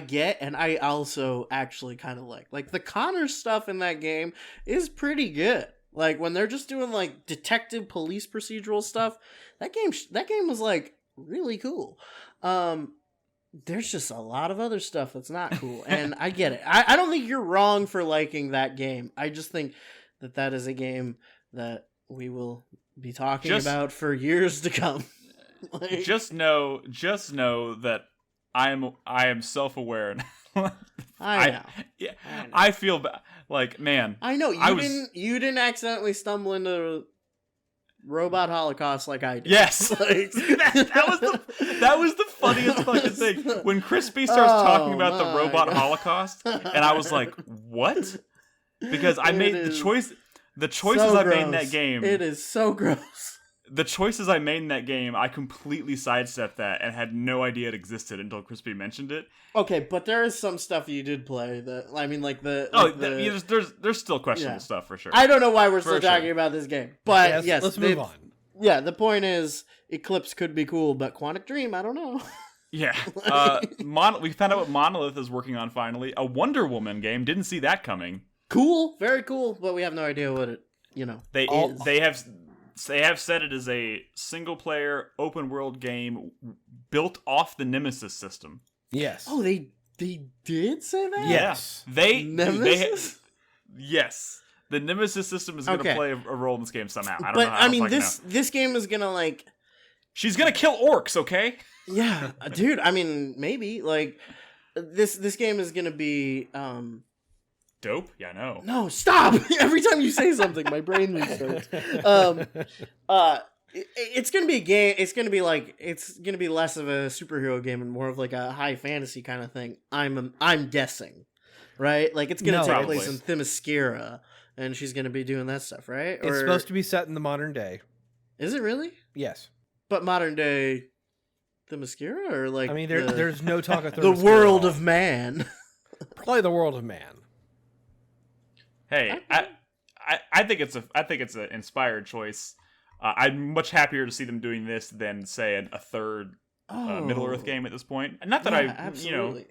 get, and I also actually kind of like the Connor stuff in that game is pretty good. Like when they're just doing like detective police procedural stuff, that game was like really cool. There's just a lot of other stuff that's not cool, and I get it. I don't think you're wrong for liking that game. I just think that is a game that we will be talking about for years to come. Like, just know that I am self-aware. I know. Yeah, I feel like, man. I know you didn't accidentally stumble into Robot Holocaust like I did. Yes, like, that was the funniest fucking thing when Crispy starts talking about the Robot Holocaust, and I was like, what? Because I made the choices I made in that game. It is so gross. The choices I made in that game, I completely sidestepped that and had no idea it existed until Crispy mentioned it. Okay, but there is some stuff you did play that, I mean, like there's still questionable stuff for sure. I don't know why we're still talking about this game, but yes, let's move on. Yeah, the point is, Eclipse could be cool, but Quantic Dream, I don't know. Yeah, we found out what Monolith is working on finally. A Wonder Woman game. Didn't see that coming. Cool, very cool, but we have no idea what it, is. They have said it is a single-player, open-world game built off the Nemesis system. Yes. Oh, they did say that? Yes. Nemesis? Yes. The Nemesis system is going to play a role in this game somehow. I don't know how. But, I mean, this game is going to, like... She's going to kill orcs, okay? Yeah. Dude, I mean, maybe. Like, this game is going to be... Dope? Yeah, I know. No, stop! Every time you say something, my brain restarts. It's gonna be a game. It's gonna be less of a superhero game and more of like a high fantasy kind of thing. I'm guessing, right? Like it's gonna take place in Themyscira, and she's gonna be doing that stuff, right? It's supposed to be set in the modern day. Is it really? Yes. But modern day Themyscira, or like there's no talk of the world of man. Probably the world of man. Hey, I think it's an inspired choice. I'm much happier to see them doing this than say a third Middle Earth game at this point. Not that absolutely.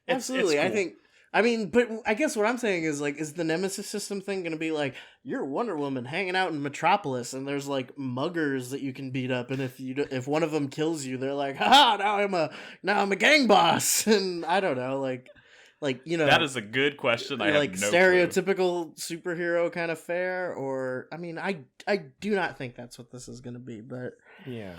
It's Absolutely, cool. but I guess what I'm saying is like, is the Nemesis system thing going to be like you're Wonder Woman hanging out in Metropolis and there's like muggers that you can beat up, and if one of them kills you, they're like, ha, now I'm a gang boss, and I don't know, like that is a good question. I like have no stereotypical superhero kind of fare, or I mean, I do not think that's what this is going to be, but yeah,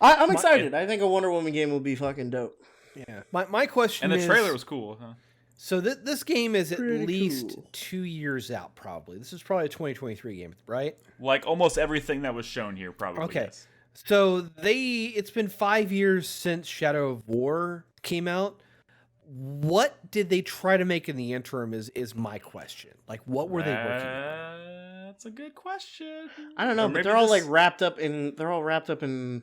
I'm excited. I think a Wonder Woman game will be fucking dope. Yeah, my question is, and the trailer was cool, huh? So this game is at Pretty least cool. 2 years out, probably. This is probably a 2023 game, right? Like almost everything that was shown here, probably. Okay, yes. So it's been 5 years since Shadow of War came out. what did they try to make in the interim is my question. Like, what were they working on? That's a good question. I don't know, but they're all like wrapped up in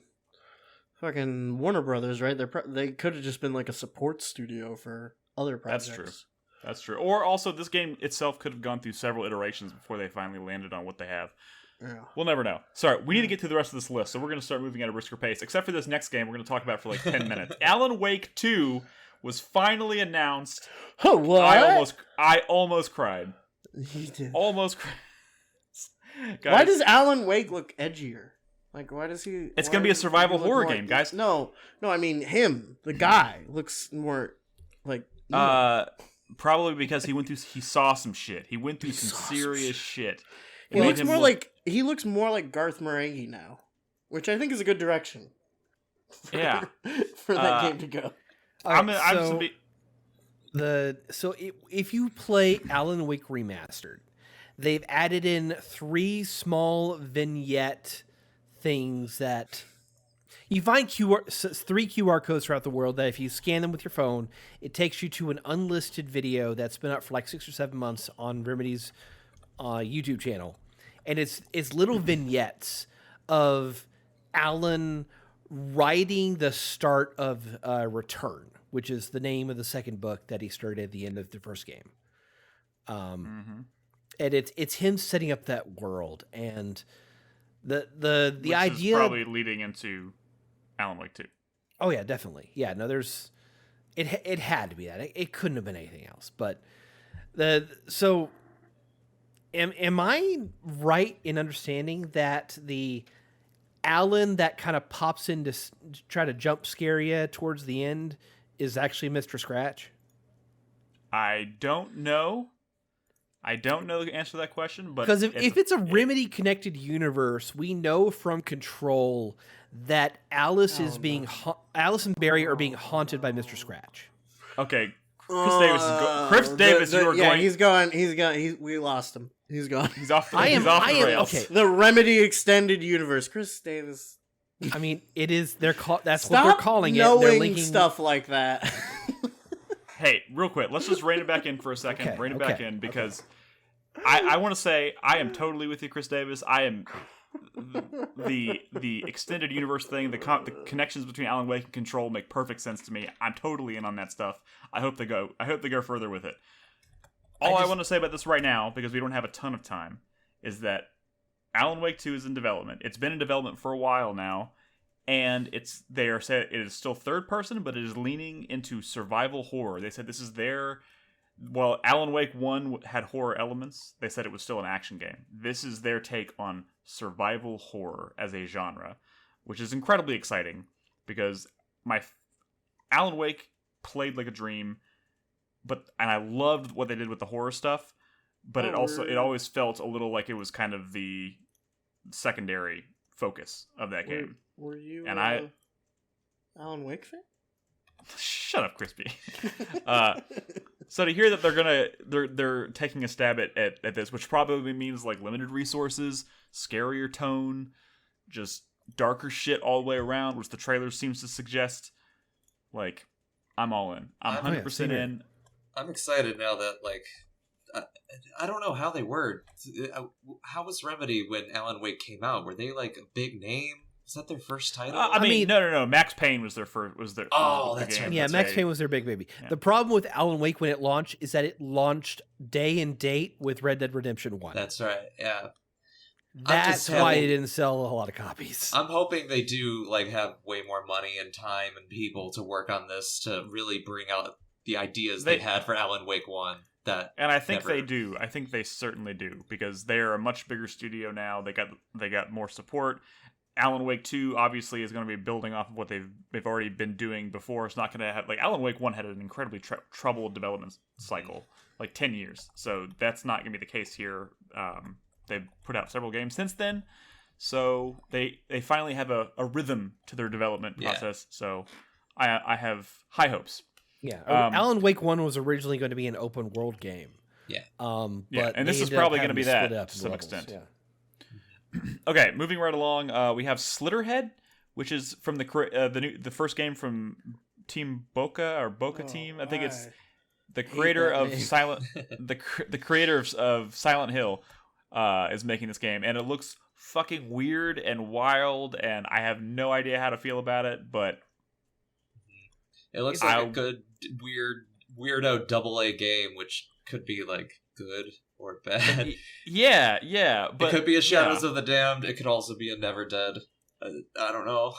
fucking Warner Brothers, right? They could have just been like a support studio for other projects. That's true. Or also, this game itself could have gone through several iterations before they finally landed on what they have. Yeah. We'll never know. Sorry, we need to get through the rest of this list, so we're going to start moving at a brisker pace. Except for this next game, we're going to talk about for like 10 minutes. Alan Wake 2 was finally announced. Oh, what? I almost cried. You did. Almost cried. Guys, why does Alan Wake look edgier? Like, why does he? It's going to be a survival horror game, guys. No, I mean him, the guy, looks more like. Probably because he saw some shit. He went through some serious shit. He looks more like Garth Marenghi now, which I think is a good direction. Yeah, for that game to go. If you play Alan Wake Remastered, they've added in 3 small vignette things that you find 3 QR codes throughout the world that if you scan them with your phone, it takes you to an unlisted video that's been up for like 6 or 7 months on Remedy's YouTube channel. And it's little vignettes of Alan writing the start of Return, which is the name of the second book that he started at the end of the first game. And it's him setting up that world, and the which idea is probably leading into Alan Wake 2. Oh yeah, definitely. Yeah, no, it had to be that. It couldn't have been anything else. But am I right in understanding that the Alan that kind of pops in to try to jump scare you towards the end is actually Mr. Scratch? I don't know. I don't know the answer to that question, but because if it's a Remedy connected universe, we know from Control that Alice and Barry are being haunted by Mr. Scratch. Okay, Chris Davis, He's gone. We lost him. He's gone. He's off the rails. Okay. The Remedy extended universe. Chris Davis. I mean, it is. That's what they're calling it. They're linking stuff like that. Hey, real quick, let's just rein it back in for a second. Okay, rein it back in because I want to say I am totally with you, Chris Davis. I am the extended universe thing. The connections between Alan Wake and Control make perfect sense to me. I'm totally in on that stuff. I hope they go further with it. All I want to say about this right now, because we don't have a ton of time, is that Alan Wake 2 is in development. It's been in development for a while now, and it is still third person, but it is leaning into survival horror. They said this is their... Well, Alan Wake 1 had horror elements. They said it was still an action game. This is their take on survival horror as a genre, which is incredibly exciting because Alan Wake played like a dream, and I loved what they did with the horror stuff, but it always felt a little like it was kind of the secondary focus of that game. Were you Alan Wake fan? Shut up, Crispy. So to hear that they're taking a stab at this, which probably means like limited resources, scarier tone, just darker shit all the way around, which the trailer seems to suggest. Like, I'm all in. I'm 100% in. I'm excited now that I don't know how they were. How was Remedy when Alan Wake came out? Were they like a big name? Was that their first title? I mean, no. Max Payne was their first. That's right. Yeah, Max Payne was their big baby. Yeah. The problem with Alan Wake when it launched is that it launched day and date with Red Dead Redemption 1. That's right. Yeah. That's why it didn't sell a lot of copies. I'm hoping they do have way more money and time and people to work on this to really bring out the ideas they had for Alan Wake 1. And I think they do. I think they certainly do because they're a much bigger studio now. They got more support. Alan Wake 2 obviously is going to be building off of what they've already been doing before. It's not going to have Alan Wake 1 had an incredibly troubled development cycle, 10 years. So that's not going to be the case here. They've put out several games since then. So they finally have a rhythm to their development process. So I have high hopes. Yeah. Alan Wake 1 was originally going to be an open world game. Yeah. And this is probably going to be that to some extent. Yeah. Okay, moving right along, we have Slitterhead, which is from the first game from Team Boca Team. I think it's I the hate creator that of name. the creator of Silent Hill is making this game, and it looks fucking weird and wild, and I have no idea how to feel about it, but It looks like a good weirdo AA game, which could be like good or bad. yeah, but it could be a Shadows of the Damned. It could also be a Never Dead. I don't know.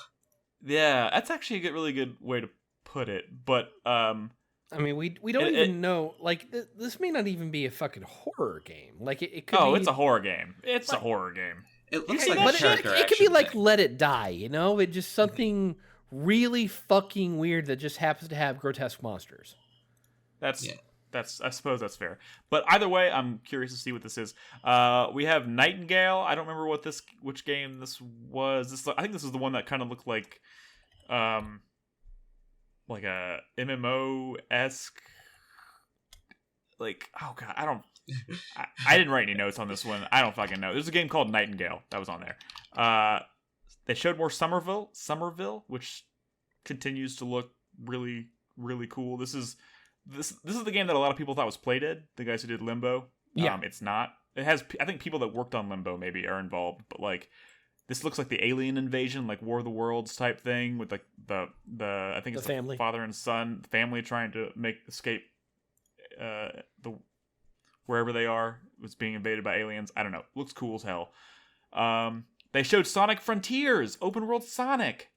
Yeah, that's actually a really good way to put it. But I mean, we don't even know. Like, this may not even be a fucking horror game. Like, it could. It's a horror game. It's a horror game. It looks Yeah, like but a character it could be action like thing. Let It Die. You know, it just something really fucking weird that just happens to have grotesque monsters. That's I suppose that's fair. But either way, I'm curious to see what this is. We have Nightingale. I don't remember which game this was. I think this is the one that kind of looked like a MMO-esque. Like, oh god, I didn't write any notes on this one. I don't fucking know. There's a game called Nightingale that was on there. They showed more Somerville, which continues to look really, really cool. This is the game that a lot of people thought was Playdead, the guys who did Limbo. Yeah. It's not. It has, I think people that worked on Limbo maybe are involved, but like this looks like the alien invasion, like War of the Worlds type thing with like the I think it's The family. the father and son family trying to escape the wherever they are was being invaded by aliens. I don't know. Looks cool as hell. They showed Sonic Frontiers, open world Sonic.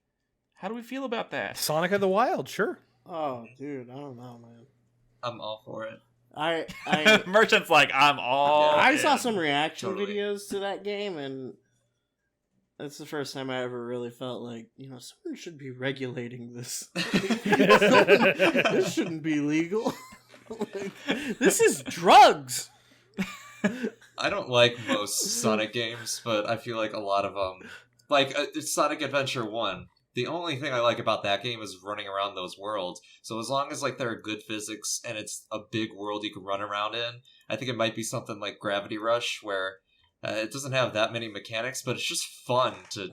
How do we feel about that? Sonic of the Wild, sure. Oh, dude, I don't know, man. I'm all for it. I Merchant's like, I'm all. I in. saw some reaction Totally. videos to that game, and that's the first time I ever really felt like, someone should be regulating this. This shouldn't be legal. Like, this is drugs. I don't like most Sonic games, but I feel like a lot of them, like Sonic Adventure 1. The only thing I like about that game is running around those worlds. So as long as like there are good physics and it's a big world you can run around in, I think it might be something like Gravity Rush, where it doesn't have that many mechanics, but it's just fun to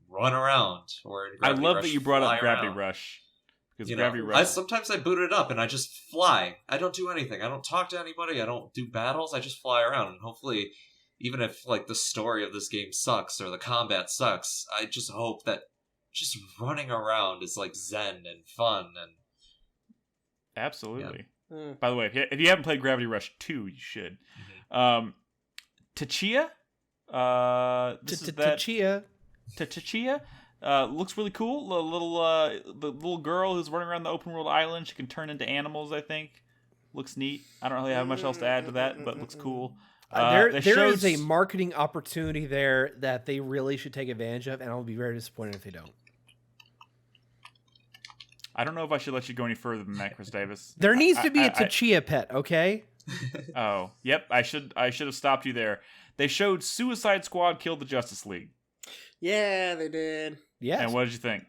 run around. Or in I Gravity love Rush, that you brought up fly Gravity around. Rush. Because You Gravity know, Rush. sometimes I boot it up and I just fly. I don't do anything. I don't talk to anybody. I don't do battles. I just fly around. And hopefully, even if like the story of this game sucks or the combat sucks, I just hope that just running around is like zen and fun. And Absolutely. Yeah. By the way, if you haven't played Gravity Rush 2, you should. Tachia? Tachia. Tachia? Looks really cool. The little girl who's running around the open world island. She can turn into animals, I think. Looks neat. I don't really have much else to add to that, but looks cool. There showed is a marketing opportunity there that they really should take advantage of, and I'll be very disappointed if they don't. I don't know if I should let you go any further than that, Chris Davis. There needs to be a Tachia pet, okay? Oh, yep. I should have stopped you there. They showed Suicide Squad killed the Justice League. Yeah, they did. Yes. And what did you think?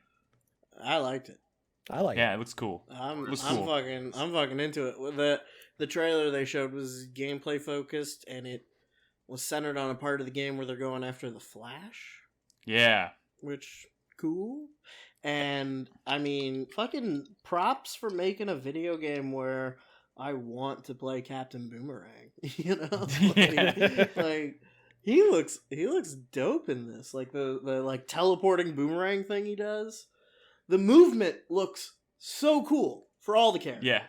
I liked it. I like Yeah, it looks cool. I'm Looks cool. fucking into it. The trailer they showed was gameplay focused, and it was centered on a part of the game where they're going after the Flash, Yeah. which cool. And I mean, fucking props for making a video game where I want to play Captain Boomerang. You know, Yeah. like he looks dope in this. Like the like teleporting boomerang thing he does. The movement looks so cool for all the characters. Yeah.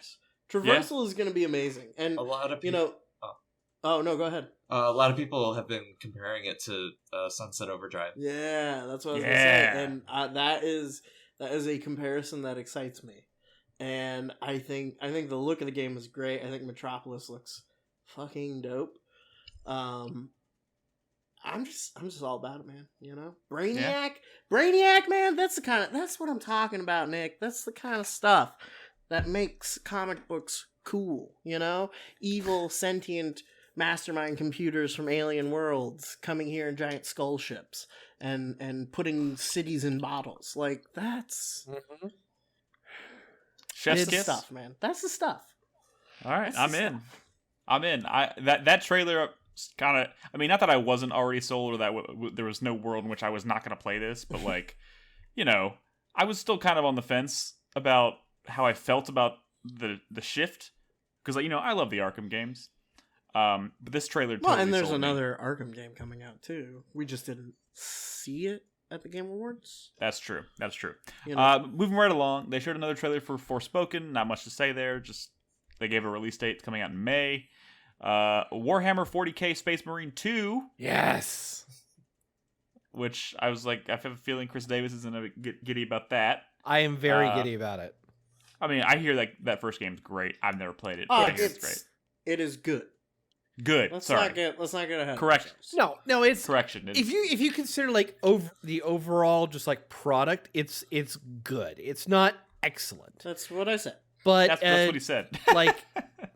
Traversal is going to be amazing, and a lot of people, Oh no, go ahead. a lot of people have been comparing it to Sunset Overdrive. Yeah, that's what I was gonna Yeah. say, and that is a comparison that excites me, and I think the look of the game is great. I think Metropolis looks fucking dope. I'm just all about it, man. You know, Brainiac, man. That's what I'm talking about, Nick. That's the kind of stuff that makes comic books cool. You know, evil, sentient mastermind computers from alien worlds coming here in giant skull ships and putting cities in bottles. Like that's Chef's the kiss. stuff, man. That's the stuff. All right, That's I'm the in. stuff. I'm in. That trailer kind of. I mean, not that I wasn't already sold or that there was no world in which I was not going to play this, but like, you know, I was still kind of on the fence. about how I felt about the shift, because I love the Arkham games. But this trailer totally Well, and there's sold me. another Arkham game coming out too. We just didn't see it at the Game Awards. That's true. You know? Moving right along, they showed another trailer for Forspoken. Not much to say there. Just they gave a release date coming out in May. Warhammer 40k Space Marine 2. Yes. Which I was like, I have a feeling Chris Davis isn't a bit giddy about that. I am very giddy about it. I mean, I hear that first game's great. I've never played it, Oh, but I hear it's great. It is good. Good. Let's Sorry. not get ahead. Correction. Of ourselves. No, it's Correction. if you consider like the overall just like product, it's good. It's not excellent. That's what I said. But that's what he said. Like,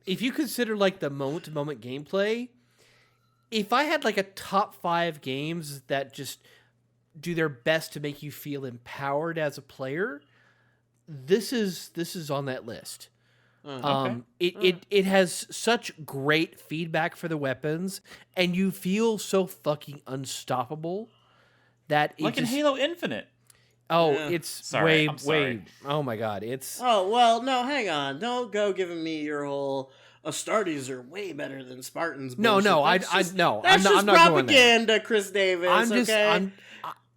if you consider like the moment-to-moment gameplay, if I had like a top 5 games that just do their best to make you feel empowered as a player, this is on that list. It has such great feedback for the weapons, and you feel so fucking unstoppable that like in Halo Infinite. Oh, Yeah. it's Sorry, I'm sorry. way. Oh my god, it's. Oh well, no, hang on. Don't go giving me your whole Astartes are way better than Spartans. No, bullshit. no, That's I just- no, That's I'm just not going there. propaganda, Chris Davis. I'm just. Okay?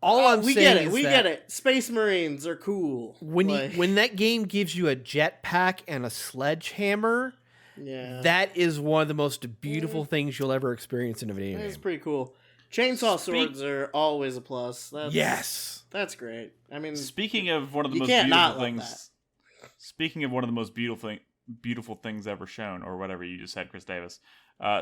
All I'm we saying get it. is We that get it. Space Marines are cool. when that game gives you a jetpack and a sledgehammer, yeah, that is one of the most beautiful things you'll ever experience in a video that's game. pretty cool. Chainsaw swords are always a plus. Yes. That's great. I mean, Speaking of one of the You most can't beautiful not love things. Speaking of one of the most beautiful things ever shown, or whatever you just said, Chris Davis.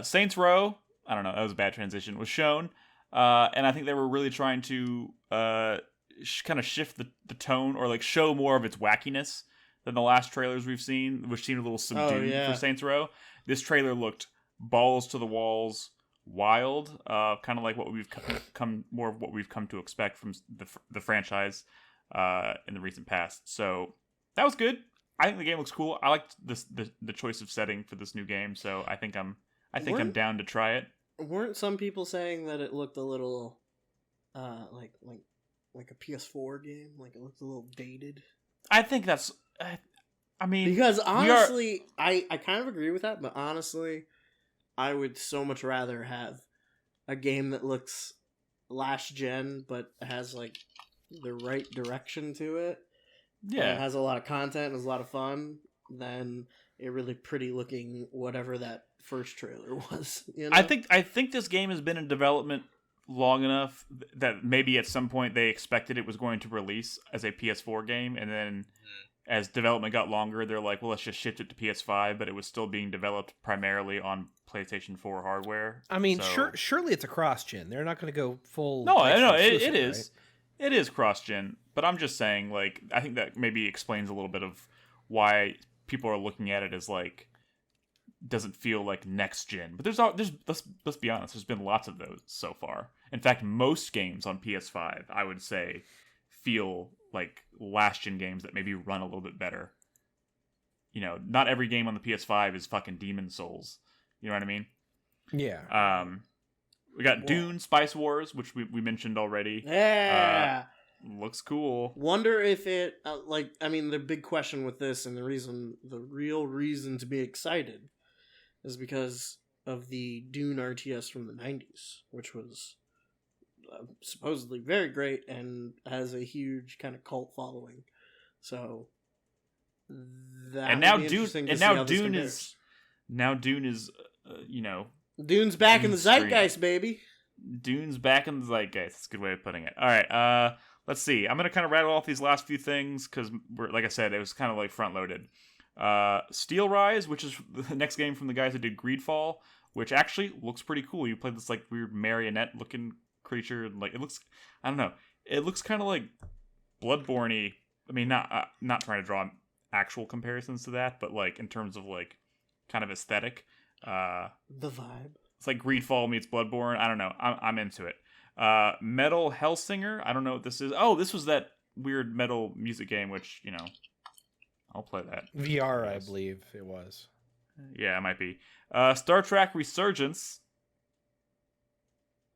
Saints Row. I don't know. That was a bad transition. Was shown. And I think they were really trying to kind of shift the tone, or like show more of its wackiness than the last trailers we've seen, which seemed a little subdued yeah. for Saints Row. This trailer looked balls to the walls, wild, kind of like what we've come to expect from the franchise in the recent past. So that was good. I think the game looks cool. I liked the choice of setting for this new game, so I think I'm down to try it. weren't some people saying that it looked a little, like a PS4 game? Like it looked a little dated. I think that's. I mean, Because honestly, I kind of agree with that, but honestly, I would so much rather have a game that looks last gen but has like the right direction to it. And it has a lot of content and is a lot of fun than a really pretty looking whatever that first trailer was. You know? I think this game has been in development long enough that maybe at some point they expected it was going to release as a PS4 game, and then as development got longer, they're like, well, let's just shift it to PS5, but it was still being developed primarily on PlayStation 4 hardware. I mean, So- surely it's a cross-gen. They're not going to go full. No, I know PlayStation it exclusive, is. right? It is cross-gen, but I'm just saying, like, I think that maybe explains a little bit of why people are looking at it as like doesn't feel like next gen. But there's let's be honest, there's been lots of those so far. In fact, most games on PS5, I would say, feel like last gen games that maybe run a little bit better. You know, not every game on the PS5 is fucking Demon Souls. You know what I mean? Yeah. We got Dune Spice Wars, which we mentioned already. Yeah. Looks cool. Wonder if it the big question with this and the real reason to be excited is because of the Dune RTS from the 90s, which was supposedly very great and has a huge kind of cult following. So that And now would be Dune interesting to and see now how this Dune compares. is now Dune is Dune's back in the mainstream. zeitgeist, baby. Dune's back in the zeitgeist. That's a good way of putting it. All right, let's see. I'm gonna kind of rattle off these last few things because, like I said, it was kind of like front loaded. Steel Rise, which is the next game from the guys that did Greedfall, which actually looks pretty cool. You play this like weird marionette looking creature, and like it looks, I don't know, it looks kind of like Bloodborne-y. I mean, not trying to draw actual comparisons to that, but like in terms of like kind of aesthetic. The vibe. It's like Greedfall meets Bloodborne. I don't know. I'm into it. Metal Hellsinger. I don't know what this is. Oh, this was that weird metal music game, which, I'll play that. VR, I believe it was. Yeah, it might be. Star Trek Resurgence.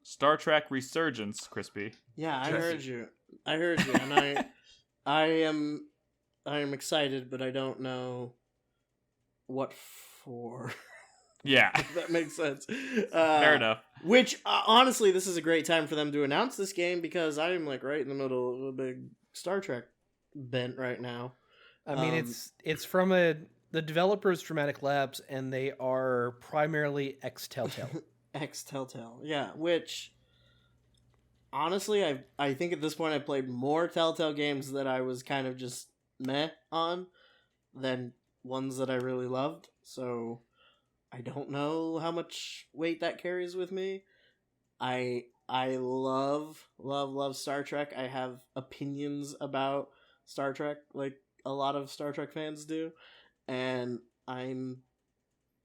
Star Trek Resurgence, Crispy. Yeah, I Jesse. heard you. And I am I'm excited, but I don't know what for. Yeah. If that makes sense. Fair enough. Which, honestly, this is a great time for them to announce this game because I am like right in the middle of a big Star Trek bent right now. I mean, it's from the developers Dramatic Labs, and they are primarily ex-Telltale. Ex-Telltale, yeah. Which, honestly, I think at this point I played more Telltale games that I was kind of just meh on than ones that I really loved. So I don't know how much weight that carries with me. I love Star Trek. I have opinions about Star Trek like a lot of Star Trek fans do, and I'm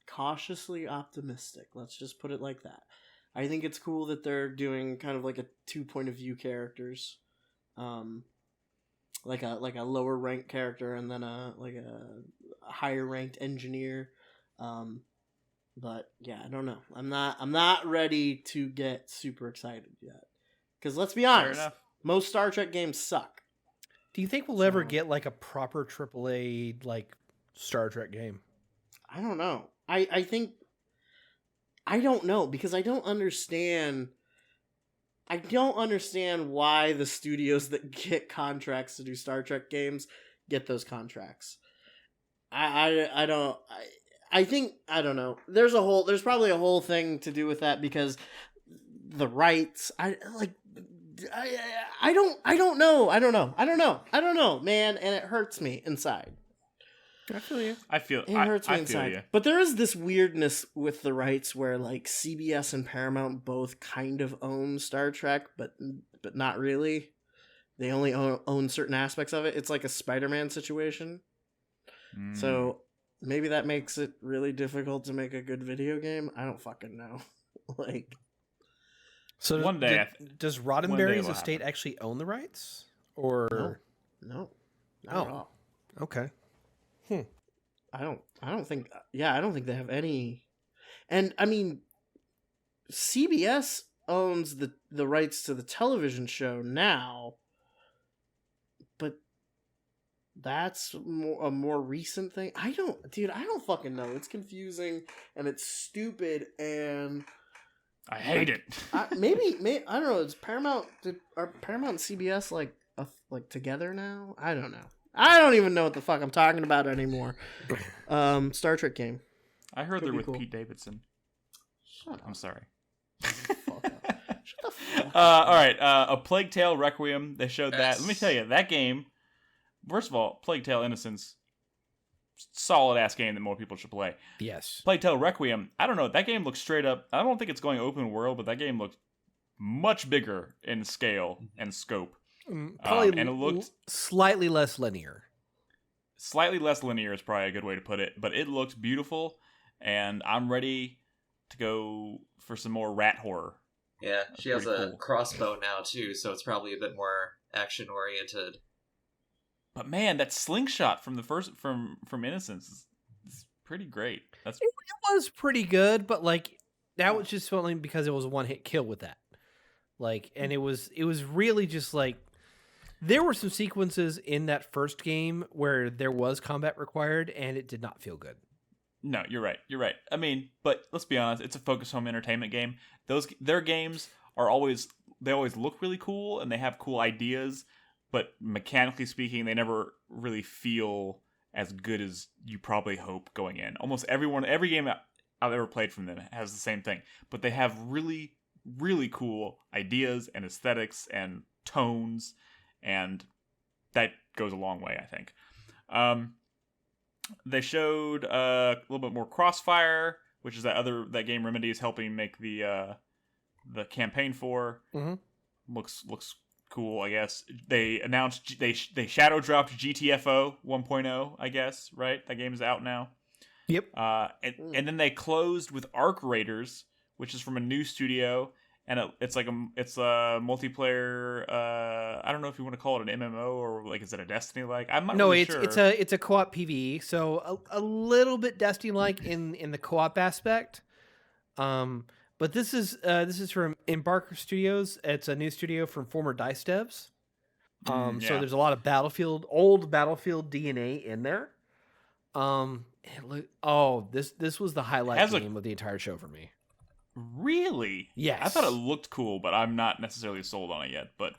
cautiously optimistic. Let's just put it like that. I think it's cool that they're doing kind of like a 2 point of view characters, like a lower ranked character and then a higher ranked engineer. But yeah, I don't know. I'm not ready to get super excited yet. Because let's be honest, most Star Trek games suck. Do you think we'll ever get like a proper AAA like Star Trek game? I don't know. I think I don't know because I don't understand why the studios that get contracts to do Star Trek games get those contracts. I don't know. There's probably a whole thing to do with that because the rights. I don't know, man, and it hurts me inside. I feel you. It hurts me inside. You. But there is this weirdness with the rights where like CBS and Paramount both kind of own Star Trek, but not really. They only own certain aspects of it. It's like a Spider-Man situation. So maybe that makes it really difficult to make a good video game. I don't fucking know. Like, so one day, does Roddenberry's estate actually own the rights, or no, not at all. Okay. I don't think. Yeah, I don't think they have any. And I mean, CBS owns the rights to the television show now, but that's a more recent thing. I don't fucking know. It's confusing and it's stupid and I hate it. Maybe I don't know. Is Paramount are Paramount and CBS like together now? I don't know. I don't even know what the fuck I'm talking about anymore. Star Trek game. I heard Could they're be with cool. Pete Davidson. Shut up. I'm sorry. Shut the fuck up. All right. A Plague Tale Requiem. They showed that. Let me tell you, that game. First of all, Plague Tale Innocence, solid ass game that more people should play. Yes. Plague Tale Requiem. I don't know. That game looks straight up. I don't think it's going open world, but that game looks much bigger in scale and scope. Probably, and it looked slightly less linear. Slightly less linear is probably a good way to put it, but it looks beautiful, and I'm ready to go for some more rat horror. Yeah, she has a cool crossbow now too, so it's probably a bit more action oriented. But man, that slingshot from the first from Innocence is pretty great. It was pretty good, but like that was just only because it was a one-hit kill with that. Like, and it was really just like. There were some sequences in that first game where there was combat required, and it did not feel good. No, you're right. I mean, but let's be honest, it's a focus home entertainment game. Their games are always look really cool, and they have cool ideas, but mechanically speaking, they never really feel as good as you probably hope going in. Almost every game I've ever played from them has the same thing, but they have really, really cool ideas and aesthetics and tones. And that goes a long way, I think. They showed a little bit more Crossfire, which is that game Remedy is helping make the campaign for. Mm-hmm. Looks cool, I guess. They announced they shadow dropped GTFO 1.0, I guess. Right, that game is out now. Yep. And then they closed with Arc Raiders, which is from a new studio. And it's a multiplayer. I don't know if you want to call it an MMO or like is it a Destiny like? I'm not really sure. it's a co-op PvE, so a little bit Destiny like in the co-op aspect. But this is from Embarker Studios. It's a new studio from former DICE devs. So there's a lot of old Battlefield DNA in there. This was the highlight game of the entire show for me. Really? Yes. I thought it looked cool, but I'm not necessarily sold on it yet. But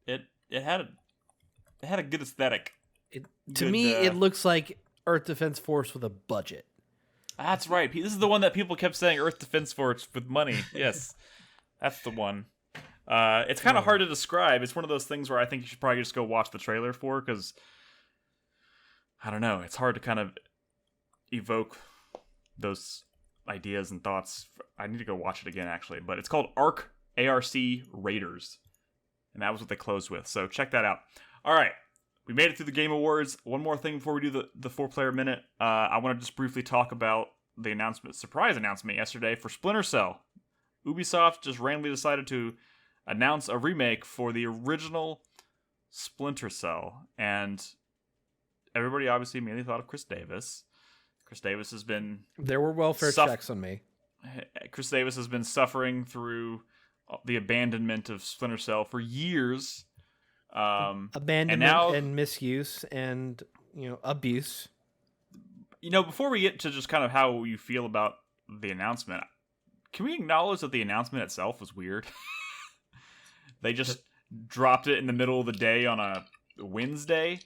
it had a good aesthetic. To me, it looks like Earth Defense Force with a budget. That's right. This is the one that people kept saying, Earth Defense Force with money. Yes, that's the one. It's kind of hard to describe. It's one of those things where I think you should probably just go watch the trailer for, because I don't know. It's hard to kind of evoke those ideas and thoughts. I need to go watch it again, actually. But it's called ARC Raiders, and that was what they closed with. So check that out. All right. We made it through the Game Awards. One more thing before we do the 4-player minute. I want to just briefly talk about the surprise announcement yesterday for Splinter Cell. Ubisoft just randomly decided to announce a remake for the original Splinter Cell. And everybody obviously immediately thought of Chris Davis. Chris Davis has been... There were welfare checks on me. Chris Davis has been suffering through the abandonment of Splinter Cell for years. Abandonment and misuse and abuse. Before we get to just kind of how you feel about the announcement, can we acknowledge that the announcement itself was weird? They just dropped it in the middle of the day on a Wednesday,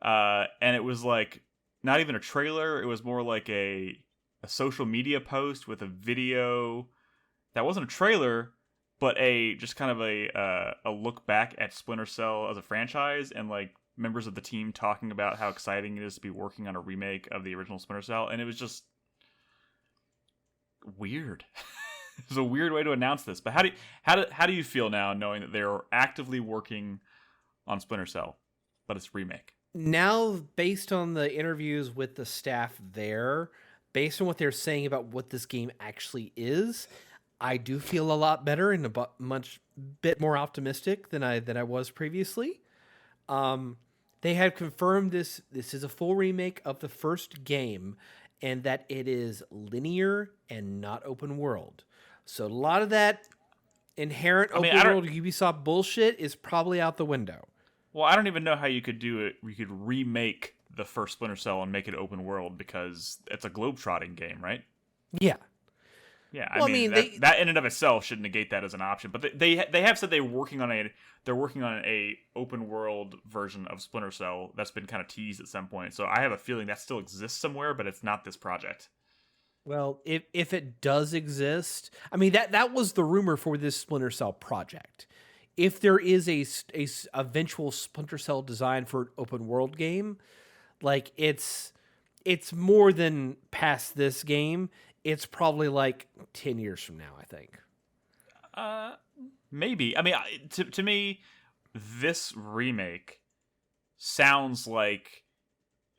and it was like not even a trailer. It was more like a social media post with a video that wasn't a trailer, but just kind of a look back at Splinter Cell as a franchise, and like members of the team talking about how exciting it is to be working on a remake of the original Splinter Cell, and it was just weird. It was a weird way to announce this. But how do you feel now, knowing that they're actively working on Splinter Cell, but it's remake? Now, based on the interviews with the staff there, based on what they're saying about what this game actually is, I do feel a lot better and much bit more optimistic than I was previously. They have confirmed this is a full remake of the first game, and that it is linear and not open world. So a lot of that inherent open world Ubisoft bullshit is probably out the window. Well, I don't even know how you could do it. You could remake the first Splinter Cell and make it open world, because it's a globetrotting game, right? Yeah. Yeah, I mean that in and of itself should negate that as an option. But they have said they're working on a open world version of Splinter Cell that's been kind of teased at some point. So I have a feeling that still exists somewhere, but it's not this project. Well, if it does exist, I mean that was the rumor for this Splinter Cell project. If there is a eventual Splinter Cell design for an open world game, like it's more than past this game. It's probably like 10 years from now, I think. Maybe. I mean, to me, this remake sounds like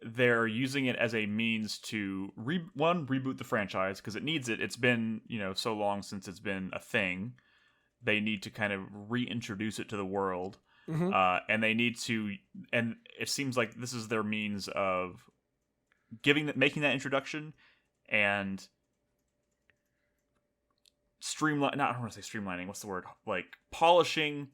they're using it as a means to reboot the franchise, because it needs it. It's been so long since it's been a thing. They need to kind of reintroduce it to the world, and they need to. And it seems like this is their means of making that introduction and I don't want to say streamlining. What's the word? Like polishing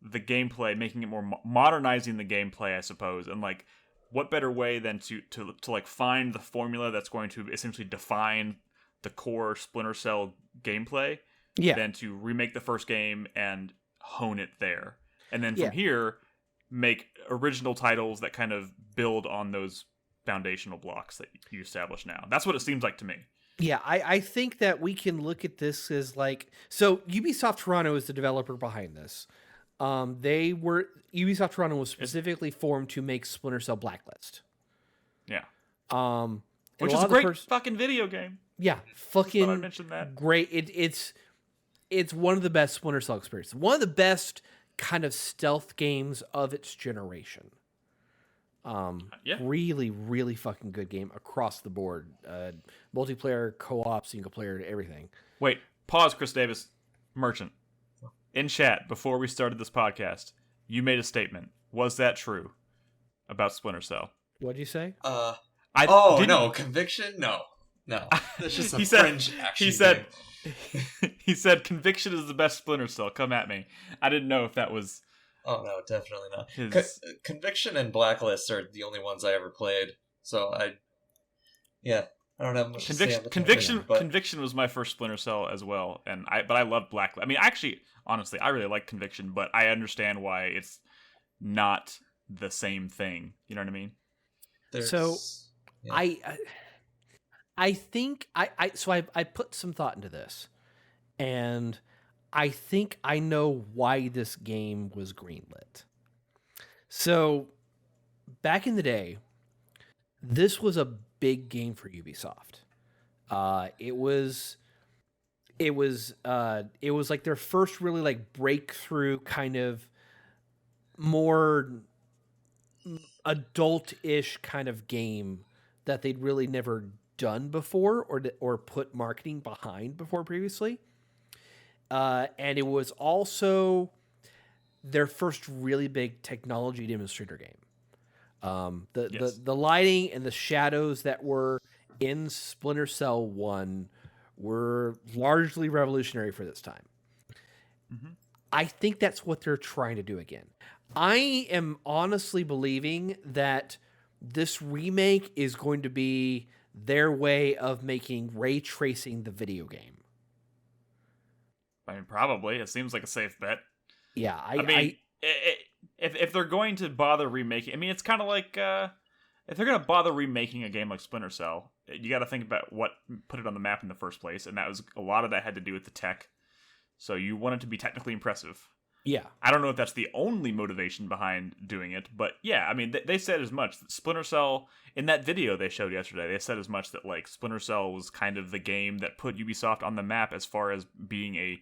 the gameplay, making it more modernizing the gameplay, I suppose. And like, what better way than to like find the formula that's going to essentially define the core Splinter Cell gameplay, than to remake the first game and hone it there, and then from here make original titles that kind of build on those foundational blocks that you establish now. That's what it seems like to me. Yeah, I think that we can look at this as like, so Ubisoft Toronto is the developer behind this. Ubisoft Toronto was specifically formed to make Splinter Cell Blacklist. Yeah. Which is a great fucking video game. Yeah, fucking I mentioned that. Great. It's one of the best Splinter Cell experiences. One of the best kind of stealth games of its generation. Really, really fucking good game across the board. Multiplayer, co-op, single player, everything. Wait, pause, Chris Davis. Merchant. In chat, before we started this podcast, you made a statement. Was that true about Splinter Cell? What'd you say? No, conviction? No. That's just a fringe action game. He said conviction is the best Splinter Cell. Come at me. I didn't know if that was Oh no, definitely not. His Conviction and Blacklist are the only ones I ever played, so I don't have much to say on the Conviction but Conviction was my first Splinter Cell as well, but I love Blacklist. I mean, actually, honestly, I really like Conviction, but I understand why it's not the same thing. You know what I mean? So, yeah. I think I put some thought into this, and I think I know why this game was greenlit. So, back in the day, this was a big game for Ubisoft. It was like their first really like breakthrough kind of more adult-ish kind of game that they'd really never done before or put marketing behind before previously. And it was also their first really big technology demonstrator game. The lighting and the shadows that were in Splinter Cell 1 were largely revolutionary for this time. Mm-hmm. I think that's what they're trying to do again. I am honestly believing that this remake is going to be their way of making ray tracing the video game. I mean, probably. It seems like a safe bet. Yeah, I mean, if they're going to bother remaking, I mean, it's kind of like if they're going to bother remaking a game like Splinter Cell, you got to think about what put it on the map in the first place, and that was a lot of that had to do with the tech. So you want it to be technically impressive. Yeah. I don't know if that's the only motivation behind doing it, but yeah, I mean, they said as much. Splinter Cell, in that video they showed yesterday, they said as much that, like, Splinter Cell was kind of the game that put Ubisoft on the map as far as being a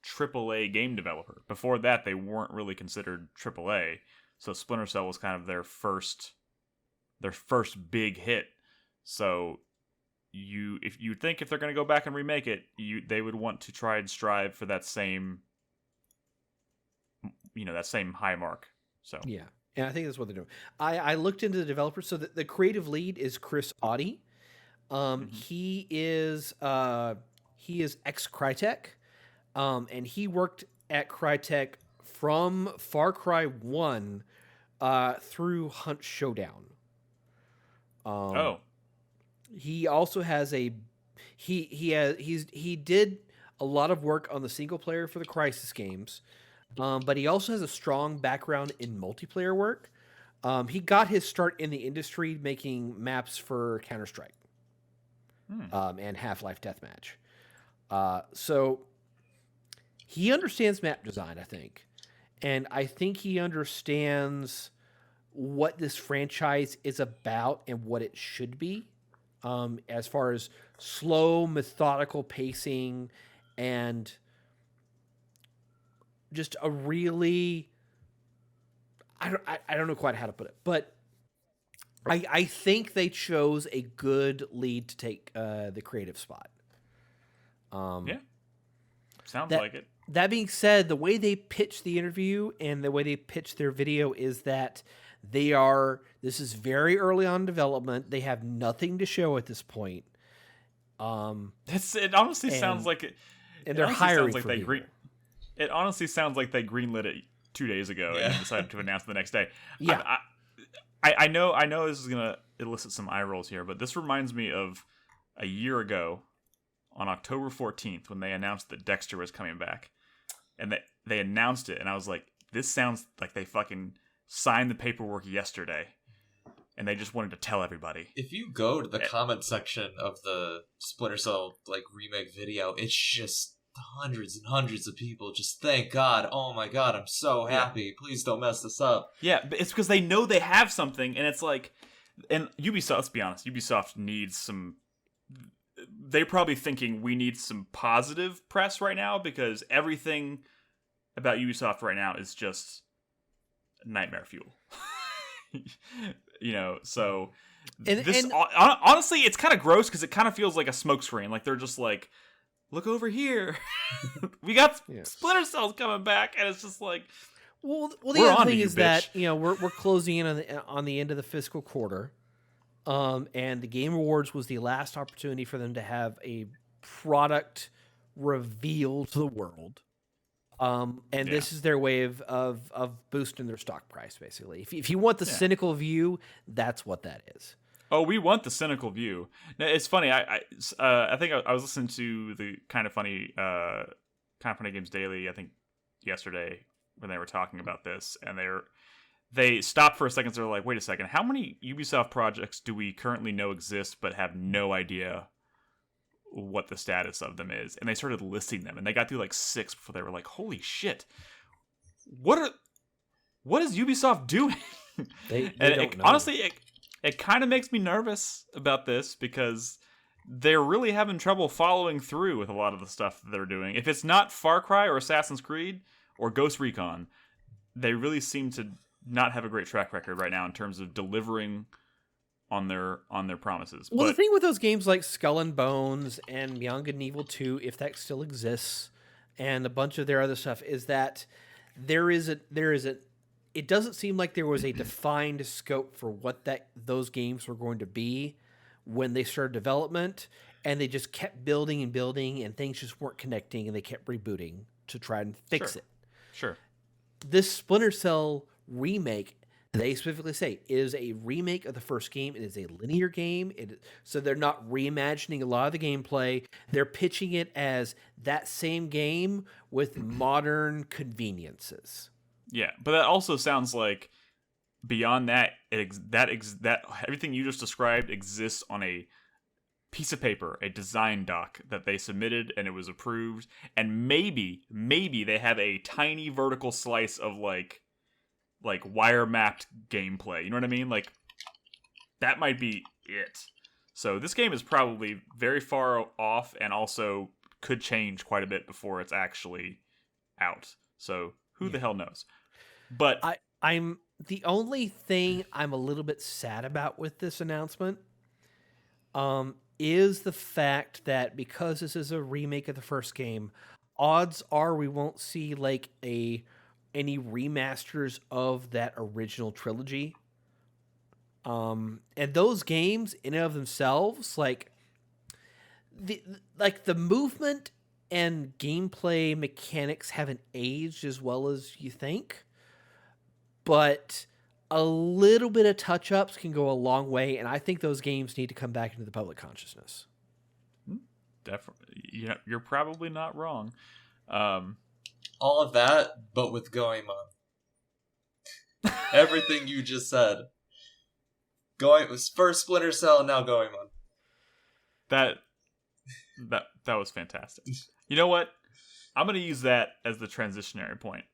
AAA game developer. Before that, they weren't really considered AAA, so Splinter Cell was kind of their first big hit. So if they're going to go back and remake it, they would want to try and strive for that same, that same high mark. So yeah, and I think that's what they're doing. I looked into the developer, so the creative lead is Chris Audi. He is ex Crytek, and he worked at Crytek from Far Cry 1 through Hunt Showdown. He also has he did a lot of work on the single player for the Crysis games, but he also has a strong background in multiplayer work. He got his start in the industry making maps for Counter-Strike and Half-Life Deathmatch. So he understands map design, I think, and I think he understands what this franchise is about and what it should be, as far as slow, methodical pacing and just a really, I don't know quite how to put it, but I think they chose a good lead to take the creative spot. Yeah, sounds like it. That being said, the way they pitch the interview and the way they pitch their video is that this is very early on in development. They have nothing to show at this point. It honestly sounds like it. And they're hiring for people. It honestly sounds like they greenlit it 2 days ago and then decided to announce it the next day. Yeah. I know this is gonna elicit some eye rolls here, but this reminds me of a year ago on October 14th when they announced that Dexter was coming back. And they announced it, and I was like, this sounds like they fucking signed the paperwork yesterday, and they just wanted to tell everybody. If you go to the comment section of the Splinter Cell remake video, it's just hundreds and hundreds of people just, thank God, oh my God, I'm so happy, please don't mess this up. Yeah, but it's because they know they have something, and it's like, and Ubisoft, let's be honest, Ubisoft needs some, they're probably thinking we need some positive press right now, because everything about Ubisoft right now is just nightmare fuel. So honestly, it's kind of gross because it kind of feels like a smokescreen. Like they're just like, look over here, we got Splinter Cell's coming back, and it's just like, well, the other thing is that we're closing in on the end of the fiscal quarter, and the Game Awards was the last opportunity for them to have a product reveal to the world. And this is their way of boosting their stock price, basically. If you want the cynical view, that's what that is. Oh, we want the cynical view. Now, it's funny. I think I was listening to the Kind of Funny Games Daily, I think yesterday, when they were talking about this, and they stopped for a second. So they're like, "Wait a second, how many Ubisoft projects do we currently know exist but have no idea what the status of them is?" And they started listing them, and they got through like 6 before they were like, "Holy shit, what is Ubisoft doing?" They and don't know. Honestly, it kind of makes me nervous about this because they're really having trouble following through with a lot of the stuff that they're doing. If it's not Far Cry or Assassin's Creed or Ghost Recon, they really seem to not have a great track record right now in terms of delivering on their promises. Well, the thing with those games like Skull and Bones and Beyond Good and Evil 2, if that still exists, and a bunch of their other stuff, is that there is a it doesn't seem like there was a defined scope for what those games were going to be when they started development, and they just kept building and building, and things just weren't connecting, and they kept rebooting to try and fix it. Sure. This Splinter Cell remake, they specifically say, is a remake of the first game. It is a linear game. So they're not reimagining a lot of the gameplay. They're pitching it as that same game with modern conveniences. Yeah, but that also sounds like beyond that, that everything you just described exists on a piece of paper, a design doc that they submitted and it was approved, and maybe they have a tiny vertical slice of like wire mapped gameplay. You know what I mean? Like that might be it. So this game is probably very far off and also could change quite a bit before it's actually out. So who the hell knows? But I'm the only thing I'm a little bit sad about with this announcement is the fact that because this is a remake of the first game, odds are we won't see like any remasters of that original trilogy. And those games in and of themselves, like the movement and gameplay mechanics haven't aged as well as you think. But a little bit of touch-ups can go a long way, and I think those games need to come back into the public consciousness. Definitely, yeah, you're probably not wrong. All of that, but with Goemon. Everything you just said. It was first Splinter Cell, now Goemon. That was fantastic. You know what? I'm going to use that as the transitionary point.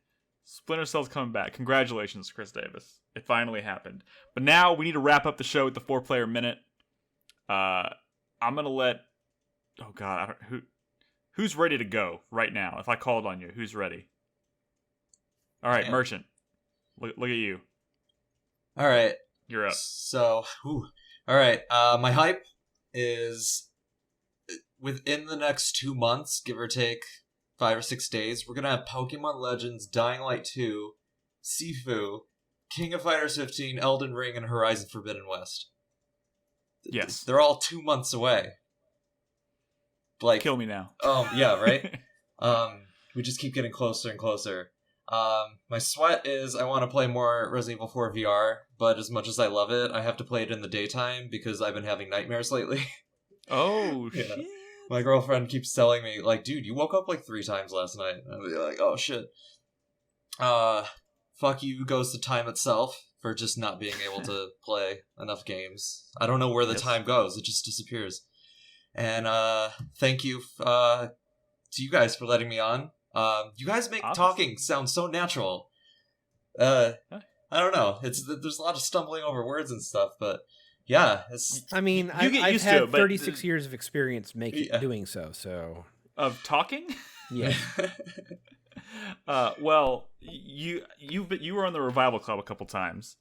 Splinter Cell's coming back. Congratulations, Chris Davis. It finally happened. But now we need to wrap up the show with the 4-player minute. I'm going to let... Oh, God. Who's ready to go right now? If I called on you, who's ready? All right, Merchant. Look at you. All right. You're up. So, all right. My hype is within the next 2 months, give or take 5 or 6 days, we're going to have Pokemon Legends, Dying Light 2, Sifu, King of Fighters 15, Elden Ring, and Horizon Forbidden West. Yes. They're all 2 months away. Like, kill me now. Yeah, right? We just keep getting closer and closer. My sweat is I want to play more Resident Evil 4 VR, but as much as I love it, I have to play it in the daytime because I've been having nightmares lately. Oh, yeah. shit. My girlfriend keeps telling me, like, dude, you woke up like 3 times last night. And I'll be like, oh, shit. Fuck you goes to time itself for just not being able to play enough games. I don't know where the time goes. It just disappears. And thank you to you guys for letting me on. You guys make talking sound so natural. I don't know. There's a lot of stumbling over words and stuff, but yeah, I mean, I've had 36 years of experience doing so. Of talking? Yeah. Well, you were on the Revival Club a couple times,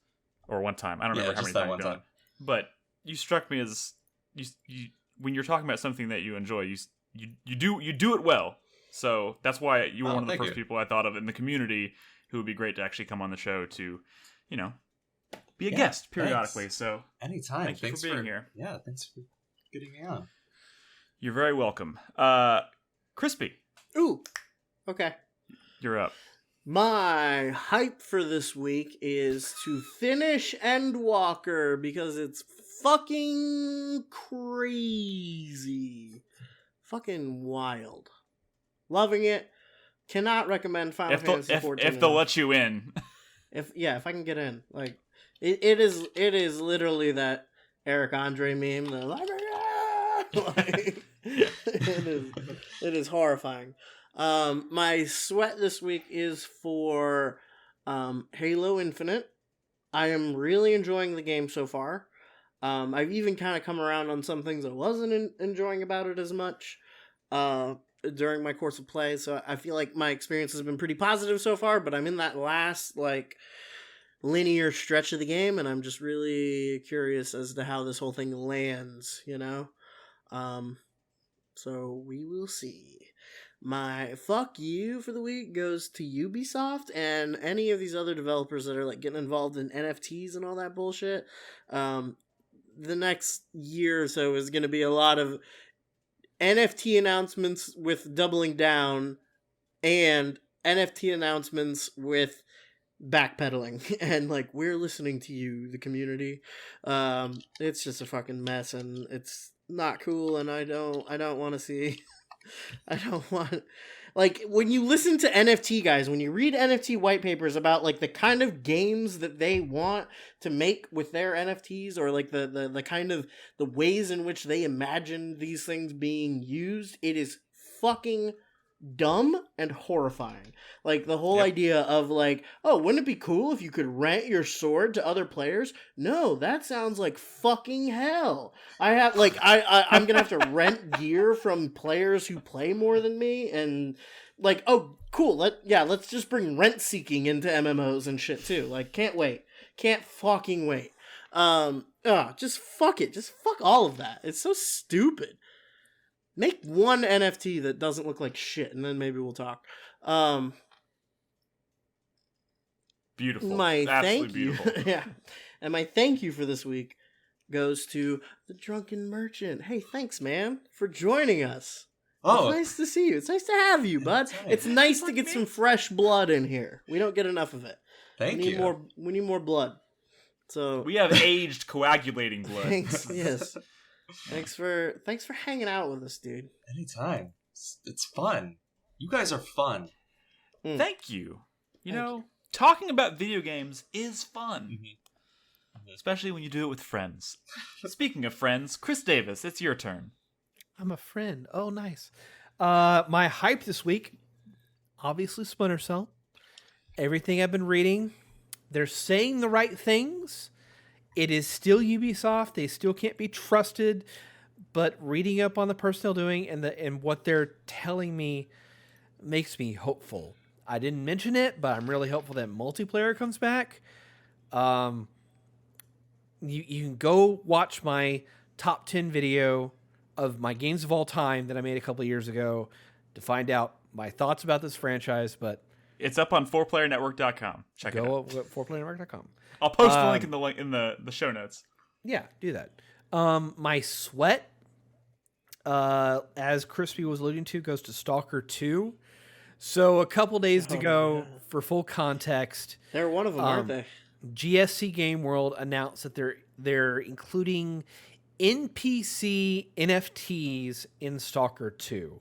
or one time. I don't remember how many times you've done. But you struck me as you when you're talking about something that you enjoy, you do it well. So that's why you were one of the first people I thought of in the community who would be great to actually come on the show to, be a guest periodically. Thanks. So anytime. Thanks for being here. Yeah, thanks for getting me on. You're very welcome. Crispy. Ooh. Okay. You're up. My hype for this week is to finish Endwalker because it's fucking crazy. Fucking wild. Loving it. Cannot recommend Final Fantasy XIV. If they'll let you in. If I can get in. Like it is literally that Eric Andre meme. Like, it is horrifying. My sweat this week is for Halo Infinite. I am really enjoying the game so far. I've even kind of come around on some things I wasn't enjoying about it as much during my course of play, so I feel like my experience has been pretty positive so far, but I'm in that last, like, linear stretch of the game, and I'm just really curious as to how this whole thing lands, you know? So we will see. My fuck you for the week goes to Ubisoft and any of these other developers that are like getting involved in NFTs and all that bullshit. The next year or so is going to be a lot of NFT announcements with doubling down and NFT announcements with backpedaling and like, we're listening to you, the community. It's just a fucking mess and it's not cool, and I don't want to see. I don't want, like, when you listen to NFT guys, when you read NFT white papers about like the kind of games that they want to make with their NFTs, or like the kind of the ways in which they imagine these things being used, it is fucking dumb and horrifying. Like the whole idea of like, oh, wouldn't it be cool if you could rent your sword to other players? No, that sounds like fucking hell. I'm gonna have to rent gear from players who play more than me, and like, oh, cool. Let's just bring rent seeking into MMOs and shit too. Like, can't fucking wait. Just fuck it. Just fuck all of that. It's so stupid. Make one NFT that doesn't look like shit, and then maybe we'll talk. Beautiful. Absolutely beautiful. Yeah. And my thank you for this week goes to the Drunken Merchant. Hey, thanks, man, for joining us. Oh. It's nice to see you. It's nice to have you, bud. It's nice to get some fresh blood in here. We don't get enough of it. Thank you. We need more blood. So we have aged coagulating blood. Thanks. Yes. Thanks for hanging out with us, dude. Anytime. It's fun. You guys are fun. Thank you. You know, talking about video games is fun. Mm-hmm. Especially when you do it with friends. Speaking of friends, Chris Davis, it's your turn. I'm a friend. Oh, nice. My hype this week, obviously Splinter Cell. Everything I've been reading, they're saying the right things. It is still Ubisoft. They still can't be trusted. But reading up on the personnel doing and what they're telling me makes me hopeful. I didn't mention it, but I'm really hopeful that multiplayer comes back. You can go watch my top 10 video of my games of all time that I made a couple of years ago to find out my thoughts about this franchise. But it's up on 4playernetwork.com. Check it out. Go at 4playernetwork.com. I'll post the link in the show notes. Yeah, do that. My sweat, as Crispy was alluding to, goes to Stalker 2. So a couple days ago, for full context, they're one of them, aren't they? GSC Game World announced that they're including NPC NFTs in Stalker 2.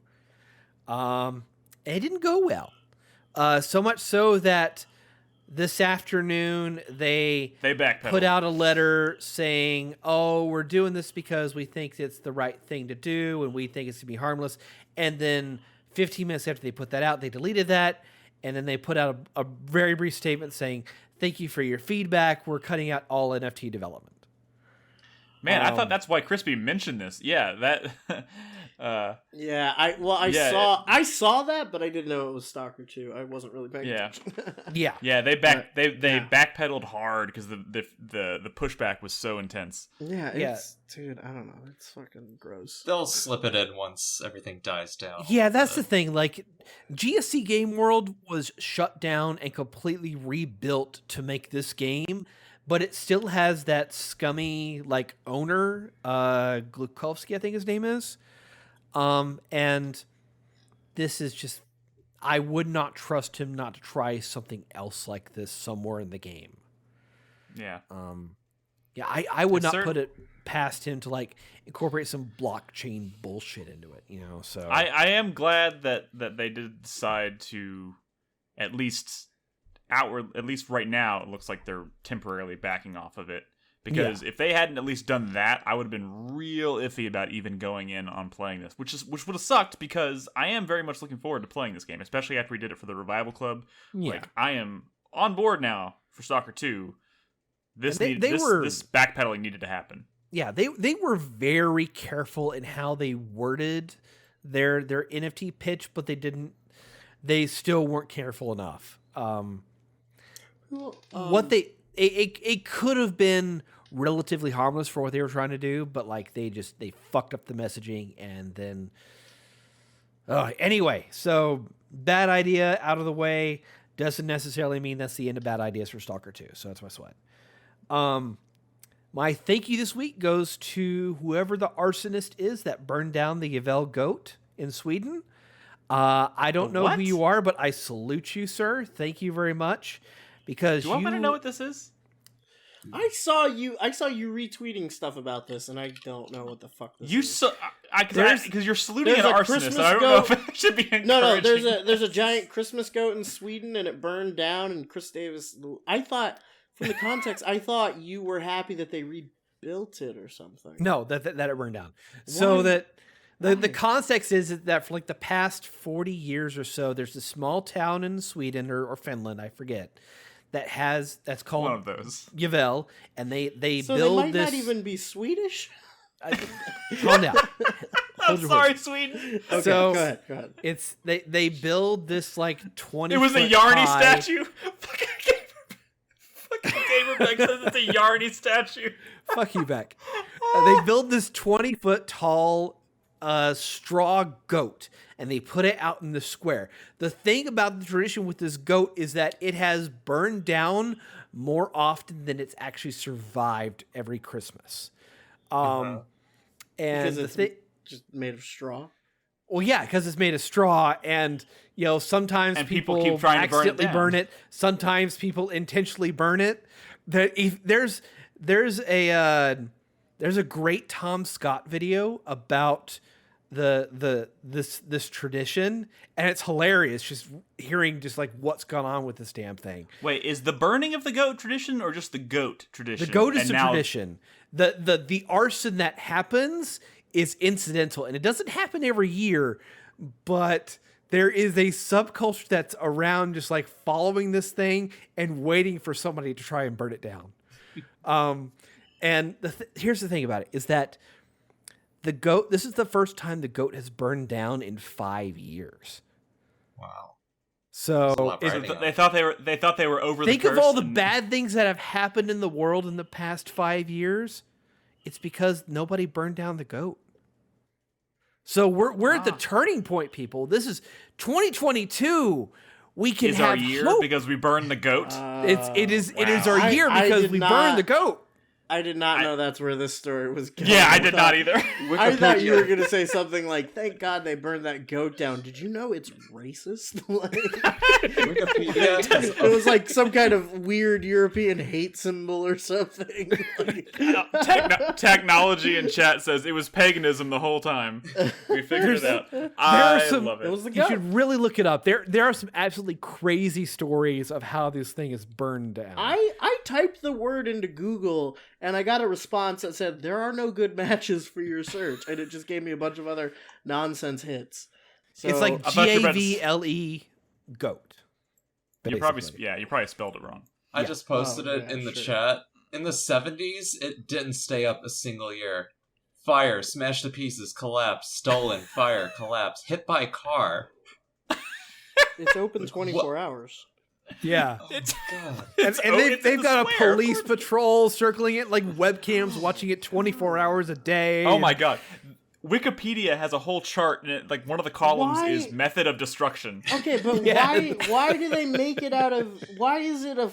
It didn't go well. So much so that this afternoon they put out a letter saying, oh, we're doing this because we think it's the right thing to do and we think it's to be harmless. And then 15 minutes after they put that out, they deleted that. And then they put out a very brief statement saying, thank you for your feedback. We're cutting out all NFT development. Man, I thought that's why Crispy mentioned this. Yeah, that. I saw that, but I didn't know it was Stalker 2. I wasn't really paying attention. Yeah. They backpedaled hard because the pushback was so intense. Dude, I don't know. It's fucking gross. They'll slip it in once everything dies down. Yeah, that's the thing. Like, GSC Game World was shut down and completely rebuilt to make this game. But it still has that scummy, like, owner, Glukowski, I think his name is. And this is just, I would not trust him not to try something else like this somewhere in the game. Yeah. Yeah, I would not put it past him to like incorporate some blockchain bullshit into it, so I am glad that they did decide to at least right now it looks like they're temporarily backing off of it, because if they hadn't at least done that, I would have been real iffy about even going in on playing this, which would have sucked, because I am very much looking forward to playing this game, especially after we did it for the Revival Club. Like, I am on board now for Stalker 2. This backpedaling needed to happen. Yeah, they were very careful in how they worded their NFT pitch, but they still weren't careful enough. It could have been relatively harmless for what they were trying to do, but like they fucked up the messaging, and then anyway, so bad idea out of the way doesn't necessarily mean that's the end of bad ideas for Stalker 2. So that's my sweat. My thank you this week goes to whoever the arsonist is that burned down the Yvel goat in Sweden. I don't know who you are, but I salute you, sir. Thank you very much. Because do I want to know what this is? I saw you retweeting stuff about this, and I don't know what the fuck this is. Because you're saluting an arsonist. I don't know if it should be encouraging. No, there's a giant Christmas goat in Sweden, and it burned down. And Chris Davis, I thought from the context, I thought you were happy that they rebuilt it or something. No, that it burned down. Why? So that the context is that for like the past 40 years or so, there's this small town in Sweden or Finland, I forget, that's called one of those Yvel, and they so build they might this. Not even be Swedish. Calm down. I'm sorry, Sweden. Okay, so go ahead. It's they build this like 20. It was a Yarny statue. Fucking Gamer Beck says it's a Yarny statue. Fuck you, Beck. They build this 20-foot tall straw goat, and they put it out in the square. The thing about the tradition with this goat is that it has burned down more often than it's actually survived every Christmas. And because it's just made of straw. Well, yeah, because it's made of straw, and sometimes people keep trying to accidentally burn it. Sometimes people intentionally burn it. There's a great Tom Scott video about this tradition, and it's hilarious just hearing just like what's gone on with this damn thing. Wait, is the burning of the goat tradition or just the goat tradition? The goat is the tradition. The arson that happens is incidental, and it doesn't happen every year, but there is a subculture that's around just like following this thing and waiting for somebody to try and burn it down. And here's the thing about it is that the goat, this is the first time the goat has burned down in 5 years. Wow. So they thought they were over the curse. Think of all the bad things that have happened in the world in the past 5 years. It's because nobody burned down the goat. So we're at the turning point, people. This is 2022. We can have our year hope. Because we burned the goat. It is our year because we burned the goat. I did not know that's where this story was going. Yeah, I did not either. I thought you were going to say something like, thank God they burned that goat down. Did you know it's racist? Wikipedia. It was like some kind of weird European hate symbol or something. Technology in chat says it was paganism the whole time. We figured it out. I love it. It was the You goat. should really look it up. There are some absolutely crazy stories of how this thing is burned down. I typed the word into Google and I got a response that said there are no good matches for your search, and it just gave me a bunch of other nonsense hits. So, it's like GAVLE goat. You probably spelled it wrong. I just posted it in the chat. In the 70s, it didn't stay up a single year. Fire, smashed to pieces, collapse, stolen, fire, collapse, hit by car. It's open 24 hours. Yeah. God. And they've got a police patrol circling it, like webcams watching it 24 hours a day. Oh my God. Wikipedia has a whole chart, and like one of the columns is method of destruction. Okay, but why do they make it out of? Why is it a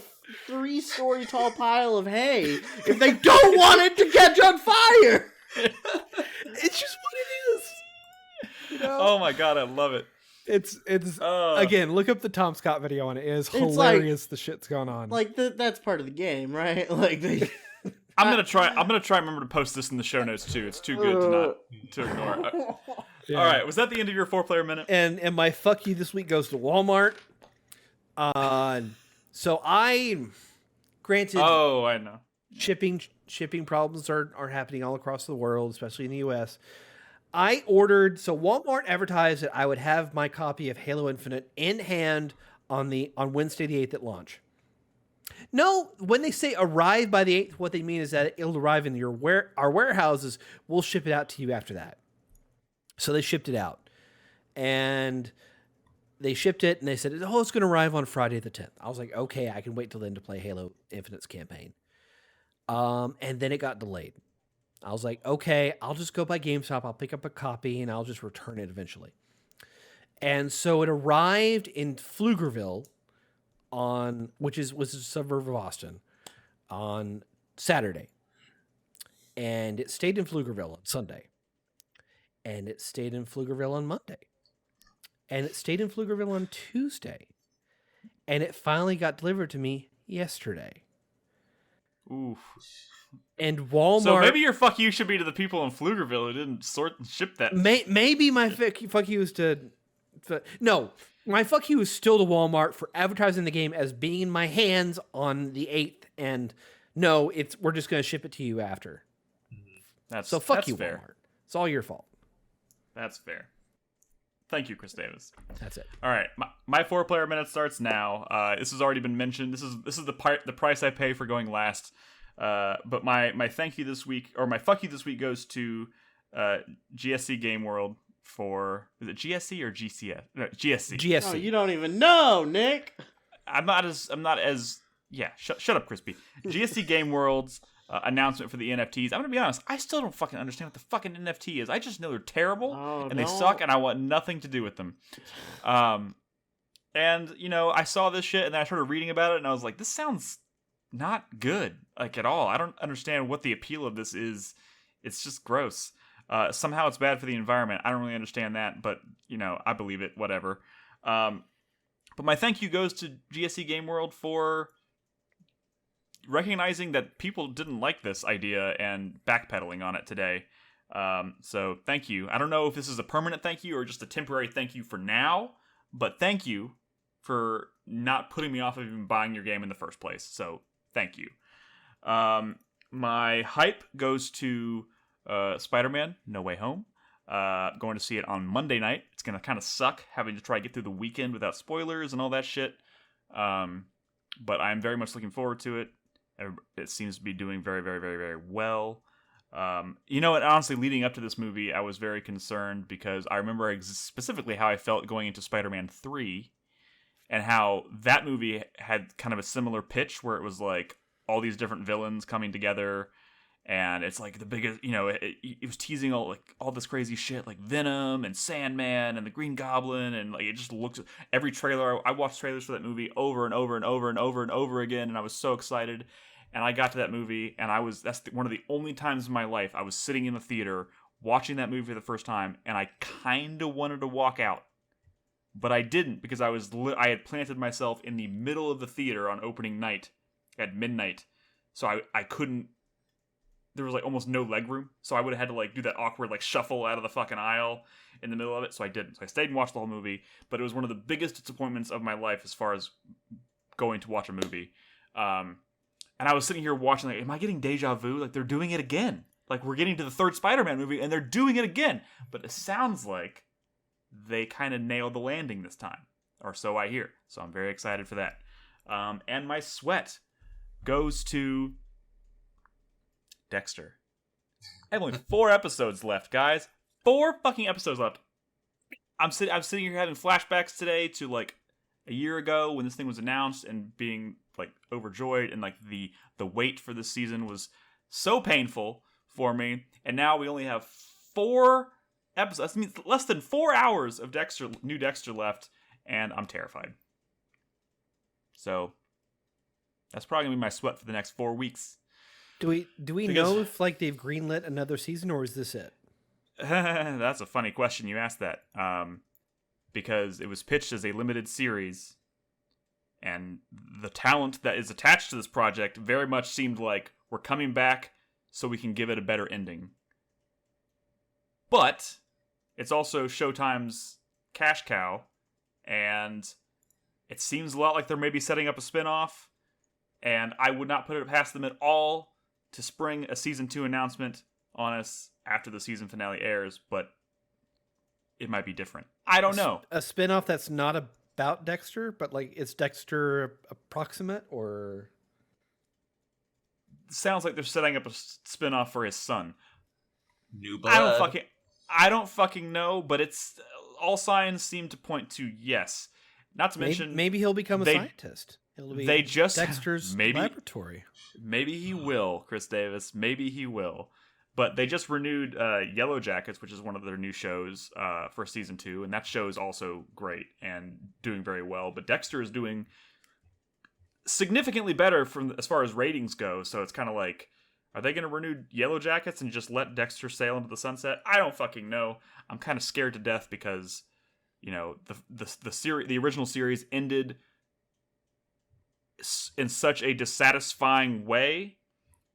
3-story tall pile of hay if they don't want it to catch on fire? It's just what it is. Oh my God, I love it. It's again, look up the Tom Scott video on it. It is hilarious. The shit's going on. Like that's part of the game, right? Like they. I'm gonna try. Remember to post this in the show notes too. It's too good to ignore. Yeah. All right, was that the end of your 4-player minute? And my fuck you this week goes to Walmart. So granted. Oh, I know. Shipping problems are happening all across the world, especially in the U.S. I ordered. So Walmart advertised that I would have my copy of Halo Infinite in hand on Wednesday the 8th at launch. No, when they say arrive by the 8th, what they mean is that it'll arrive in our warehouses. We'll ship it out to you after that. So they shipped it out. And they shipped it, and they said, oh, it's going to arrive on Friday the 10th. I was like, okay, I can wait till then to play Halo Infinite's campaign. And then it got delayed. I was like, okay, I'll just go by GameStop. I'll pick up a copy, and I'll just return it eventually. And so it arrived in Pflugerville, which was a suburb of Austin, on Saturday. And it stayed in Pflugerville on Sunday. And it stayed in Pflugerville on Monday. And it stayed in Pflugerville on Tuesday. And it finally got delivered to me yesterday. Oof. And Walmart... So maybe your fuck you should be to the people in Pflugerville who didn't sort and ship that. Maybe my fuck you is to... No, my fuck you is still to Walmart for advertising the game as being in my hands on the 8th. And no, we're just going to ship it to you after. So fuck you, fair. Walmart. It's all your fault. That's fair. Thank you, Chris Davis. That's it. All right, my 4-player minute starts now. This has already been mentioned. This is the price I pay for going last. But my thank you this week, or my fuck you this week, goes to GSC Game World for, is it GSC or GCS? No, GSC. GSC. Oh, you don't even know, Nick. I'm not as yeah. Shut up, Crispy. GSC Game World's announcement for the NFTs. I'm gonna be honest. I still don't fucking understand what the fucking NFT is. I just know they're terrible and they suck, and I want nothing to do with them. And I saw this shit, and then I started reading about it, and I was like, this sounds not good, like at all. I don't understand what the appeal of this is. It's just gross. Somehow it's bad for the environment. I don't really understand that, but I believe it. Whatever. But my thank you goes to GSC Game World for recognizing that people didn't like this idea and backpedaling on it today. So thank you. I don't know if this is a permanent thank you or just a temporary thank you for now, but thank you for not putting me off of even buying your game in the first place. So thank you. My hype goes to Spider-Man No Way Home. Going to see it on Monday night. It's going to kind of suck having to try to get through the weekend without spoilers and all that shit. But I'm very much looking forward to it. It seems to be doing very, very, very, very well. And honestly, leading up to this movie, I was very concerned because I remember specifically how I felt going into Spider-Man 3 and how that movie had kind of a similar pitch where it was like all these different villains coming together. And it's like the biggest, it was teasing all this crazy shit like Venom and Sandman and the Green Goblin. And like, it just looks, every trailer, I watched trailers for that movie over and over and over and over and over again. And I was so excited. And I got to that movie, and that's one of the only times in my life I was sitting in the theater watching that movie for the first time, and I kind of wanted to walk out. But I didn't, because I had planted myself in the middle of the theater on opening night at midnight. So I couldn't, there was like almost no leg room. So I would have had to like do that awkward like shuffle out of the fucking aisle in the middle of it. So I didn't. So I stayed and watched the whole movie. But it was one of the biggest disappointments of my life as far as going to watch a movie. And I was sitting here watching, like, am I getting deja vu? Like, they're doing it again. Like, we're getting to the third Spider-Man movie, and they're doing it again. But it sounds like they kind of nailed the landing this time. Or so I hear. So I'm very excited for that. And my sweat goes to Dexter. I have only 4 episodes left, guys. 4 fucking episodes left. I'm sitting here having flashbacks today to, like, a year ago when this thing was announced and being like overjoyed, and like the wait for this season was so painful for me. And now we only have 4 episodes. I mean, less than 4 hours of new Dexter left, and I'm terrified. So that's probably gonna be my sweat for the next 4 weeks. Do we know if like they've greenlit another season, or is this it? That's a funny question you asked that. because it was pitched as a limited series, and the talent that is attached to this project very much seemed like we're coming back so we can give it a better ending. But it's also Showtime's cash cow, and it seems a lot like they're maybe setting up a spin-off, and I would not put it past them at all to spring a Season 2 announcement on us after the season finale airs, but it might be different. I don't know. A spin-off that's not about Dexter, but like it's Dexter approximate, or Sounds like they're setting up a spin-off for his son. New blood. I don't fucking know, but it's all signs seem to point to yes. Not to mention maybe he'll become a scientist. It'll be Dexter's laboratory. Maybe he will, Chris Davis. Maybe he will. But they just renewed Yellow Jackets, which is one of their new shows for Season 2, and that show is also great and doing very well. But Dexter is doing significantly better as far as ratings go, so it's kind of like, are they going to renew Yellow Jackets and just let Dexter sail into the sunset? I don't fucking know. I'm kind of scared to death because, you know, the original series ended in such a dissatisfying way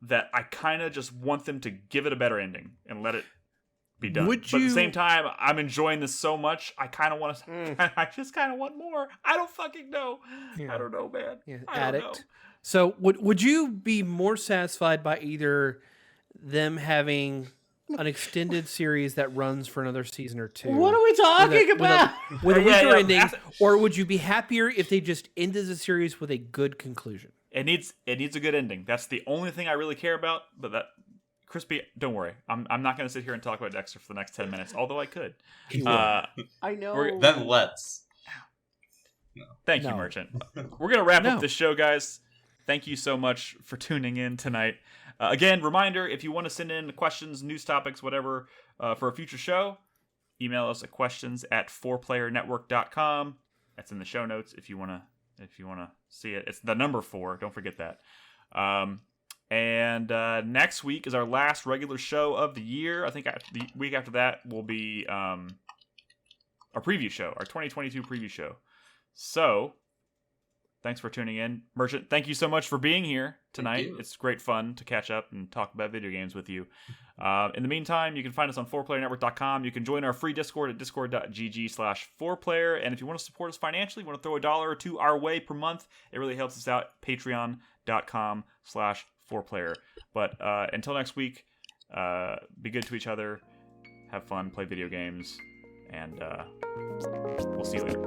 that I kind of just want them to give it a better ending and let it be done. But at the same time, I'm enjoying this so much, I kind of want to. I just kind of want more. I don't fucking know. Yeah. I don't know, man. Yeah. Addict. So would you be more satisfied by either them having an extended series that runs for another season or two? What are we talking about? With a weaker ending, or would you be happier if they just ended the series with a good conclusion? It needs a good ending. That's the only thing I really care about. But that, Crispy, don't worry. I'm not going to sit here and talk about Dexter for the next 10 minutes, although I could. I know. Then let's. No. Thank you, Merchant. We're going to wrap up this show, guys. Thank you so much for tuning in tonight. Again, reminder, if you want to send in questions, news topics, whatever, for a future show, email us at questions@4playernetwork.com. That's in the show notes if you want to see it. It's the number 4. Don't forget that. And next week is our last regular show of the year. I think the week after that will be our preview show, our 2022 preview show. So, thanks for tuning in. Merchant, thank you so much for being here tonight. It's great fun to catch up and talk about video games with you. In the meantime, you can find us on 4playernetwork.com. You can join our free Discord at discord.gg/4player. And if you want to support us financially, want to throw $1 or $2 our way per month, it really helps us out. Patreon.com/4player. But until next week, be good to each other, have fun, play video games, and we'll see you later.